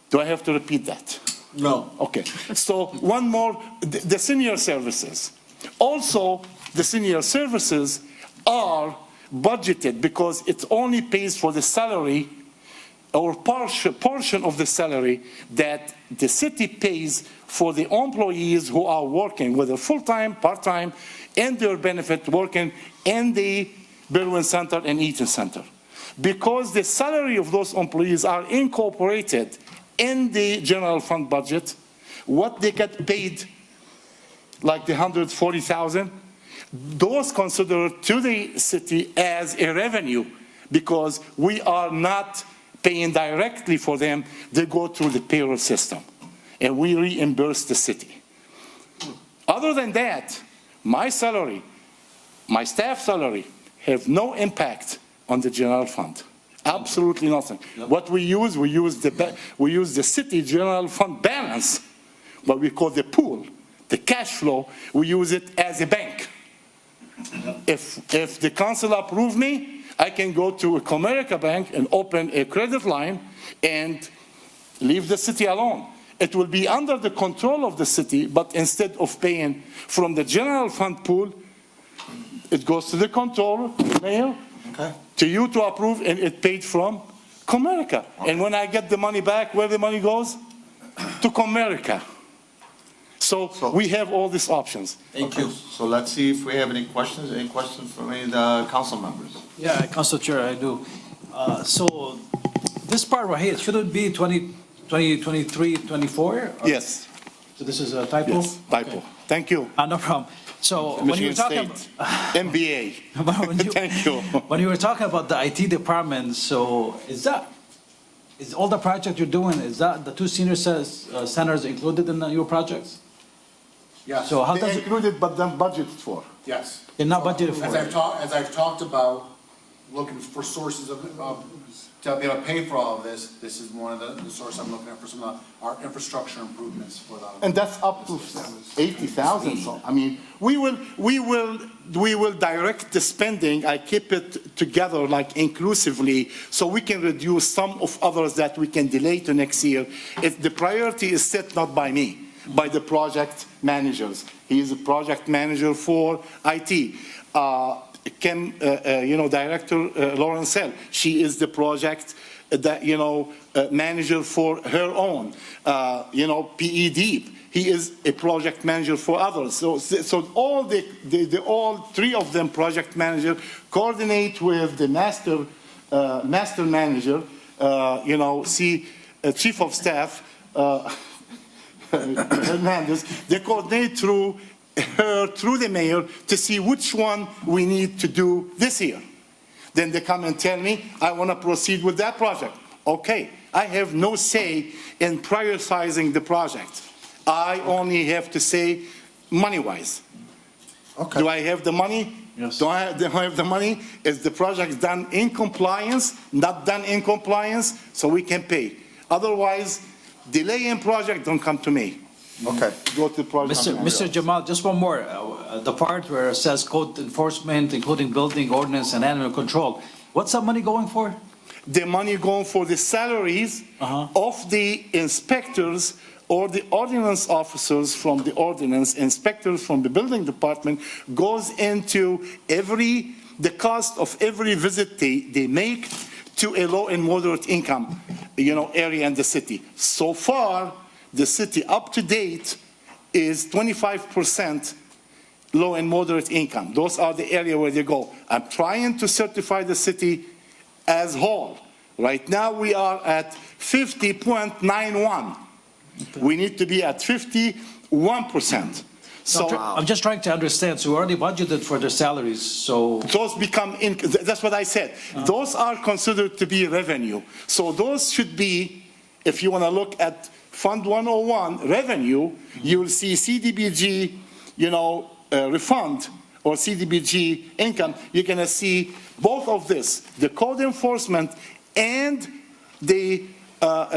Do I have to repeat that? No. Okay. So one more, the senior services. Also, the senior services are budgeted because it only pays for the salary or portion of the salary that the city pays for the employees who are working, whether full-time, part-time, and their benefit working in the Berwyn Center and Eaton Center. Because the salary of those employees are incorporated in the general fund budget, what they get paid, like the 140,000, those considered to the city as a revenue because we are not paying directly for them. They go through the payroll system and we reimburse the city. Other than that, my salary, my staff salary have no impact on the general fund. Absolutely nothing. Yep. What we use the city general fund balance, what we call the pool, the cash flow. We use it as a bank. Yep. If the council approve me, I can go to a Comerica Bank and open a credit line and leave the city alone. It will be under the control of the city, but instead of paying from the general fund pool, it goes to the controller, the mayor, to you to approve, and it paid from Comerica. And when I get the money back, where the money goes? To Comerica. So we have all these options. Thank you. So let's see if we have any questions. Any questions from any of the council members? Yeah, Council Chair, I do. So this part right here, should it be 2023, 24? Yes. So this is a typo? Yes, typo. Thank you. No problem. So when you were Michigan talking, State, MBA. Thank you. when you were talking about the IT department, so is all the project you're doing, is that the two senior centers included in your projects? Yes. So how They does it, included, but then budgeted for. Yes. they're not budgeted for? As I've talked about, looking for sources of, to be able to pay for all of this, this is one of the sources I'm looking at for some of our infrastructure improvements for the. And that's up to 80,000, so, I mean, we will direct the spending, I keep it together like inclusively, so we can reduce some of others that we can delay to next year. If the priority is set not by me, by the project managers. He is a project manager for IT. Director Lauren Sell, she is the project manager for her own. PE Deep, he is a project manager for others. So all all three of them project manager coordinate with the master manager, chief of staff, Hernandez, they coordinate through the mayor to see which one we need to do this year. Then they come and tell me, I want to proceed with that project. Okay, I have no say in prioritizing the project. I only have to say money-wise. Okay. Do I have the money? Yes. Do I have the money? Is the project done in compliance, not done in compliance, so we can pay? Otherwise, delay in project, don't come to me. Okay. Go to the project. Mr. Jamal, just one more. The part where it says code enforcement, including building ordinance and animal control. What's that money going for? The money going for the salaries of the inspectors or the ordinance officers from the ordinance, inspectors from the building department, goes into the cost of every visit they make to a low and moderate income, area in the city. So far, the city up to date is 25% low and moderate income. Those are the area where they go. I'm trying to certify the city as whole. Right now, we are at 50.91. We need to be at 51%. So I'm just trying to understand. So we already budgeted for their salaries, so. those become, that's what I said. Those are considered to be revenue. So those should be, if you want to look at Fund 101 revenue, you will see CDBG, refund or CDBG income. You're going to see both of this, the code enforcement and the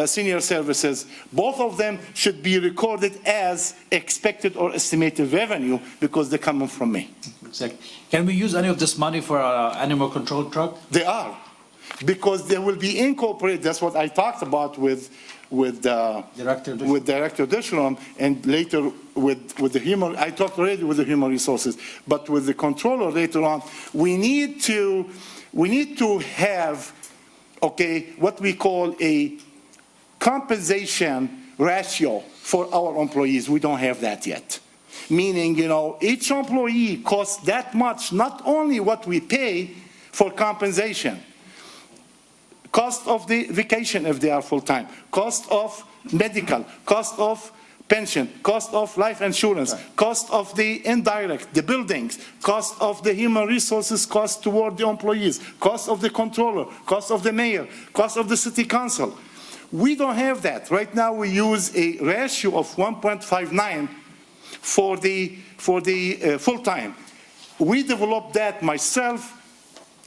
senior services. Both of them should be recorded as expected or estimated revenue because they're coming from me. Exactly. Can we use any of this money for our animal control truck? They are, because they will be incorporated. That's what I talked about with Director Dishram, and later with the human. I talked already with the human resources, but with the controller later on, we need to have, what we call a compensation ratio for our employees. We don't have that yet. Meaning, each employee costs that much, not only what we pay for compensation, cost of the vacation if they are full-time, cost of medical, cost of pension, cost of life insurance, cost of the indirect, the buildings, cost of the human resources, cost toward the employees, cost of the controller, cost of the mayor, cost of the city council. We don't have that. Right now we use a ratio of 1.59 for the full-time. We developed that myself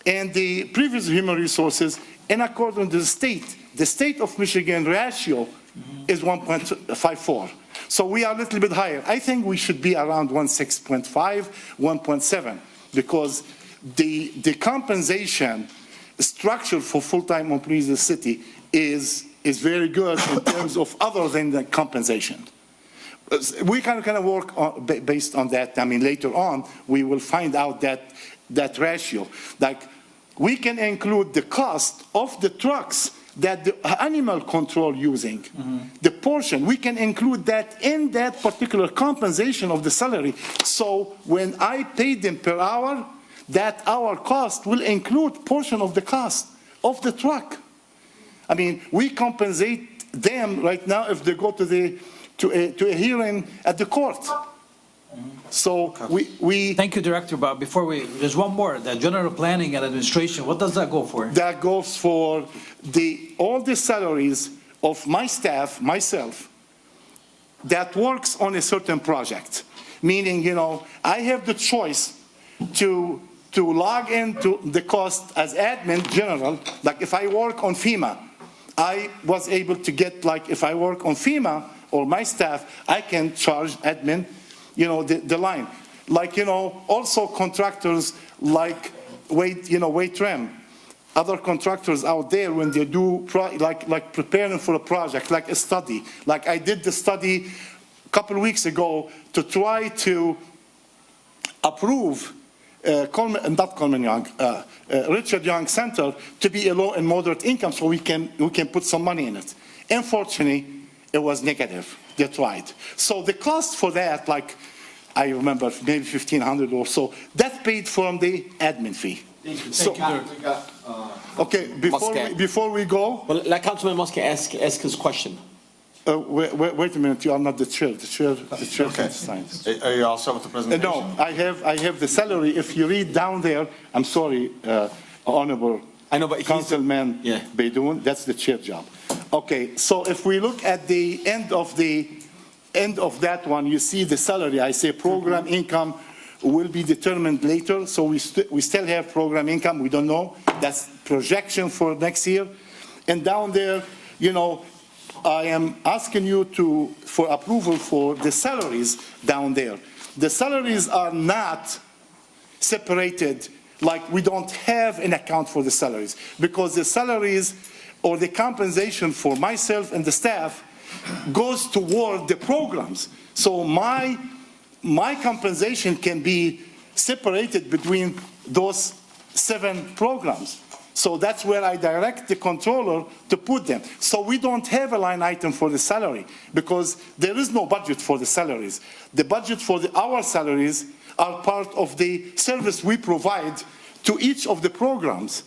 and the previous human resources, and according to the state of Michigan ratio is 1.54. So we are a little bit higher. I think we should be around 1.6.5, 1.7, because the compensation structure for full-time employees in the city is is very good in terms of other than the compensation. We can kind of work on, based on that. I mean, later on, we will find out that ratio. Like, we can include the cost of the trucks that the animal control using, the portion, we can include that in that particular compensation of the salary. So when I pay them per hour, that hour cost will include portion of the cost of the truck. I mean, we compensate them right now if they go to a hearing at the court. So we Thank you, Director, but before there's one more, the general planning and administration, what does that go for? That goes for all the salaries of my staff, myself, that works on a certain project. Meaning, you know, I have the choice to log into the cost as admin general. Like if I work on FEMA, I was able to get, like if I work on FEMA or my staff, I can charge admin, you know, the line. Like, you know, also contractors like Waitrem, other contractors out there when they do like preparing for a project, like a study. Like I did the study a couple of weeks ago to try to approve Richard Young Center to be a low and moderate income so we can put some money in it. Unfortunately, it was negative. They tried. So the cost for that, like I remember maybe $1,500 or so, that's paid from the admin fee. Thank you. Okay, before we go. Well, let Councilman Muscat ask his question. Wait a minute, you are not the chair. The chair Okay. signs. Are you all set with the presentation? No, I have the salary. If you read down there, I'm sorry, Honorable Councilman Beidoun, that's the chair job. Okay, so if we look at the end of that one, you see the salary. I say program income will be determined later. So we still have program income. We don't know. That's projection for next year. And down there, you know, I am asking you for approval for the salaries down there. The salaries are not separated, like we don't have an account for the salaries, because the salaries or the compensation for myself and the staff goes toward the programs. So my compensation can be separated between those 7 programs. So that's where I direct the controller to put them. So we don't have a line item for the salary because there is no budget for the salaries. The budget for our salaries are part of the service we provide to each of the programs.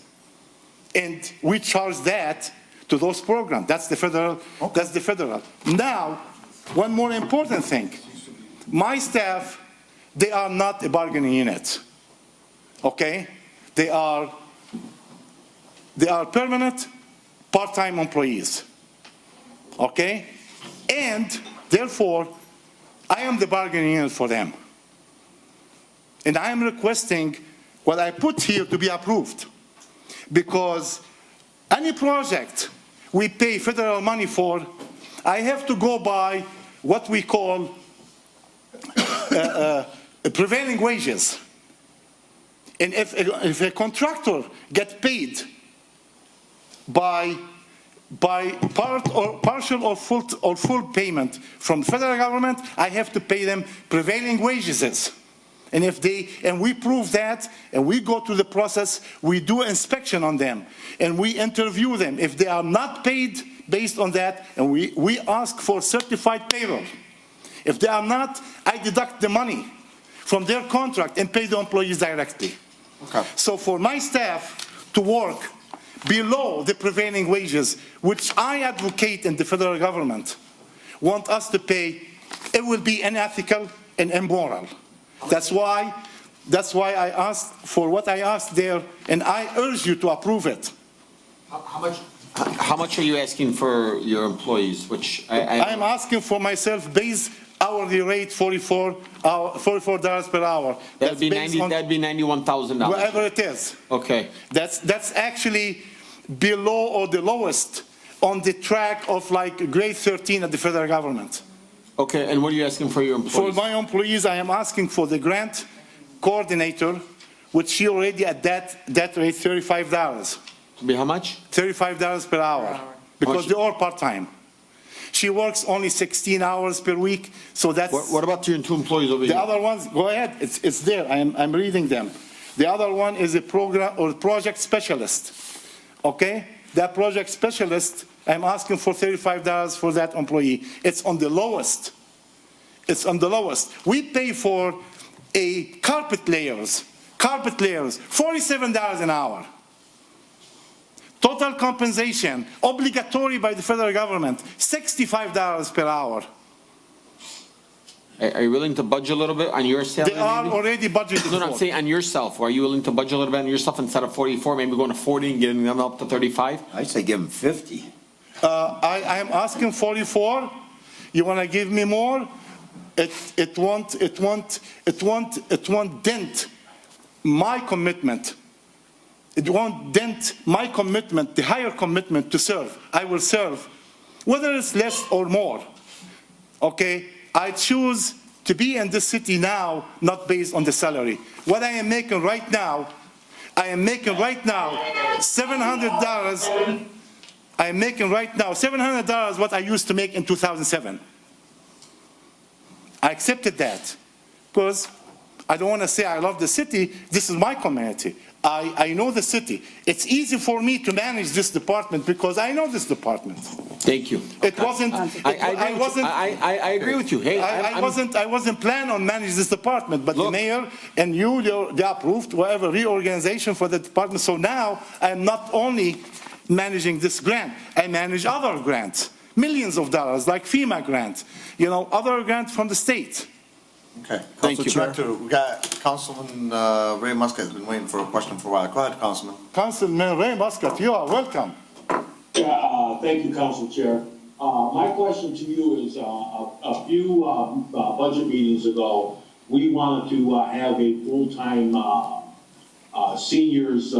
And we charge that to those programs. That's the federal. Okay. That's the federal. Now, one more important thing. My staff, they are not a bargaining unit. Okay? They are permanent part-time employees. Okay? And therefore, I am the bargaining unit for them. And I am requesting what I put here to be approved. Because any project we pay federal money for, I have to go by what we call prevailing wages. And if a contractor gets paid by partial or full payment from the federal government, I have to pay them prevailing wages. And we prove that, and we go through the process, we do inspection on them, and we interview them. If they are not paid based on that, and we ask for certified payroll. If they are not, I deduct the money from their contract and pay the employees directly. Okay. So for my staff to work below the prevailing wages, which I advocate in the federal government, want us to pay, it will be unethical and immoral. That's why I asked for what I asked there, and I urge you to approve it. How much are you asking for your employees? Which I'm asking for myself base hourly rate $44 per hour. That'd be $91,000. Whatever it is. Okay. That's actually below or the lowest on the track of like grade 13 at the federal government. Okay, and what are you asking for your employees? For my employees, I am asking for the grant coordinator, which she already at that rate $35. Be how much? $35 per hour. because they're all part-time. She works only 16 hours per week, so that's. What about your two employees over here? The other ones, go ahead, it's there, I'm reading them. The other one is a program or project specialist, okay? That project specialist, I'm asking for $35 for that employee. It's on the lowest. It's on the lowest. We pay for a carpet layers, $47 an hour. Total compensation, obligatory by the federal government, $65 per hour. Are you willing to budget a little bit on your salary? They are already budgeted No, I'm for. saying on yourself. Are you willing to budget a little bit on yourself instead of 44, maybe going to 40 and getting them up to 35? I'd say give them 50. I am asking 44. You want to give me more? It won't dent my commitment. It won't dent my commitment, the higher commitment to serve. I will serve, whether it's less or more. Okay? I choose to be in this city now, not based on the salary. What I am making right now, $700. I am making right now $700 what I used to make in 2007. I accepted that because I don't want to say I love the city. This is my community. I know the city. It's easy for me to manage this department because I know this department. Thank you. It wasn't. I agree with you. Hey, I wasn't planning on managing this department, but the mayor and they approved whatever reorganization for the department. So now I'm not only managing this grant, I manage other grants, millions of dollars, like FEMA grant, other grants from the state. Okay. Thank you. Director, we got Councilman Ray Muscat has been waiting for a question for a while. Go ahead, Councilman. Councilman Ray Muscat, you are welcome. Yeah, thank you, Council Chair. My question to you is, a few budget meetings ago, we wanted to have a full-time seniors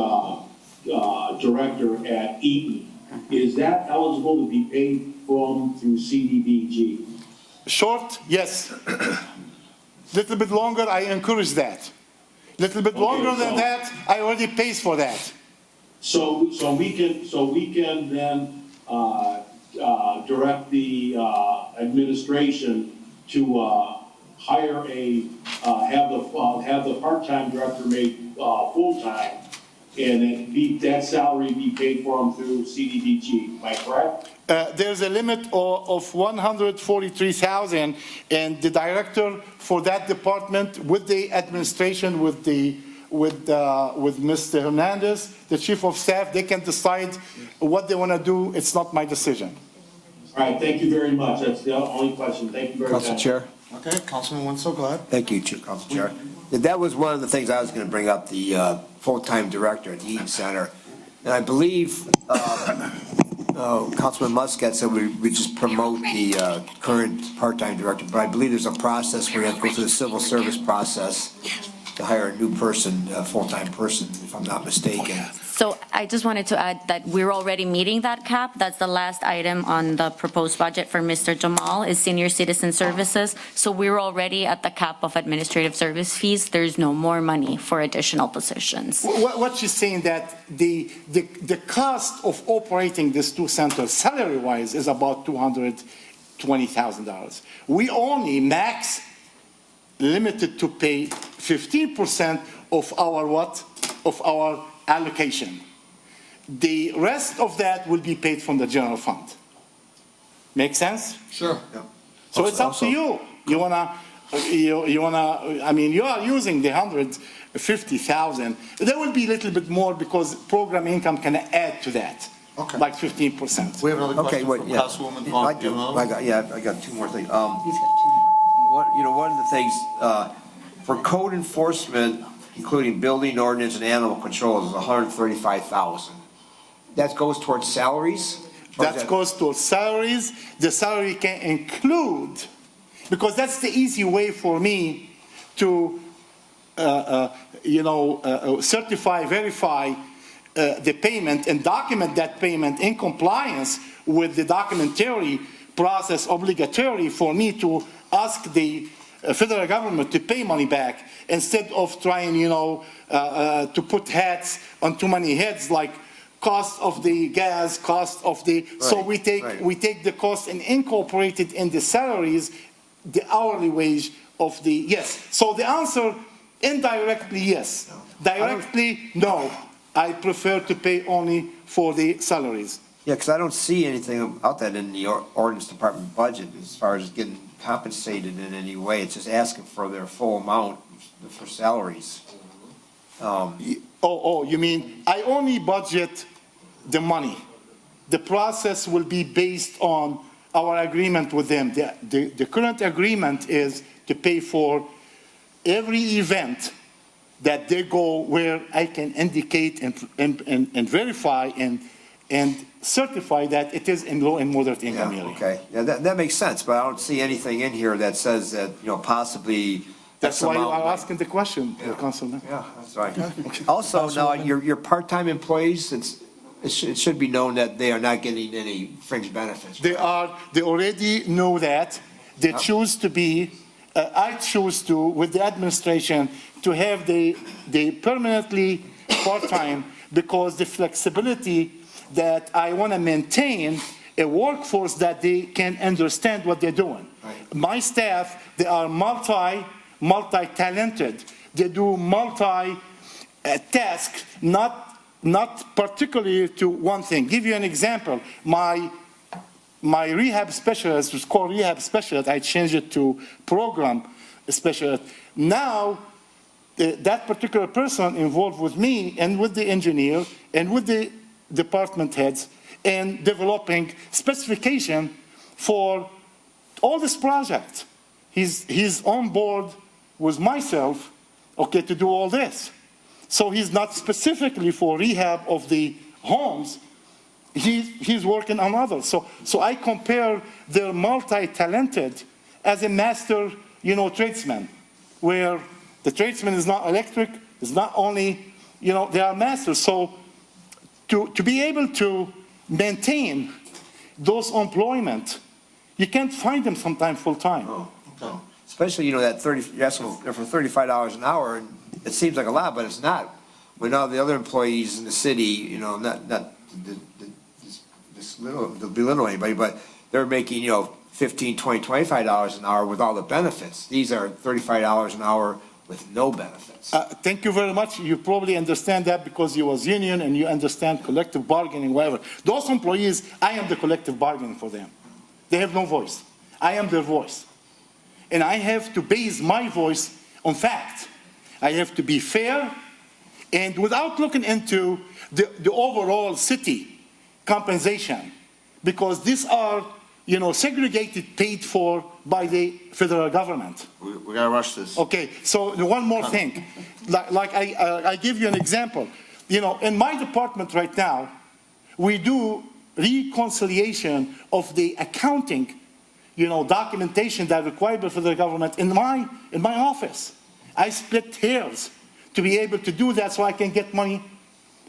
director at Eaton. Is that eligible to be paid through CDBG? Short, yes. Little bit longer, I encourage that. Little bit longer than that, I already pays for that. So we can then direct the administration to hire have the part-time director made full-time, and then that salary be paid for them through CDBG. Am I correct? There's a limit of 143,000, and the director for that department, with the administration, with Mr. Hernandez, the chief of staff, they can decide what they want to do. It's not my decision. All right, thank you very much. That's the only question. Thank you very much. Council Chair. Okay, Councilman Winslow, go ahead. Thank you, Council Chair. That was one of the things I was going to bring up, the full-time director at the Eaton Center. And I believe Councilman Muscat said we just promote the current part-time director, but I believe there's a process where you have to go through the civil service process to hire a new person, a full-time person, if I'm not mistaken. So I just wanted to add that we're already meeting that cap. That's the last item on the proposed budget for Mr. Jamal is senior citizen services. So we're already at the cap of administrative service fees. There's no more money for additional positions. What she's saying that the cost of operating these two centers, salary-wise, is about $220,000. We only max limited to pay 15% of our allocation. The rest of that will be paid from the general fund. Make sense? Sure. Yeah. So it's up to you. You wanna, I mean, you are using the 150,000. There will be a little bit more because program income can add to that. Okay. Like 15%. We have another question Okay, from yeah. Councilwoman Vaughn. I got two more things. One of the things, for code enforcement, including building ordinance and animal control, is 135,000. That goes towards salaries? That goes towards salaries. The salary can include, because that's the easy way for me to, certify, verify the payment and document that payment in compliance with the documentary process obligatory for me to ask the federal government to pay money back instead of trying, to put hats on too many heads like cost of the gas, cost of the, so we take the cost and incorporate it in the salaries, the hourly wage of the, yes. So the answer, indirectly, yes. Directly, no. I prefer to pay only for the salaries. Yeah, because I don't see anything about that in the ordinance department budget as far as getting compensated in any way. It's just asking for their full amount for salaries. You mean, I only budget the money. The process will be based on our agreement with them. The current agreement is to pay for every event that they go where I can indicate and verify and certify that it is in low and moderate income area. Okay, yeah, that makes sense, but I don't see anything in here that says that, possibly. That's why you are asking the question, Councilman. Yeah, that's right. Also, now, your part-time employees, it should be known that they are not getting any fringe benefits. They already know that. They choose to be, I choose to, with the administration, to have the permanently part-time because the flexibility that I want to maintain a workforce that they can understand what they're doing. Right. My staff, they are multi-talented. They do multi-tasks, not particularly to one thing. Give you an example. My rehab specialist was called rehab specialist. I changed it to program specialist. Now, that particular person involved with me and with the engineer and with the department heads in developing specification for all this project. He's on board with myself, okay, to do all this. So he's not specifically for rehab of the homes. He's working on others. So I compare their multi-talented as a master, tradesman, where the tradesman is not electric, is not only, they are masters. So to be able to maintain those employment, you can't find them sometimes full-time. Oh, okay. Especially, that you're asking for $35 an hour, and it seems like a lot, but it's not. When all the other employees in the city, not to belittle anybody, but they're making, $15, $20, $25 an hour with all the benefits. These are $35 an hour with no benefits. Thank you very much. You probably understand that because you was union and you understand collective bargaining, whatever. Those employees, I am the collective bargaining for them. They have no voice. I am their voice. And I have to base my voice on fact. I have to be fair and without looking into the overall city compensation, because these are, segregated, paid for by the federal government. We gotta rush this. Okay, so one more thing. Like I give you an example. In my department right now, we do reconciliation of the accounting, documentation that required for the government in my office. I split hairs to be able to do that so I can get money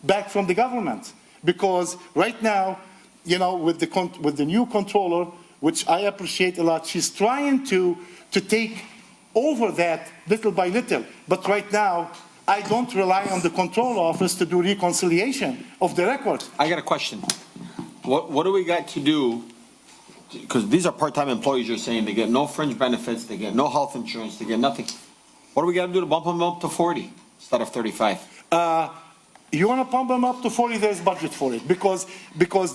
back from the government. Because right now, with the new controller, which I appreciate a lot, she's trying to take over that little by little. But right now, I don't rely on the control office to do reconciliation of the records. I got a question. What do we got to do? Because these are part-time employees, you're saying, they get no fringe benefits, they get no health insurance, they get nothing. What do we got to do to bump them up to 40 instead of 35? You want to pump them up to 40, there's budget for it. Because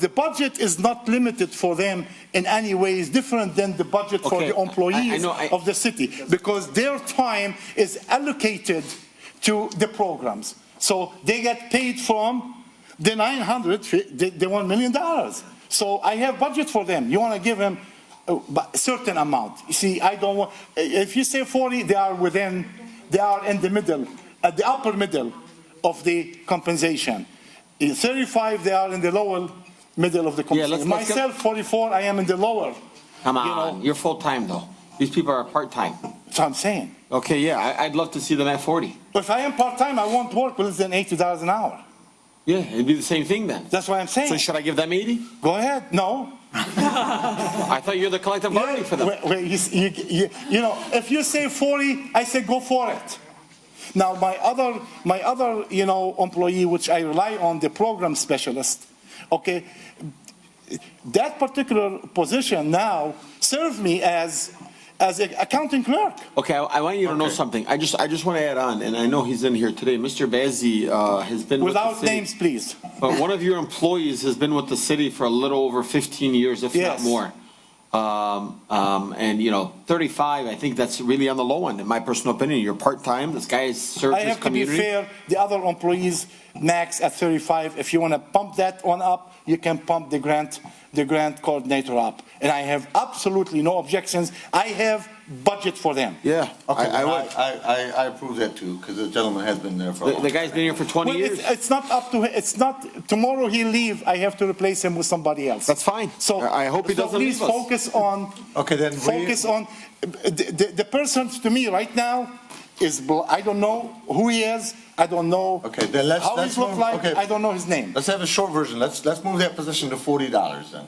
the budget is not limited for them in any ways different than the budget for the employees of the city. Because their time is allocated to the programs. So they get paid from the 900, they $1 million. So I have budget for them. You want to give them a certain amount. You see, I don't want, if you say 40, they are in the middle, at the upper middle of the compensation. In 35, they are in the lower middle of the compensation. Myself, 44, I am in the lower. Come on, you're full-time though. These people are part-time. That's what I'm saying. Okay, yeah, I'd love to see them at 40. But if I am part-time, I won't work less than $80 an hour. Yeah, it'd be the same thing then. That's what I'm saying. So should I give them 80? Go ahead. No. I thought you're the collective bargaining for them. If you say 40, I say go for it. Now, my other, employee, which I rely on, the program specialist, okay, that particular position now serves me as an accounting clerk. Okay, I want you to know something. I just want to add on, and I know he's in here today. Mr. Bazzi has been with the Without city. names, please. But one of your employees has been with the city for a little over 15 years, if not Yes. more. And 35, I think that's really on the low end, in my personal opinion. You're part-time, this guy has served I his have to be community. fair, the other employees max at 35. If you want to pump that one up, you can pump the grant coordinator up. And I have absolutely no objections. I have budget for them. Yeah, Okay, I would. I approve that too, because the gentleman has been there for a long The guy's been here for 20 Well, years. it's not up to him, it's not, tomorrow he'll leave, I have to replace him with somebody else. That's fine. So. I hope he doesn't please leave us. focus on. Okay, then Focus on, the person to me right now is, I don't know who he is, I don't know. Okay, then let's- How let's he look move- like, okay. I don't know his name. Let's have a short version. Let's move that position to $40 then.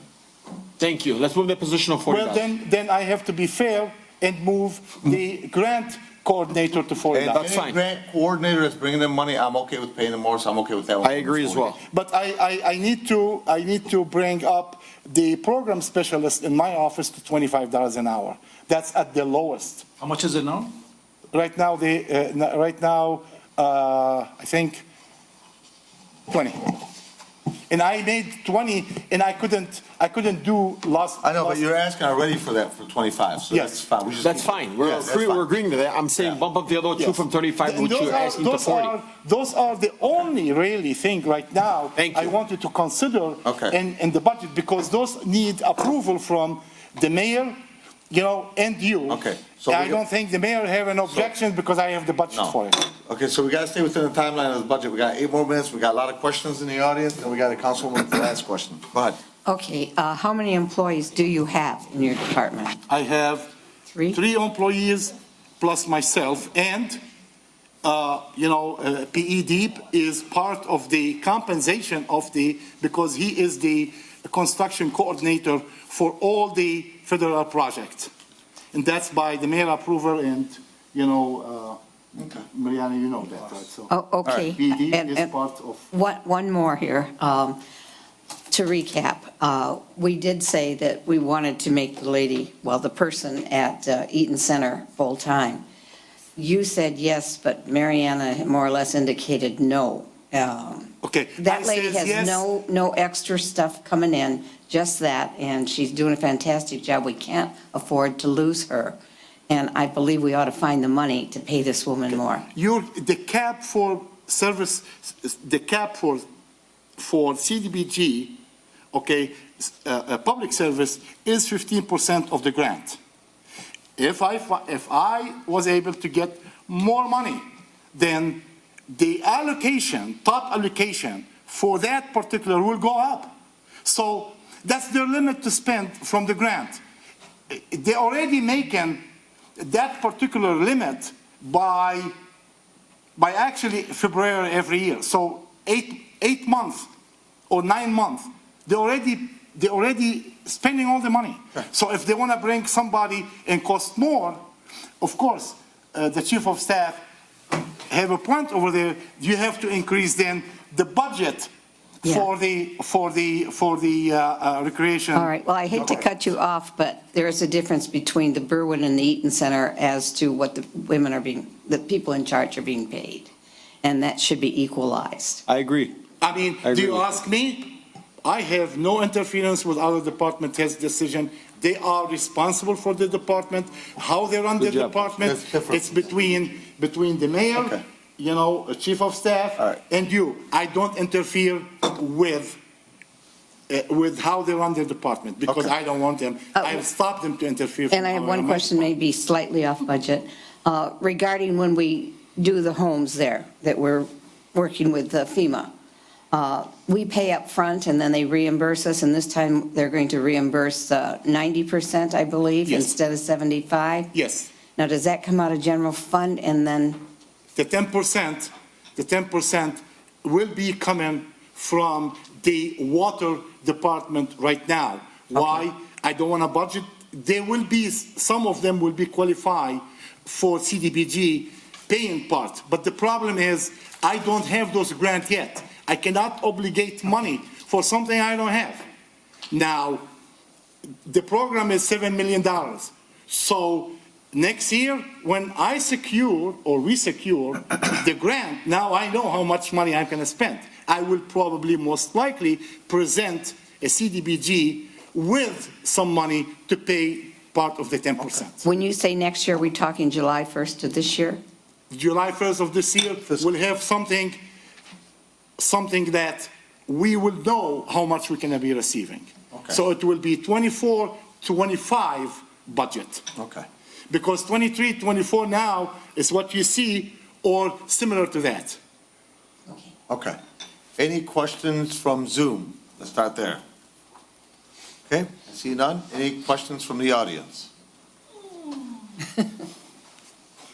Thank you. Let's move the position of 40. Well, then I have to be fair and move the grant coordinator to $40. That's fine. Any grant coordinator that's bringing them money, I'm okay with paying them more, so I'm okay with that one. I agree as well. But I need to bring up the program specialist in my office to $25 an hour. That's at the lowest. How much is it now? Right now, I think 20. And I made 20, and I couldn't do last. I know, but you're asking already for that for 25, so Yes. that's fine. We just That's keep- fine. We're Yes, that's fine. we're agreeing to that. I'm saying bump up the other two Yes. from 35, And which those you're are- asking to those 40. Those are the only really thing right now. Thank you. I wanted to consider Okay. in the budget, because those need approval from the mayor, and you. Okay, so I we- don't think the mayor have an objection because I have the budget No. for it. Okay, so we gotta stay within the timeline of the budget. We got 8 more minutes. We got a lot of questions in the audience, and we got a councilwoman to ask questions. Go ahead. Okay, how many employees do you have in your department? I have Three? 3 employees plus myself, and, PE Deep is part of the compensation because he is the construction coordinator for all the federal projects. And that's by the mayor approval and, Mariana, you know that, right? So, Oh, okay. PE Deep And- is and part of. One more here. To recap, we did say that we wanted to make the person at Eaton Center full-time. You said yes, but Mariana more or less indicated no. Okay. That I lady says yes. has no extra stuff coming in, just that, and she's doing a fantastic job. We can't afford to lose her. And I believe we ought to find the money to pay this woman more. The cap for service, the cap for CDBG, public service is 15% of the grant. If I was able to get more money, then the top allocation for that particular will go up. So that's their limit to spend from the grant. They're already making that particular limit by actually February every year. So 8 months or 9 months, they're already spending all the money. So if they want to bring somebody and cost more, of course, the chief of staff have a point over there. You have to increase then the budget for the recreation. All right, well, I hate to cut you off, but there is a difference between the Berwyn and the Eaton Center as to what the people in charge are being paid. And that should be equalized. I agree. I mean, I do agree you with ask me? I have no interference with other department heads' decision. They are responsible for the department, how they run the Good job. department. That's different. It's between the mayor, chief of staff, All right. and you. I don't interfere with how they run their department, because Okay. I don't want them. I've stopped them to interfere. And I have one question, maybe slightly off budget, regarding when we do the homes there, that we're working with FEMA. We pay up front and then they reimburse us, and this time they're going to reimburse 90%, I believe, Yes. instead of 75? Yes. Now, does that come out of general fund and then, The 10% will be coming from the water department right now. Why? I don't want to budget. There will be, some of them will be qualified for CDBG paying part. But the problem is, I don't have those grants yet. I cannot obligate money for something I don't have. Now, the program is $7 million. So next year, when I secure or we secure the grant, now I know how much money I'm gonna spend. I will probably most likely present a CDBG with some money to pay part of the 10%. When you say next year, are we talking July 1st of this year? July 1st of this year, we'll have something that we will know how much we're gonna be receiving. So it will be 24, 25 budget. Okay. Because 23, 24 now is what you see or similar to that. Okay. Any questions from Zoom? Let's start there. Okay, I see none. Any questions from the audience?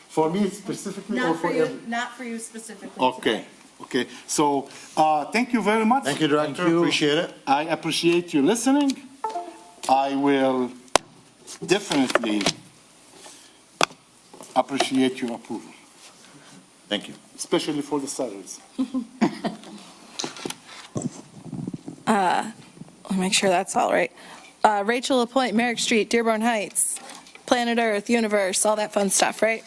For me specifically or Not for for you, every? not for you specifically. Okay, okay. So, thank you very much. Thank you, Director. Appreciate it. I appreciate you listening. I will definitely appreciate your approval. Thank you. Especially for the salaries. I'll make sure that's all right. Rachel LaPointe, Merrick Street, Dearborn Heights, Planet Earth, Universe, all that fun stuff, right?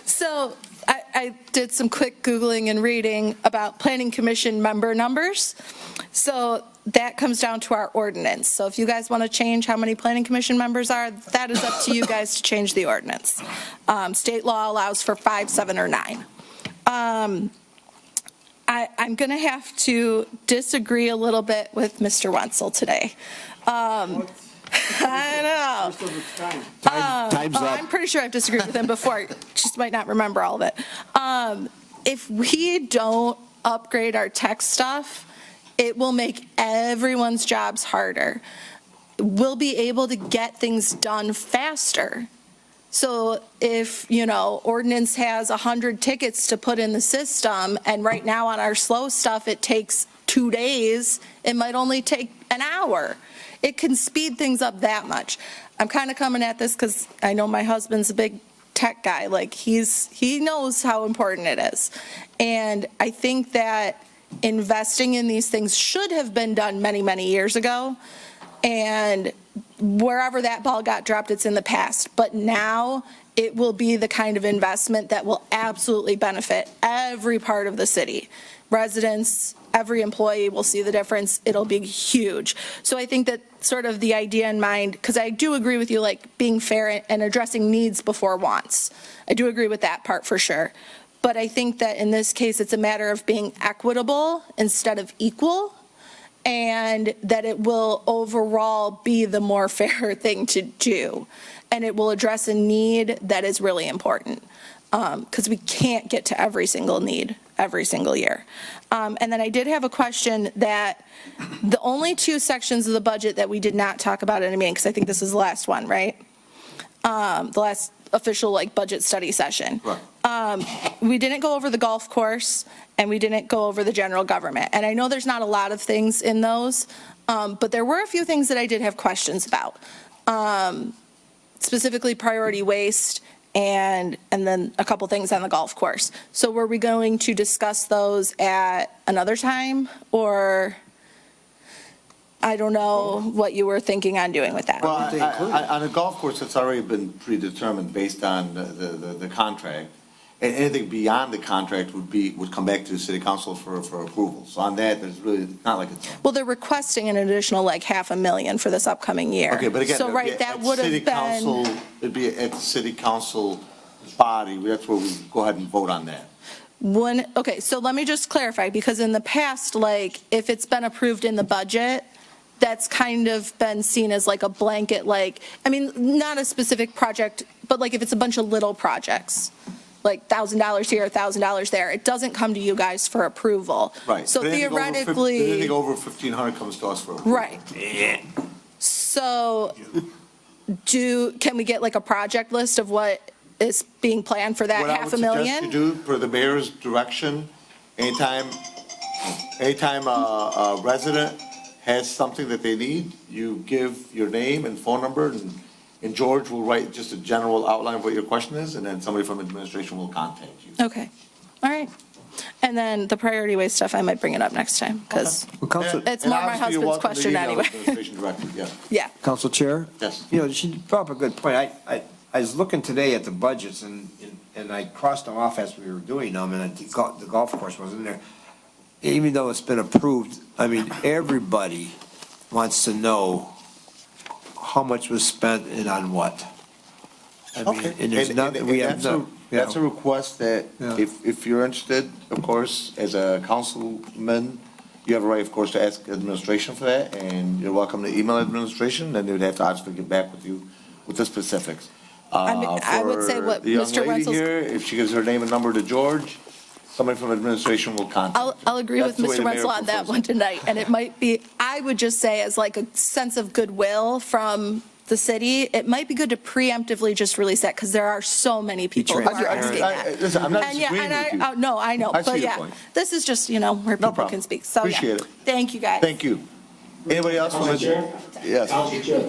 So I did some quick Googling and reading about Planning Commission member numbers. So that comes down to our ordinance. So if you guys want to change how many Planning Commission members are, that is up to you guys to change the ordinance. State law allows for 5, 7, or 9. I'm going to have to disagree a little bit with Mr. Wenzel today. I know. Time's up. I'm pretty sure I've disagreed with him before, just might not remember all of it. If we don't upgrade our tech stuff, it will make everyone's jobs harder. We'll be able to get things done faster. So if, ordinance has 100 tickets to put in the system, and right now on our slow stuff, it takes 2 days, it might only take an hour. It can speed things up that much. I'm kind of coming at this because I know my husband's a big tech guy. Like, he knows how important it is. And I think that investing in these things should have been done many, many years ago. And wherever that ball got dropped, it's in the past. But now it will be the kind of investment that will absolutely benefit every part of the city. Residents, every employee will see the difference. It'll be huge. So I think that sort of the idea in mind, because I do agree with you, like being fair and addressing needs before wants. I do agree with that part for sure. But I think that in this case, it's a matter of being equitable instead of equal, and that it will overall be the more fair thing to do. And it will address a need that is really important, because we can't get to every single need every single year. And then I did have a question that the only 2 sections of the budget that we did not talk about in a meeting, because I think this is the last one, right? The last official budget study session. Right. We didn't go over the golf course, and we didn't go over the general government. And I know there's not a lot of things in those, but there were a few things that I did have questions about. Specifically priority waste, and then a couple things on the golf course. So were we going to discuss those at another time, or I don't know what you were thinking on doing with that? Well, on a golf course, it's already been predetermined based on the contract. And anything beyond the contract would come back to the city council for approval. So on that, there's really, not like it's. Well, they're requesting an additional $500,000 for this upcoming year. Okay, but again, So, right, that would have been. It'd be at the city council body, that's where we go ahead and vote on that. Okay, so let me just clarify, because in the past, if it's been approved in the budget, that's kind of been seen as a blanket, not a specific project, but if it's a bunch of little projects, $1,000 here, $1,000 there, it doesn't come to you guys for approval. Right. So But theoretically. anything over 1,500 comes to us for approval. Right. Yeah. So can we get a project list of what is being planned for that What I would suggest $500,000? you do, per the mayor's direction, anytime a resident has something that they need, you give your name and phone number, and and George will write just a general outline of what your question is, and then somebody from administration will contact you. Okay, all right. And then the priority wage stuff, I might bring it up next time, because it's more my husband's question anyway. Yeah. Council Chair? Yes. You know, she brought up a good point. I was looking today at the budgets and I crossed them off as we were doing them, and the golf course wasn't there. Even though it's been approved, I mean, everybody wants to know how much was spent and on what. I mean, Okay. and there's nothing, we have no. That's a request that, Yeah. if you're interested, of course, as a councilman, you have a right, of course, to ask administration for that, and you're welcome to email administration, and they would have to obviously get back with you with the specifics. I mean, I would say what For the young Mr. lady Wenzel's- here, if she gives her name and number to George, somebody from administration will contact. I'll agree with That's the way Mr. the mayor Wenzel on that prefers one tonight, and it might be, I would just say as like a sense of goodwill from the city, it might be good to preemptively just release that, because there are so many people who are asking that. Listen, I'm not And yeah, disagreeing and with you. No, I know, I see but your yeah, point. this is just, you know, where people problem. can speak, so yeah. Appreciate it. Thank you, guys. Thank you. Anybody else? Council Chair? Yes. Council Chair.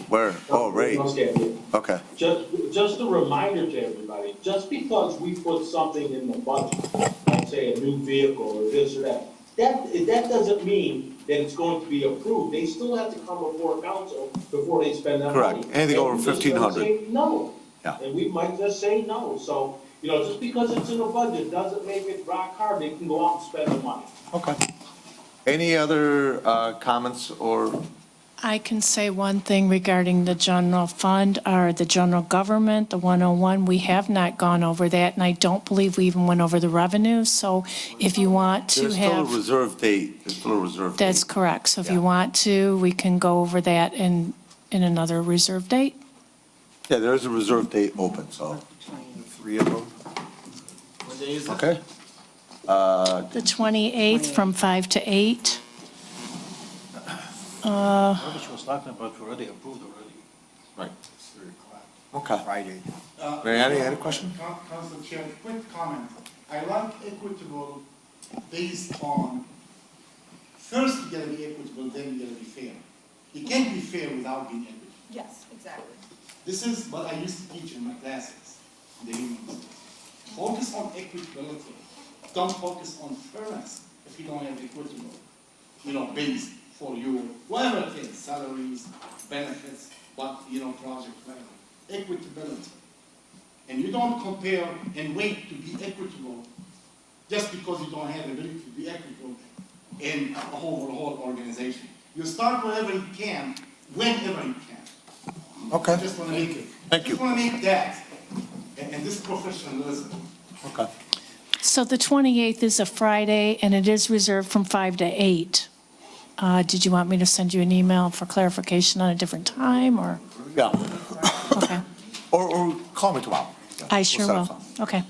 Where? Oh, Ray. Okay. Just a reminder to everybody, just because we put something in the budget, like say a new vehicle or this or that doesn't mean that it's going to be approved. They still have to come before council before they spend that money. Correct. Anything over And we're just gonna 1,500. say No. Yeah. And we might just say no. So, you know, just because it's in the budget doesn't make it rock hard. They can go out and spend the money. Okay. Any other comments or? I can say one thing regarding the general fund or the general government, the 101. We have not gone over that, and I don't believe we even went over the revenue. So if you want to There's still a have, reserve date. There's still a reserve date. that's correct. So if you want to, we can go over that in another reserve date. Yeah, there is a reserve date open, so. 3 of them. What day is it? Okay. The 28th from 5 to 8. Whatever she was talking about, we already approved already. Right. Okay. Friday. Mariana, you had a question? Council Chair, quick comment. I like equitable based on, first you gotta be equitable, then you gotta be fair. You can't be fair without being equitable. Yes, exactly. This is what I used to teach in my classes, in the evenings. Focus on equitability. Don't focus on fairness if you don't have equitable, base for your, whatever it is, salaries, benefits, project planning. Equitability. And you don't compare and wait to be equitable just because you don't have the ability to be equitable in a whole organization. You start wherever you can, whenever you can. Okay. I just want to make it. Thank you. I just want to make that, and this professionalism. Okay. So the 28th is a Friday, and it is reserved from 5 to 8. Did you want me to send you an email for clarification on a different time, or? Yeah. Okay, Or call me tomorrow. I sure We'll will. set up something. Okay,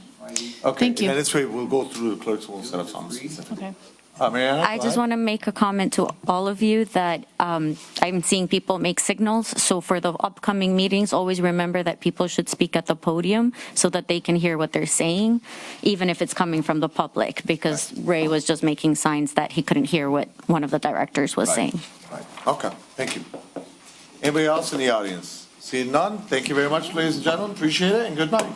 Okay. Thank you. And then this way, we'll go through the clerks, we'll set up something specific. okay. Mariana? I just want to make a comment to all of you that I'm seeing people make signals. So for the upcoming meetings, always remember that people should speak at the podium so that they can hear what they're saying, even if it's coming from the public, because Ray was just making signs that he couldn't hear what one of the directors was saying. Right. Okay, thank you. Anybody else in the audience? Seeing none, thank you very much, ladies and gentlemen, appreciate it, and good night.